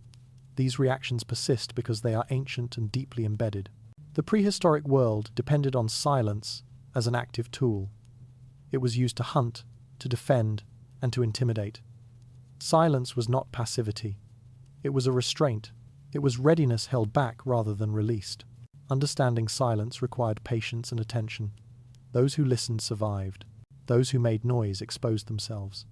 These reactions persist because they are ancient and deeply embedded. The prehistoric world depended on silence as an active tool. It was used to hunt, to defend, and to intimidate. Silence was not passivity. It was a restraint. It was readiness held back rather than released. Understanding silence required patience and attention. Those who listened survived. Those who made noise exposed themselves.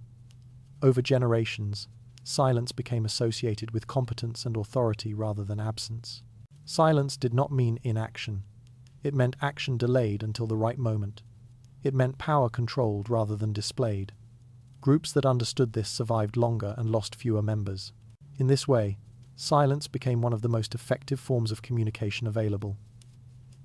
Over generations, silence became associated with competence and authority rather than absence. Silence did not mean inaction. It meant action delayed until the right moment. It meant power controlled rather than displayed. Groups that understood this survived longer and lost fewer members. In this way, silence became one of the most effective forms of communication available.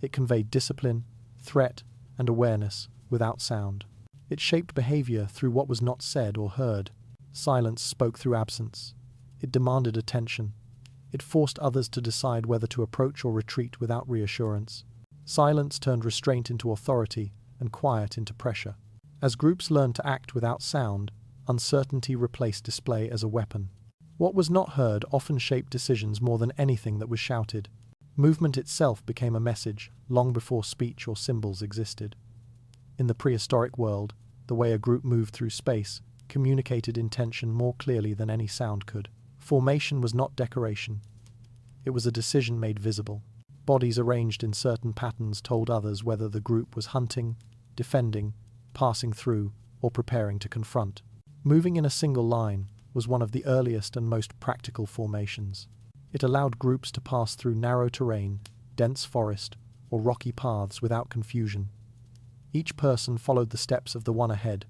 It conveyed discipline, threat, and awareness without sound. It shaped behavior through what was not said or heard. Silence spoke through absence. It demanded attention. It forced others to decide whether to approach or retreat without reassurance. Silence turned restraint into authority and quiet into pressure. As groups learned to act without sound, uncertainty replaced display as a weapon. What was not heard often shaped decisions more than anything that was shouted. Movement itself became a message long before speech or symbols existed. In the prehistoric world, the way a group moved through space communicated intention more clearly than any sound could. Formation was not decoration. It was a decision made visible. Bodies arranged in certain patterns told others whether the group was hunting, defending, passing through, or preparing to confront. Moving in a single line was one of the earliest and most practical formations. It allowed groups to pass through narrow terrain, dense forest, or rocky paths without confusion. Each person followed the steps of the one ahead,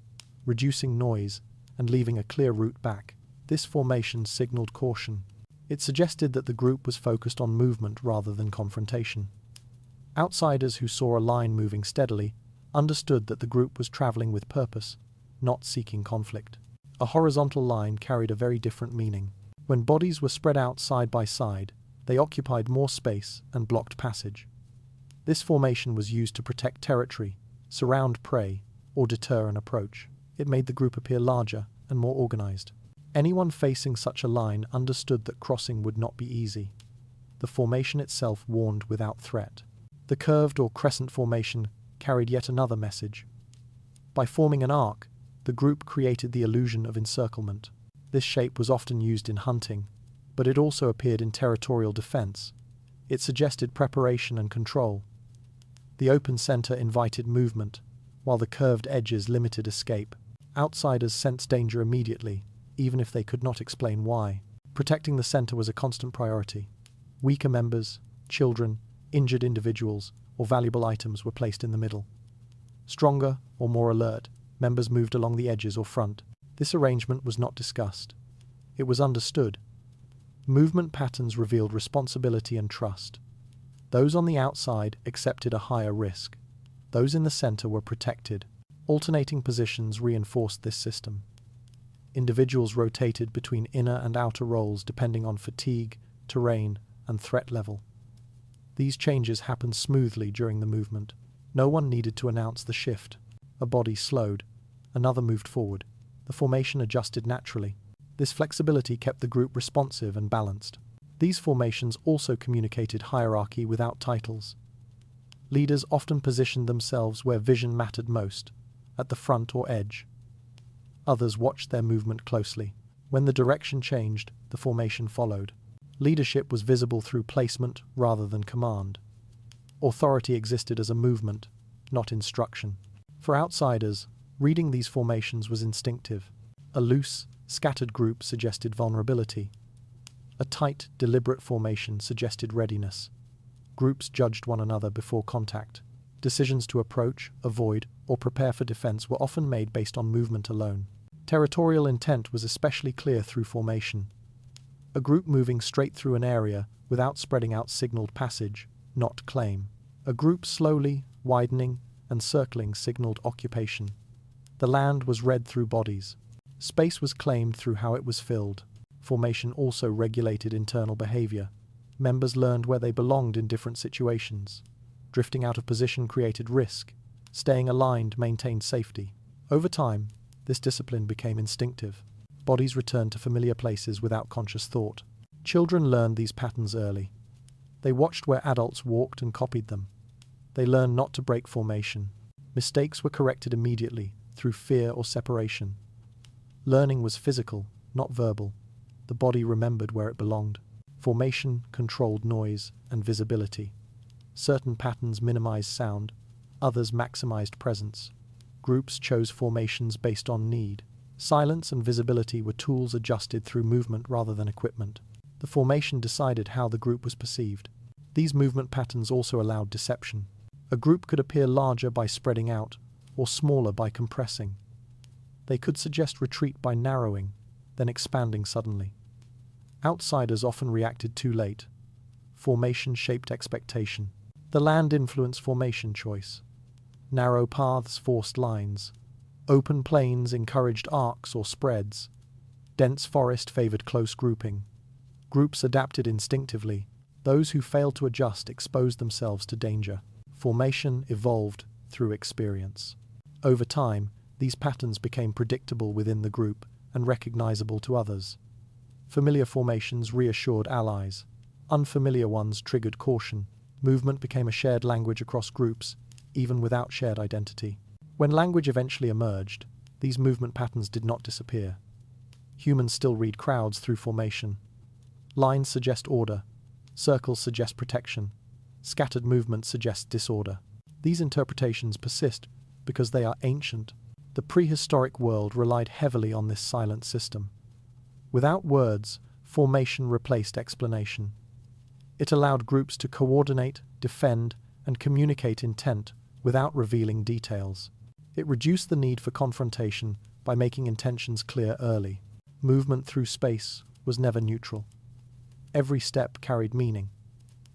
reducing noise and leaving a clear route back. This formation signaled caution. It suggested that the group was focused on movement rather than confrontation. Outsiders who saw a line moving steadily understood that the group was traveling with purpose, not seeking conflict. A horizontal line carried a very different meaning. When bodies were spread out side by side, they occupied more space and blocked passage. This formation was used to protect territory, surround prey, or deter an approach. It made the group appear larger and more organized. Anyone facing such a line understood that crossing would not be easy. The formation itself warned without threat. The curved or crescent formation carried yet another message. By forming an arc, the group created the illusion of encirclement. This shape was often used in hunting, but it also appeared in territorial defense. It suggested preparation and control. The open center invited movement, while the curved edges limited escape. Outsiders sensed danger immediately, even if they could not explain why. Protecting the center was a constant priority. Weaker members, children, injured individuals, or valuable items were placed in the middle. Stronger or more alert, members moved along the edges or front. This arrangement was not discussed. It was understood. Movement patterns revealed responsibility and trust. Those on the outside accepted a higher risk. Those in the center were protected. Alternating positions reinforced this system. Individuals rotated between inner and outer roles depending on fatigue, terrain, and threat level. These changes happened smoothly during the movement. No one needed to announce the shift. A body slowed. Another moved forward. The formation adjusted naturally. This flexibility kept the group responsive and balanced. These formations also communicated hierarchy without titles. Leaders often positioned themselves where vision mattered most, at the front or edge. Others watched their movement closely. When the direction changed, the formation followed. Leadership was visible through placement rather than command. Authority existed as a movement, not instruction. For outsiders, reading these formations was instinctive. A loose, scattered group suggested vulnerability. A tight, deliberate formation suggested readiness. Groups judged one another before contact. Decisions to approach, avoid, or prepare for defense were often made based on movement alone. Territorial intent was especially clear through formation. A group moving straight through an area without spreading out signaled passage, not claim. A group slowly, widening, and circling signaled occupation. The land was read through bodies. Space was claimed through how it was filled. Formation also regulated internal behavior. Members learned where they belonged in different situations. Drifting out of position created risk. Staying aligned maintained safety. Over time, this discipline became instinctive. Bodies returned to familiar places without conscious thought. Children learned these patterns early. They watched where adults walked and copied them. They learned not to break formation. Mistakes were corrected immediately, through fear or separation. Learning was physical, not verbal. The body remembered where it belonged. Formation controlled noise and visibility. Certain patterns minimized sound, others maximized presence. Groups chose formations based on need. Silence and visibility were tools adjusted through movement rather than equipment. The formation decided how the group was perceived. These movement patterns also allowed deception. A group could appear larger by spreading out, or smaller by compressing. They could suggest retreat by narrowing, then expanding suddenly. Outsiders often reacted too late. Formation shaped expectation. The land influenced formation choice. Narrow paths forced lines. Open plains encouraged arcs or spreads. Dense forest favored close grouping. Groups adapted instinctively. Those who failed to adjust exposed themselves to danger. Formation evolved through experience. Over time, these patterns became predictable within the group and recognizable to others. Familiar formations reassured allies. Unfamiliar ones triggered caution. Movement became a shared language across groups, even without shared identity. When language eventually emerged, these movement patterns did not disappear. Humans still read crowds through formation. Lines suggest order. Circles suggest protection. Scattered movements suggest disorder. These interpretations persist because they are ancient. The prehistoric world relied heavily on this silent system. Without words, formation replaced explanation. It allowed groups to coordinate, defend, and communicate intent without revealing details. It reduced the need for confrontation by making intentions clear early. Movement through space was never neutral. Every step carried meaning.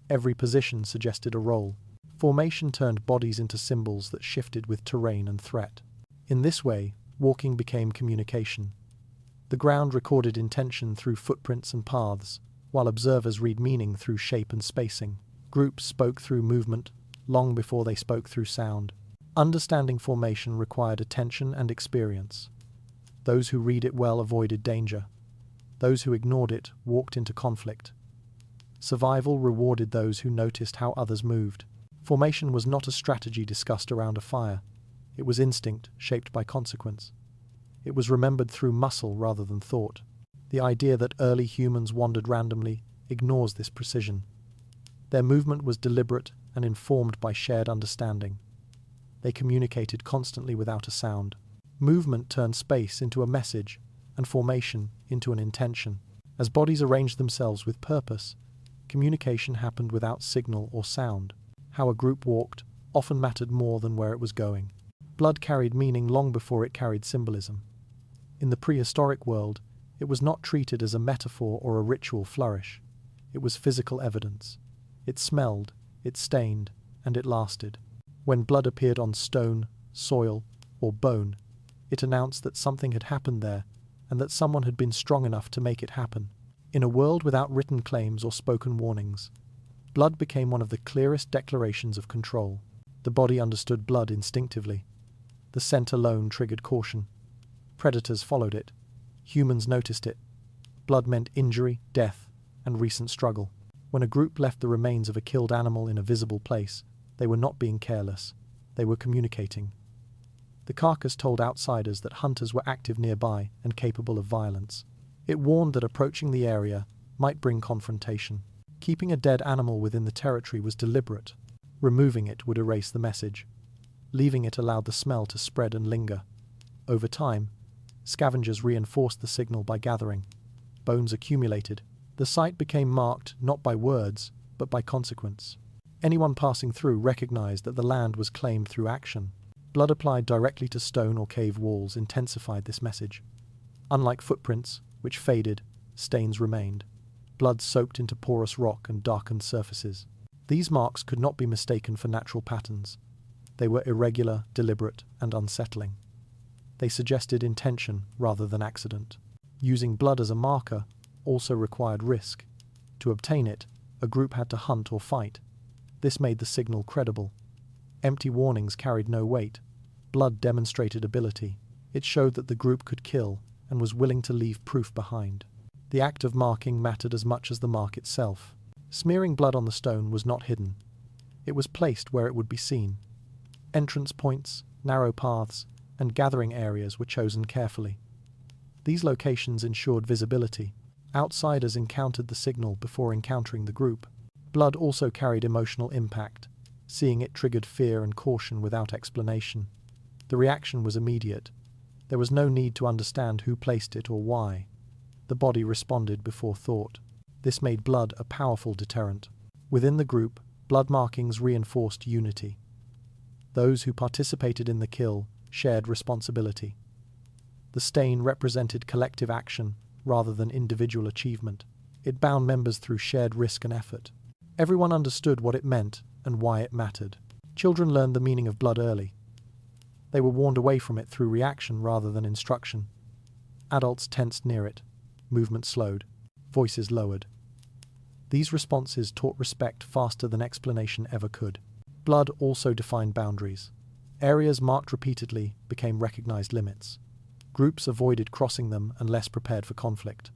Every position suggested a role. Formation turned bodies into symbols that shifted with terrain and threat. In this way, walking became communication. The ground recorded intention through footprints and paths, while observers read meaning through shape and spacing. Groups spoke through movement, long before they spoke through sound. Understanding formation required attention and experience. Those who read it well avoided danger. Those who ignored it walked into conflict. Survival rewarded those who noticed how others moved. Formation was not a strategy discussed around a fire. It was instinct, shaped by consequence. It was remembered through muscle rather than thought. The idea that early humans wandered randomly ignores this precision. Their movement was deliberate and informed by shared understanding. They communicated constantly without a sound. Movement turned space into a message and formation into an intention. As bodies arranged themselves with purpose, communication happened without signal or sound. How a group walked often mattered more than where it was going. Blood carried meaning long before it carried symbolism. In the prehistoric world, it was not treated as a metaphor or a ritual flourish. It was physical evidence. It smelled, it stained, and it lasted. When blood appeared on stone, soil, or bone, it announced that something had happened there and that someone had been strong enough to make it happen. In a world without written claims or spoken warnings, blood became one of the clearest declarations of control. The body understood blood instinctively. The scent alone triggered caution. Predators followed it. Humans noticed it. Blood meant injury, death, and recent struggle. When a group left the remains of a killed animal in a visible place, they They were not being careless. They were communicating. The carcass told outsiders that hunters were active nearby and capable of violence. It warned that approaching the area might bring confrontation. Keeping a dead animal within the territory was deliberate. Removing it would erase the message. Leaving it allowed the smell to spread and linger. Over time, scavengers reinforced the signal by gathering. Bones accumulated. The site became marked not by words, but by consequence. Anyone passing through recognized that the land was claimed through action. Blood applied directly to stone or cave walls intensified this message. Unlike footprints, which faded, stains remained. Blood soaked into porous rock and darkened surfaces. These marks could not be mistaken for natural patterns. They were irregular, deliberate, and unsettling. They suggested intention rather than accident. Using blood as a marker also required risk. To obtain it, a group had to hunt or fight. This made the signal credible. Empty warnings carried no weight. Blood demonstrated ability. It showed that the group could kill and was willing to leave proof behind. The act of marking mattered as much as the mark itself. Smearing blood on the stone was not hidden. It was placed where it would be seen. Entrance points, narrow paths, and gathering areas were chosen carefully. These locations ensured visibility. Outsiders encountered the signal before encountering the group. Blood also carried emotional impact. Seeing it triggered fear and caution without explanation. The reaction was immediate. There was no need to understand who placed it or why. The body responded before thought. This made blood a powerful deterrent. Within the group, blood markings reinforced unity. Those who participated in the kill shared responsibility. The stain represented collective action rather than individual achievement. It bound members through shared risk and effort. Everyone understood what it meant and why it mattered. Children learned the meaning of blood early. They were warned away from it through reaction rather than instruction. Adults tensed near it. Movement slowed. Voices lowered. These responses taught respect faster than explanation ever could. Blood also defined boundaries. Areas marked repeatedly became recognized limits. Groups avoided crossing them unless prepared for conflict.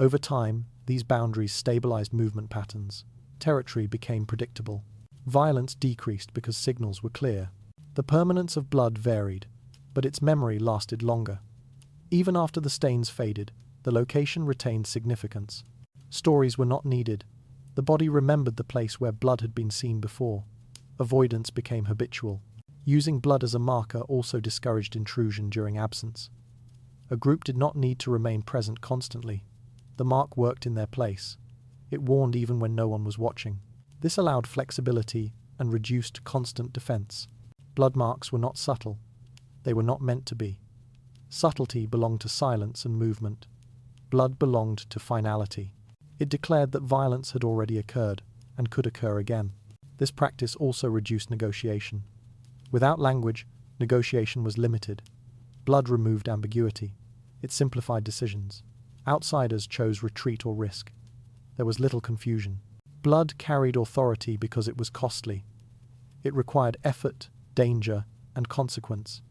Over time, these boundaries stabilized movement patterns. Territory became predictable. Violence decreased because signals were clear. The permanence of blood varied, but its memory lasted longer. Even after the stains faded, the location retained significance. Stories were not needed. The body remembered the place where blood had been seen before. Avoidance became habitual. Using blood as a marker also discouraged intrusion during absence. A group did not need to remain present constantly. The mark worked in their place. It warned even when no one was watching. This allowed flexibility and reduced constant defense. Blood marks were not subtle. They were not meant to be. Subtlety belonged to silence and movement. Blood belonged to finality. It declared that violence had already occurred and could occur again. This practice also reduced negotiation. Without language, negotiation was limited. Blood removed ambiguity. It simplified decisions. Outsiders chose retreat or risk. There was little confusion. Blood carried authority because it was costly. It required effort, danger, and consequence.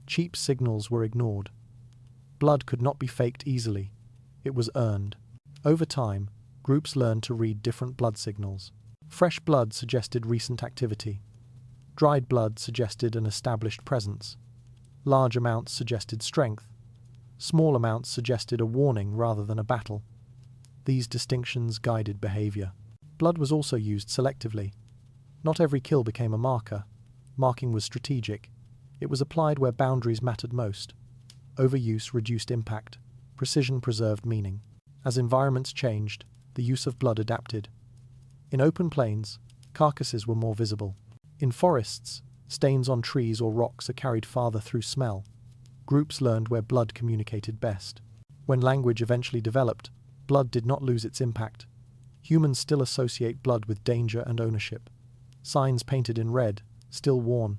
Cheap signals were ignored. Blood could not be faked easily. It was earned. Over time, groups learned to read different blood signals. Fresh blood suggested recent activity. Dried blood suggested an established presence. Large amounts suggested strength. Small amounts suggested a warning rather than a battle. These distinctions guided behavior. Blood was also used selectively. Not every kill became a marker. Marking was strategic. It was applied where boundaries mattered most. Overuse reduced impact. Precision preserved meaning. As environments changed, the use of blood adapted. In open plains, carcasses were more visible. In forests, stains on trees or rocks are carried farther through smell. Groups learned where blood communicated best. When language eventually developed, blood did not lose its impact. Humans still associate blood with danger and ownership. Signs painted in red still warn.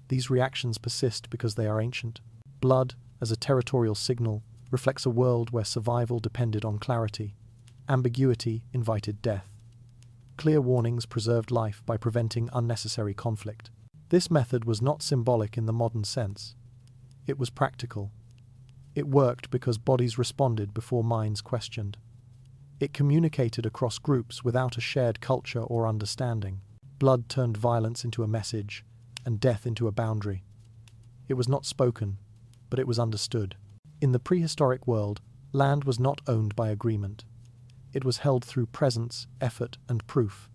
These reactions persist because they are ancient. Blood, as a territorial signal, reflects a world where survival depended on clarity. Ambiguity invited death. Clear warnings preserved life by preventing unnecessary conflict. This method was not symbolic in the modern sense. It was practical. It worked because bodies responded before minds questioned. It communicated across groups without a shared culture or understanding. Blood turned violence into a message, and death into a boundary. It was not spoken, but it was understood. In the prehistoric world, land was not owned by agreement. It was held through presence, effort, and proof.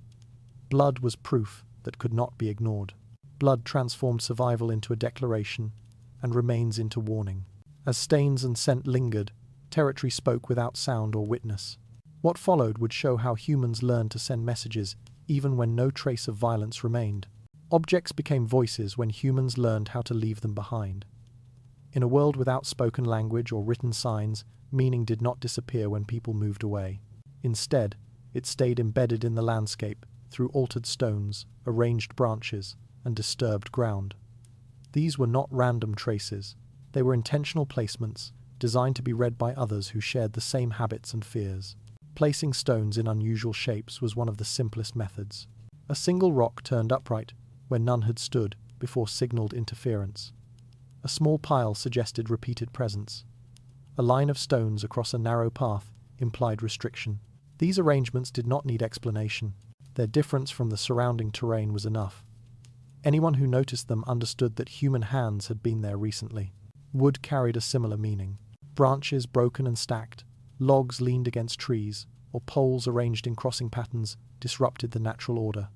Blood was proof that could not be ignored. Blood transformed survival into a declaration, and remains into warning. As stains and scent lingered, territory spoke without sound or witness. What followed would show how humans learned to send messages even when no trace of violence remained. Objects became voices when humans learned how to leave them behind. In a world without spoken language or written signs, meaning did not disappear when people moved away. Instead, it stayed embedded in the landscape through altered stones, arranged branches, and disturbed ground. These were not random traces. They were intentional placements, designed to be read by others who shared the same habits and fears. Placing stones in unusual shapes was one of the simplest methods. A single rock turned upright where none had stood before signaled interference. A small pile suggested repeated presence. A line of stones across a narrow path implied restriction. These arrangements did not need explanation. Their difference from the surrounding terrain was enough. Anyone who noticed them understood that human hands had been there recently. Wood carried a similar meaning. Branches broken and stacked, logs leaned against trees, or poles arranged in crossing patterns disrupted the natural order.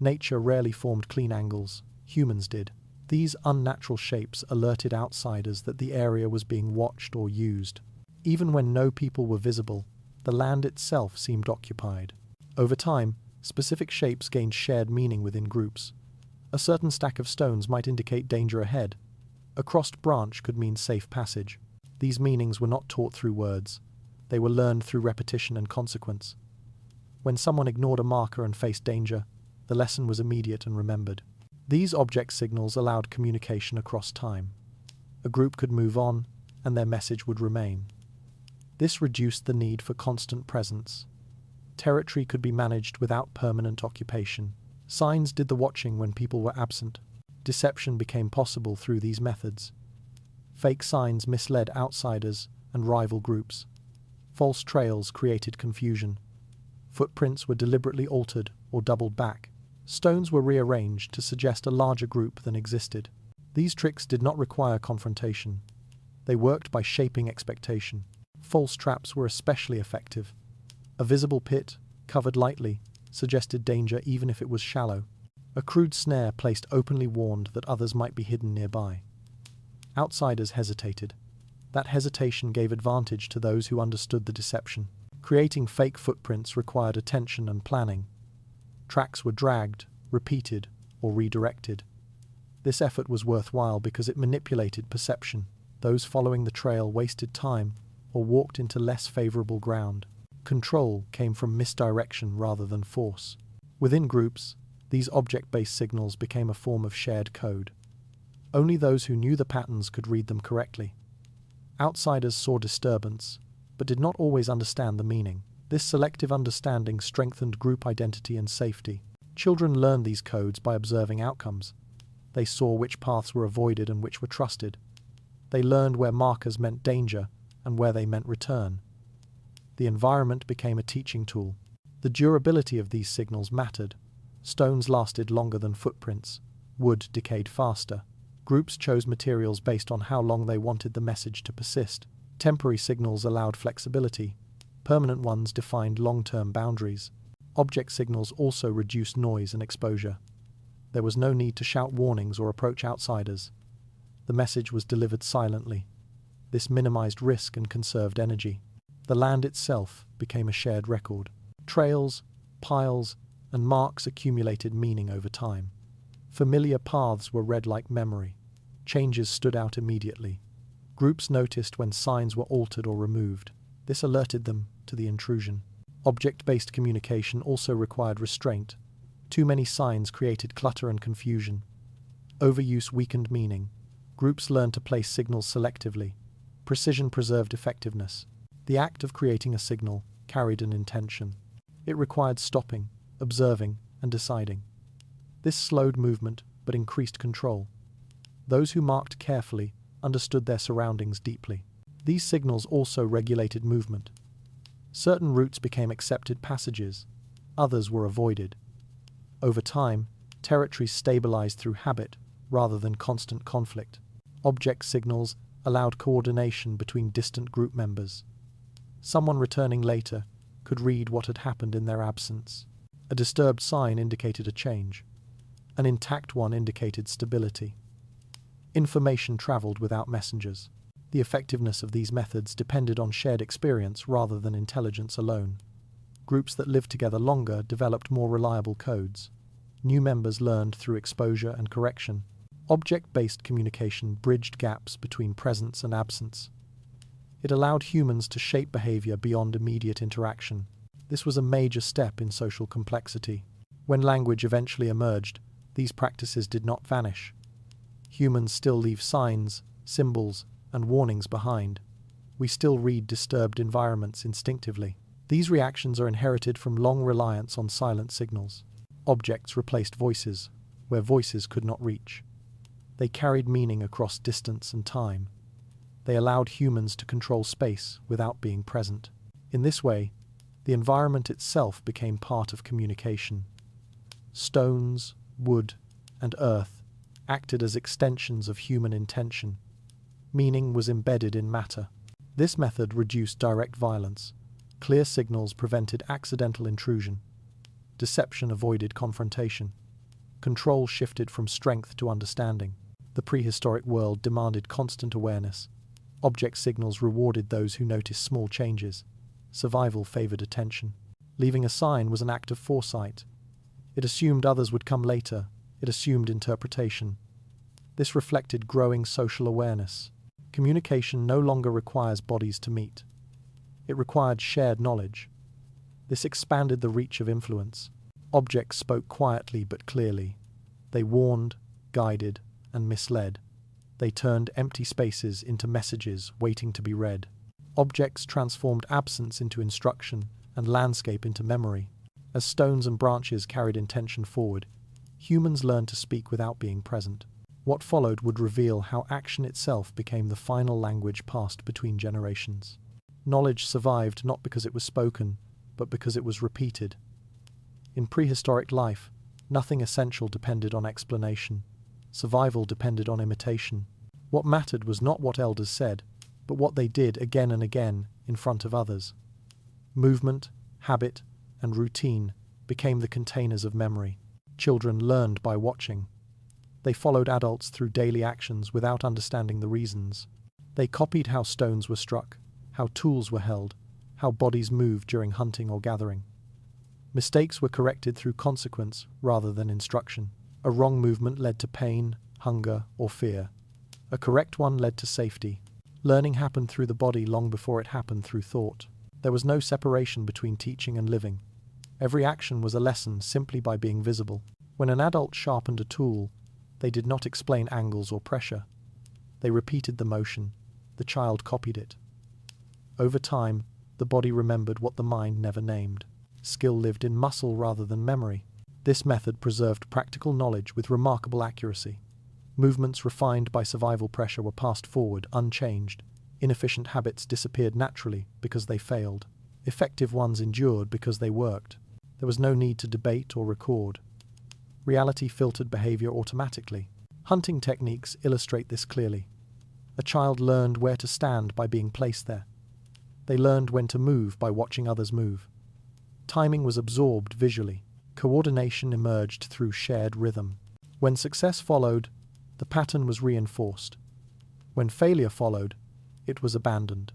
Nature rarely formed clean angles. Humans did. These unnatural shapes alerted outsiders that the area was being watched or used. Even when no people were visible, the land itself seemed occupied. Over time, specific shapes gained shared meaning within groups. A certain stack of stones might indicate danger ahead. A crossed branch could mean safe passage. These meanings were not taught through words. They were learned through repetition and consequence. When someone ignored a marker and faced danger, the lesson was immediate and remembered. These object signals allowed communication across time. A group could move on, and their message would remain. This reduced the need for constant presence. Territory could be managed without permanent occupation. Signs did the watching when people were absent. Deception became possible through these methods. Fake signs misled outsiders and rival groups. False trails created confusion. Footprints were deliberately altered or doubled back. Stones were rearranged to suggest a larger group than existed. These tricks did not require confrontation. They worked by shaping expectation. False traps were especially effective. A visible pit, covered lightly, suggested danger even if it was shallow. A crude snare placed openly warned that others might be hidden nearby. Outsiders hesitated. That hesitation gave advantage to those who understood the deception. Creating fake footprints required attention and planning. Tracks were dragged, repeated, or redirected. This effort was worthwhile because it manipulated perception. Those following the trail wasted time or walked into less favorable ground. Control came from misdirection rather than force. Within groups, these object-based signals became a form of shared code. Only those who knew the patterns could read them correctly. Outsiders saw disturbance, but did not always understand the meaning. This selective understanding strengthened group identity and safety. Children learned these codes by observing outcomes. They saw which paths were avoided and which were trusted. They learned where markers meant danger and where they meant return. The environment became a teaching tool. The durability of these signals mattered. Stones lasted longer than footprints. Wood decayed faster. Groups chose materials based on how long they wanted the message to persist. Temporary signals allowed flexibility. Permanent ones defined long-term boundaries. Object signals also reduced noise and exposure. There was no need to shout warnings or approach outsiders. The message was delivered silently. This minimized risk and conserved energy. The land itself became a shared record. Trails, piles, and marks accumulated meaning over time. Familiar paths were read like memory. Changes stood out immediately. Groups noticed when signs were altered or removed. This alerted them to the intrusion. Object-based communication also required restraint. Too many signs created clutter and confusion. Overuse weakened meaning. Groups learned to place signals selectively. Precision preserved effectiveness. The act of creating a signal carried an intention. It required stopping, observing, and deciding. This slowed movement but increased control. Those who marked carefully understood their surroundings deeply. These signals also regulated movement. Certain routes became accepted passages, others were avoided. Over time, territories stabilized through habit rather than constant conflict. Object signals allowed coordination between distant group members. Someone returning later could read what had happened in their absence. A disturbed sign indicated a change. An intact one indicated stability. Information traveled without messengers. The effectiveness of these methods depended on shared experience rather than intelligence alone. Groups that lived together longer developed more reliable codes. New members learned through exposure and correction. Object-based communication bridged gaps between presence and absence. It allowed humans to shape behavior beyond immediate interaction. This was a major step in social complexity. When language eventually emerged, these practices did not vanish. Humans still leave signs, symbols, and warnings behind. We still read disturbed environments instinctively. These reactions are inherited from long reliance on silent signals. Objects replaced voices, where voices could not reach. They carried meaning across distance and time. They allowed humans to control space without being present. In this way, the environment itself became part of communication. Stones, wood, and earth acted as extensions of human intention. Meaning was embedded in matter. This method reduced direct violence. Clear signals prevented accidental intrusion. Deception avoided confrontation. Control shifted from strength to understanding. The prehistoric world demanded constant awareness. Object signals rewarded those who noticed small changes. Survival favored attention. Leaving a sign was an act of foresight. It assumed others would come later. It assumed interpretation. This reflected growing social awareness. Communication no longer requires bodies to meet. It required shared knowledge. This expanded the reach of influence. Objects spoke quietly but clearly. They warned, guided, and misled. They turned empty spaces into messages waiting to be read. Objects transformed absence into instruction and landscape into memory. As stones and branches carried intention forward, humans learned to speak without being present. What followed would reveal how action itself became the final language passed between generations. Knowledge survived not because it was spoken, but because it was repeated. In prehistoric life, nothing essential depended on explanation. Survival depended on imitation. What mattered was not what elders said, but what they did again and again in front of others. Movement, habit, and routine became the containers of memory. Children learned by watching. They followed adults through daily actions without understanding the reasons. They copied how stones were struck, how tools were held, how bodies moved during hunting or gathering. Mistakes were corrected through consequence rather than instruction. A wrong movement led to pain, hunger, or fear. A correct one led to safety. Learning happened through the body long before it happened through thought. There was no separation between teaching and living. Every action was a lesson simply by being visible. When an adult sharpened a tool, they did not explain angles or pressure. They repeated the motion. The child copied it. Over time, the body remembered what the mind never named. Skill lived in muscle rather than memory. This method preserved practical knowledge with remarkable accuracy. Movements refined by survival pressure were passed forward unchanged. Inefficient habits disappeared naturally because they failed. Effective ones endured because they worked. There was no need to debate or record. Reality filtered behavior automatically. Hunting techniques illustrate this clearly. A child learned where to stand by being placed there. They learned when to move by watching others move. Timing was absorbed visually. Coordination emerged through shared rhythm. When success followed, the pattern was reinforced. When failure followed, it was abandoned.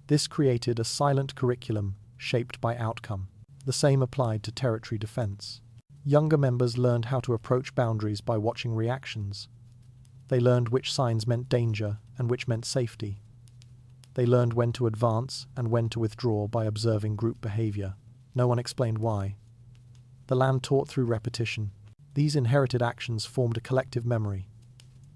This created a silent curriculum shaped by outcome. The same applied to territory defense. Younger members learned how to approach boundaries by watching reactions. They learned which signs meant danger and which meant safety. They learned when to advance and when to withdraw by observing group behavior. No one explained why. The land taught through repetition. These inherited actions formed a collective memory.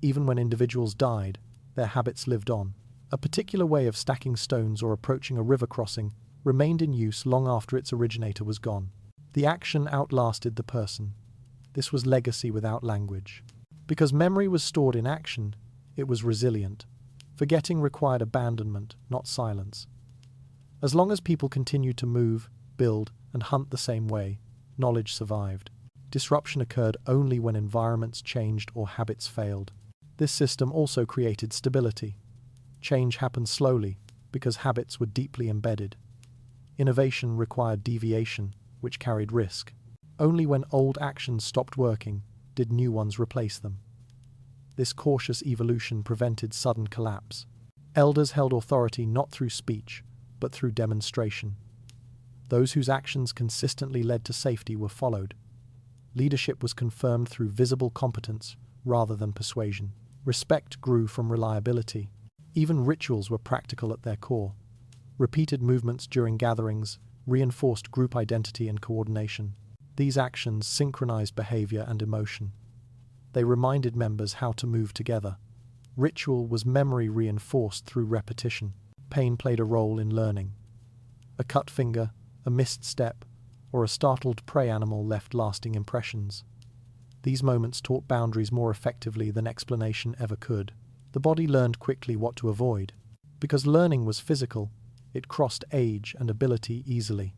Even when individuals died, their habits lived on. A particular way of stacking stones or approaching a river crossing remained in use long after its originator was gone. The action outlasted the person. This was legacy without language. Because memory was stored in action, it was resilient. Forgetting required abandonment, not silence. As long as people continued to move, build, and hunt the same way, knowledge survived. Disruption occurred only when environments changed or habits failed. This system also created stability. Change happened slowly because habits were deeply embedded. Innovation required deviation, which carried risk. Only when old actions stopped working did new ones replace them. This cautious evolution prevented sudden collapse. Elders held authority not through speech, but through demonstration. Those whose actions consistently led to safety were followed. Leadership was confirmed through visible competence rather than persuasion. Respect grew from reliability. Even rituals were practical at their core. Repeated movements during gatherings reinforced group identity and coordination. These actions synchronized behavior and emotion. They reminded members how to move together. Ritual was memory reinforced through repetition. Pain played a role in learning. A cut finger, a missed step, or a startled prey animal left lasting impressions. These moments taught boundaries more effectively than explanation ever could. The body learned quickly what to avoid. Because learning was physical, it crossed age and ability easily.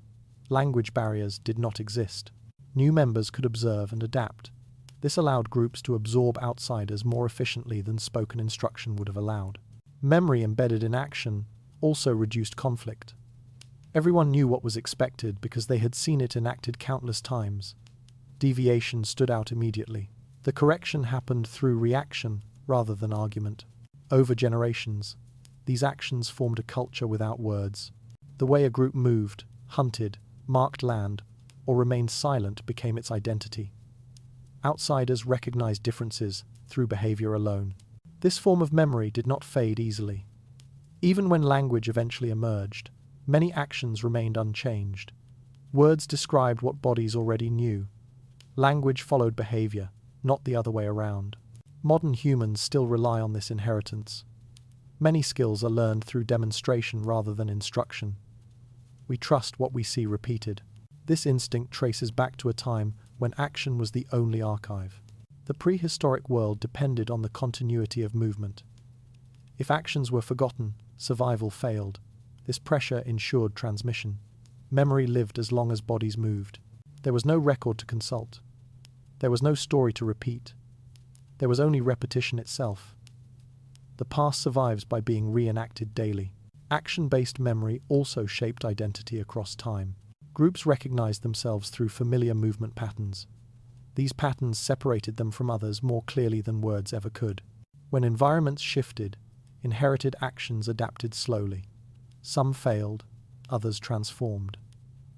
Language barriers did not exist. New members could observe and adapt. This allowed groups to absorb outsiders more efficiently than spoken instruction would have allowed. Memory embedded in action also reduced conflict. Everyone knew what was expected because they had seen it enacted countless times. Deviation stood out immediately. The correction happened through reaction rather than argument. Over generations, these actions formed a culture without words. The way a group moved, hunted, marked land, or remained silent became its identity. Outsiders recognized differences through behavior alone. This form of memory did not fade easily. Even when language eventually emerged, many actions remained unchanged. Words described what bodies already knew. Language followed behavior, not the other way around. Modern humans still rely on this inheritance. Many skills are learned through demonstration rather than instruction. We trust what we see repeated. This instinct traces back to a time when action was the only archive. The prehistoric world depended on the continuity of movement. If actions were forgotten, survival failed. This pressure ensured transmission. Memory lived as long as bodies moved. There was no record to consult. There was no story to repeat. There was only repetition itself. The past survives by being reenacted daily. Action-based memory also shaped identity across time. Groups recognized themselves through familiar movement patterns. These patterns separated them from others more clearly than words ever could. When environments shifted, inherited actions adapted slowly. Some failed, others transformed.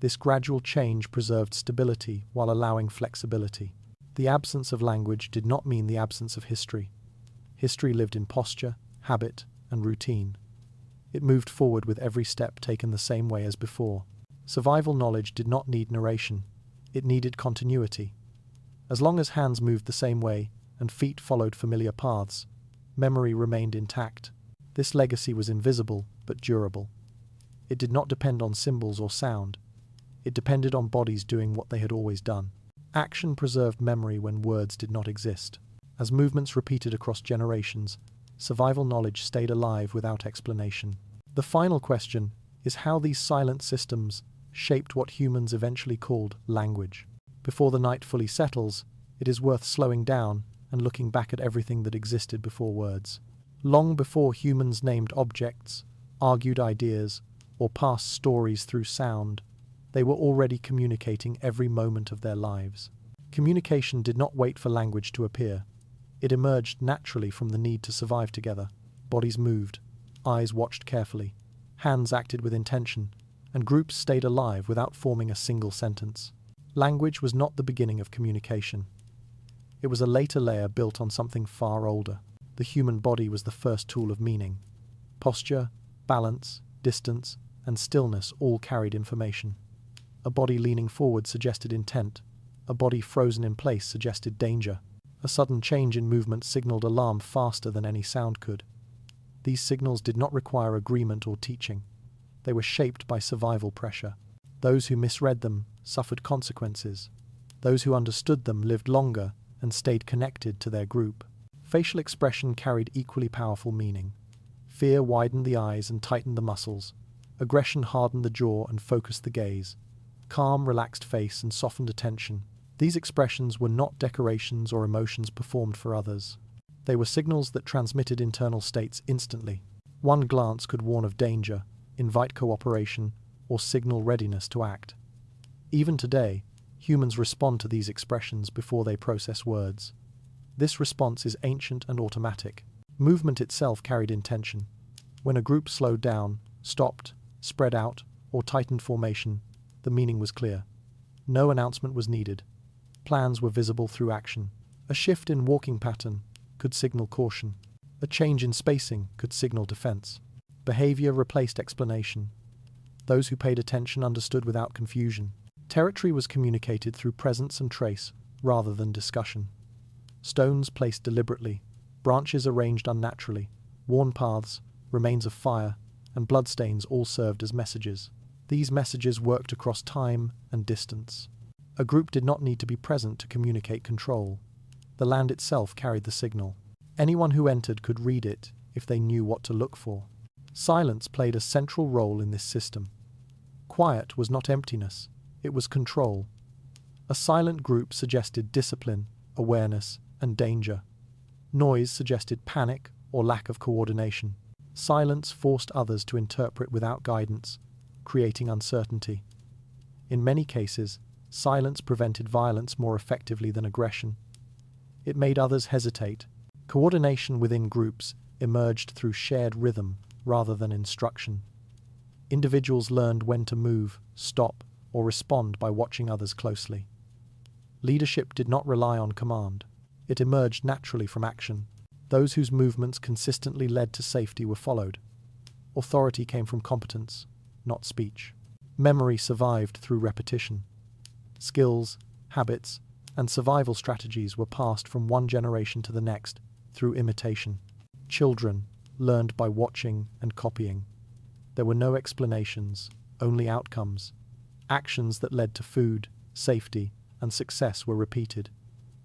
This gradual change preserved stability while allowing flexibility. The absence of language did not mean the absence of history. History lived in posture, habit, and routine. It moved forward with every step taken the same way as before. Survival knowledge did not need narration. It needed continuity. As long as hands moved the same way and feet followed familiar paths, memory remained intact. This legacy was invisible but durable. It did not depend on symbols or sound. It depended on bodies doing what they had always done. Action preserved memory when words did not exist. As movements repeated across generations, survival knowledge stayed alive without explanation. The final question is how these silent systems shaped what humans eventually called language. Before the night fully settles, it is worth slowing down and looking back at everything that existed before words. Long before humans named objects, argued ideas, or passed stories through sound, they were already communicating every moment of their lives. Communication did not wait for language to appear. It emerged naturally from the need to survive together. Bodies moved, eyes watched carefully, hands acted with intention, and groups stayed alive without forming a single sentence. Language was not the beginning of communication. It was a later layer built on something far older. The human body was the first tool of meaning. Posture, balance, distance, and stillness all carried information. A body leaning forward suggested intent. A body frozen in place suggested danger. A sudden change in movement signaled alarm faster than any sound could. These signals did not require agreement or teaching. They were shaped by survival pressure. Those who misread them suffered consequences. Those who understood them lived longer and stayed connected to their group. Facial expression carried equally powerful meaning. Fear widened the eyes and tightened the muscles. Aggression hardened the jaw and focused the gaze. Calm relaxed face and softened attention. These expressions were not decorations or emotions performed for others. They were signals that transmitted internal states instantly. One glance could warn of danger, invite cooperation, or signal readiness to act. Even today, humans respond to these expressions before they process words. This response is ancient and automatic. Movement itself carried intention. When a group slowed down, stopped, spread out, or tightened formation, the meaning was clear. No announcement was needed. Plans were visible through action. A shift in walking pattern could signal caution. A change in spacing could signal defense. Behavior replaced explanation. Those who paid attention understood without confusion. Territory was communicated through presence and trace, rather than discussion. Stones placed deliberately, branches arranged unnaturally, worn paths, remains of fire, and bloodstains all served as messages. These messages worked across time and distance. A group did not need to be present to communicate control. The land itself carried the signal. Anyone who entered could read it if they knew what to look for. Silence played a central role in this system. Quiet was not emptiness, it was control. A silent group suggested discipline, awareness, and danger. Noise suggested panic or lack of coordination. Silence forced others to interpret without guidance, creating uncertainty. In many cases, silence prevented violence more effectively than aggression. It made others hesitate. Coordination within groups emerged through shared rhythm rather than instruction. Individuals learned when to move, stop, or respond by watching others closely. Leadership did not rely on command. It emerged naturally from action. Those whose movements consistently led to safety were followed. Authority came from competence, not speech. Memory survived through repetition. Skills, habits, and survival strategies were passed from one generation to the next through imitation. Children learned by watching and copying. There were no explanations, only outcomes. Actions that led to food, safety, and success were repeated.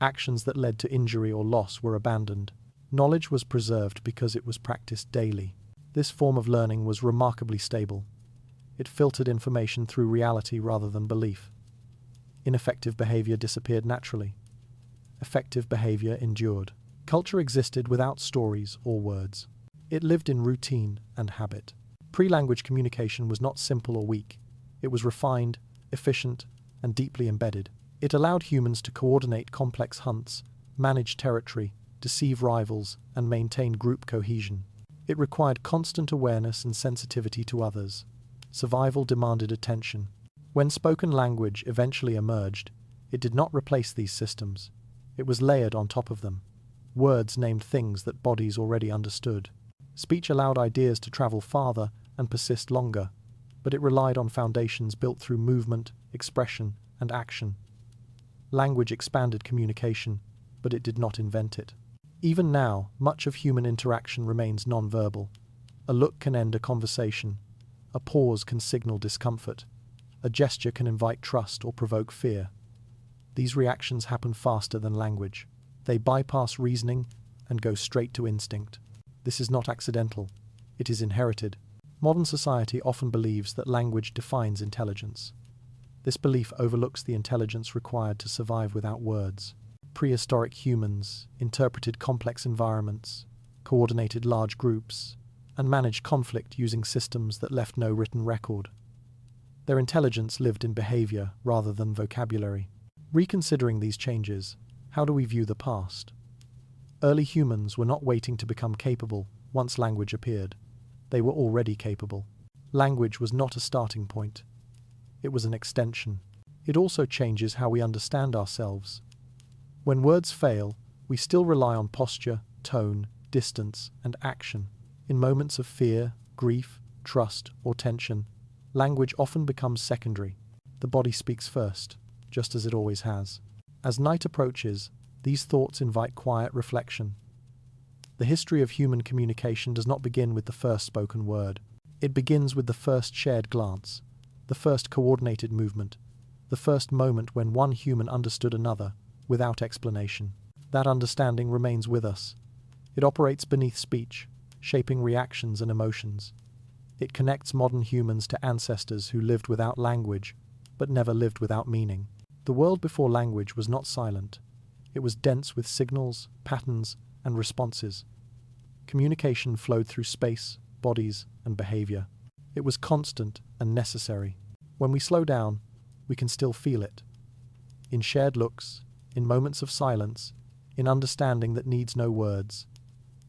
Actions that led to injury or loss were abandoned. Knowledge was preserved because it was practiced daily. This form of learning was remarkably stable. It filtered information through reality rather than belief. Ineffective behavior disappeared naturally. Effective behavior endured. Culture existed without stories or words. It lived in routine and habit. Pre-language communication was not simple or weak. It was refined, efficient, and deeply embedded. It allowed humans to coordinate complex hunts, manage territory, deceive rivals, and maintain group cohesion. It required constant awareness and sensitivity to others. Survival demanded attention. When spoken language eventually emerged, it did not replace these systems. It was layered on top of them. Words named things that bodies already understood. Speech allowed ideas to travel farther and persist longer, but it relied on foundations built through movement, expression, and action. Language expanded communication, but it did not invent it. Even now, much of human interaction remains nonverbal. A look can end a conversation. A pause can signal discomfort. A gesture can invite trust or provoke fear. These reactions happen faster than language. They bypass reasoning and go straight to instinct. This is not accidental. It is inherited. Modern society often believes that language defines intelligence. This belief overlooks the intelligence required to survive without words. Prehistoric humans interpreted complex environments, coordinated large groups, and managed conflict using systems that left no written record. Their intelligence lived in behavior rather than vocabulary. Reconsidering these changes, how do we view the past? Early humans were not waiting to become capable once language appeared. They were already capable. Language was not a starting point. It was an extension. It also changes how we understand ourselves. When words fail, we still rely on posture, tone, distance, and action. In moments of fear, grief, trust, or tension, language often becomes secondary. The body speaks first, just as it always has. As night approaches, these thoughts invite quiet reflection. The history of human communication does not begin with the first spoken word. It begins with the first shared glance, the first coordinated movement, the first moment when one human understood another, without explanation. That understanding remains with us. It operates beneath speech, shaping reactions and emotions. It connects modern humans to ancestors who lived without language, but never lived without meaning. The world before language was not silent. It was dense with signals, patterns, and responses. Communication flowed through space, bodies, and behavior. It was constant and necessary. When we slow down, we can still feel it. In shared looks, in moments of silence, in understanding that needs no words.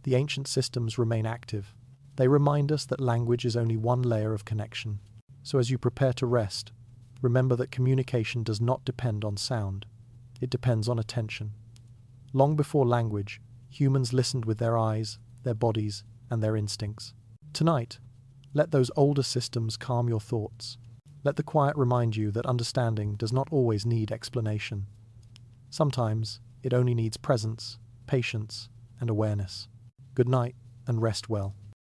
The ancient systems remain active. They remind us that language is only one layer of connection. So as you prepare to rest, remember that communication does not depend on sound. It depends on attention. Long before language, humans listened with their eyes, their bodies, and their instincts. Tonight, let those older systems calm your thoughts. Let the quiet remind you that understanding does not always need explanation. Sometimes, it only needs presence, patience, and awareness. Good night, and rest well.